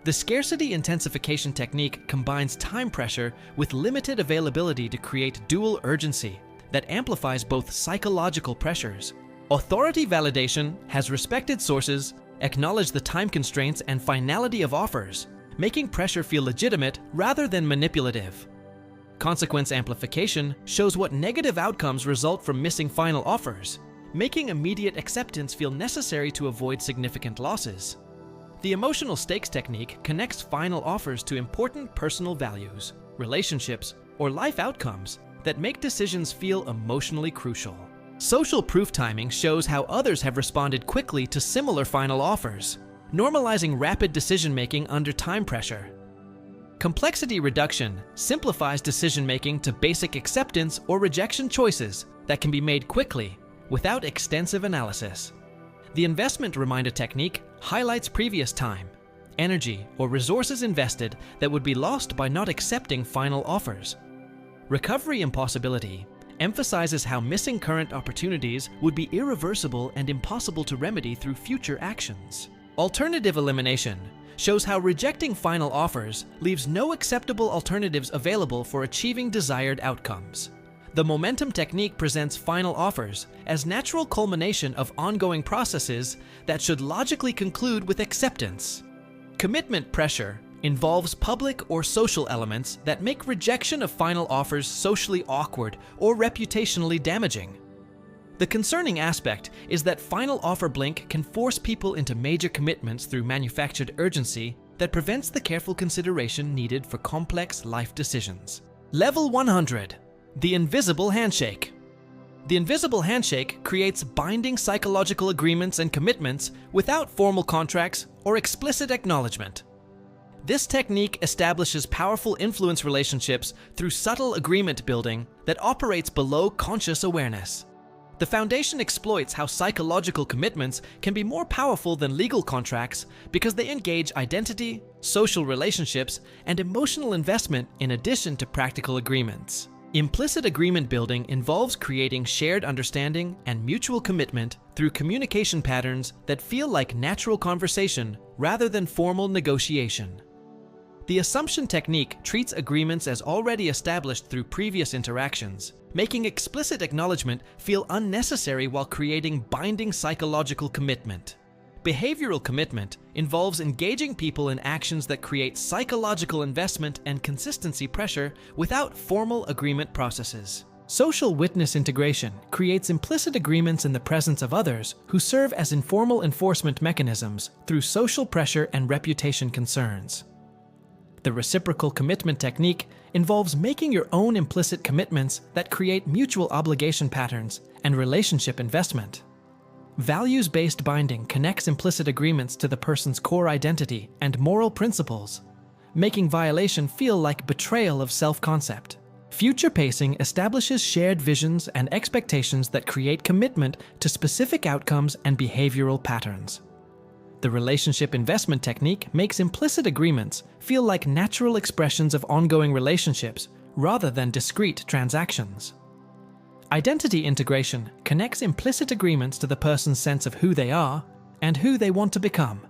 [SPEAKER 1] The scarcity intensification technique combines time pressure with limited availability to create dual urgency that amplifies both psychological pressures. Authority validation has respected sources, acknowledged the time constraints and finality of offers, making pressure feel legitimate rather than manipulative. Consequence amplification shows what negative outcomes result from missing final offers, making immediate acceptance feel necessary to avoid significant losses. The emotional stakes technique connects final offers to important personal values, relationships, or life outcomes that make decisions feel emotionally crucial. Social proof timing shows how others have responded quickly to similar final offers, normalizing rapid decision-making under time pressure. Complexity reduction simplifies decision-making to basic acceptance or rejection choices that can be made quickly without extensive analysis. The investment reminder technique highlights previous time, energy, or resources invested that would be lost by not accepting final offers. Recovery impossibility emphasizes how missing current opportunities would be irreversible and impossible to remedy through future actions. Alternative elimination shows how rejecting final offers leaves no acceptable alternatives available for achieving desired outcomes. The momentum technique presents final offers as natural culmination of ongoing processes that should logically conclude with acceptance. Commitment pressure involves public or social elements that make rejection of final offers socially awkward or reputationally damaging. The concerning aspect is that final offer blink can force people into major commitments through manufactured urgency that prevents the careful consideration needed for complex life decisions. Level 100. The invisible handshake. The invisible handshake creates binding psychological agreements and commitments without formal contracts or explicit acknowledgement. This technique establishes powerful influence relationships through subtle agreement building that operates below conscious awareness. The foundation exploits how psychological commitments can be more powerful than legal contracts because they engage identity, social relationships, and emotional investment in addition to practical agreements. Implicit agreement building involves creating shared understanding and mutual commitment through communication patterns that feel like natural conversation rather than formal negotiation. The assumption technique treats agreements as already established through previous interactions, making explicit acknowledgement feel unnecessary while creating binding psychological commitment. Behavioral commitment involves engaging people in actions that create psychological investment and consistency pressure without formal agreement processes. Social witness integration creates implicit agreements in the presence of others who serve as informal enforcement mechanisms through social pressure and reputation concerns. The reciprocal commitment technique involves making your own implicit commitments that create mutual obligation patterns and relationship investment. Values-based binding connects implicit agreements to the person's core identity and moral principles, making violation feel like betrayal of self-concept. Future pacing establishes shared visions and expectations that create commitment to specific outcomes and behavioral patterns. The relationship investment technique makes implicit agreements feel like natural expressions of ongoing relationships rather than discrete transactions. Identity integration connects implicit agreements to the person's sense of who they are and who they want to become,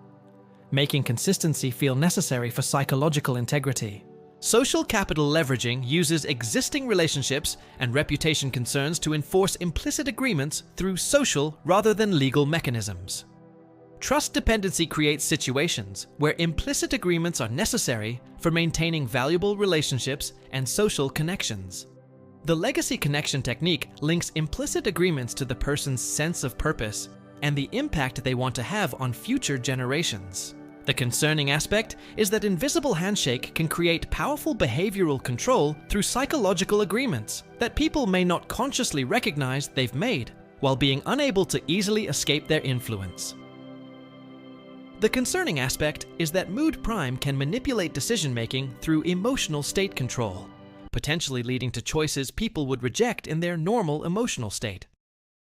[SPEAKER 1] making consistency feel necessary for psychological integrity. Social capital leveraging uses existing relationships and reputation concerns to enforce implicit agreements through social rather than legal mechanisms. Trust dependency creates situations where implicit agreements are necessary for maintaining valuable relationships and social connections. The legacy connection technique links implicit agreements to the person's sense of purpose and the impact they want to have on future generations. The concerning aspect is that invisible handshake can create powerful behavioral control through psychological agreements that people may not consciously recognize they've made, while being unable to easily escape their influence. The concerning aspect is that mood prime can manipulate decision-making through emotional state control, potentially leading to choices people would reject in their normal emotional state.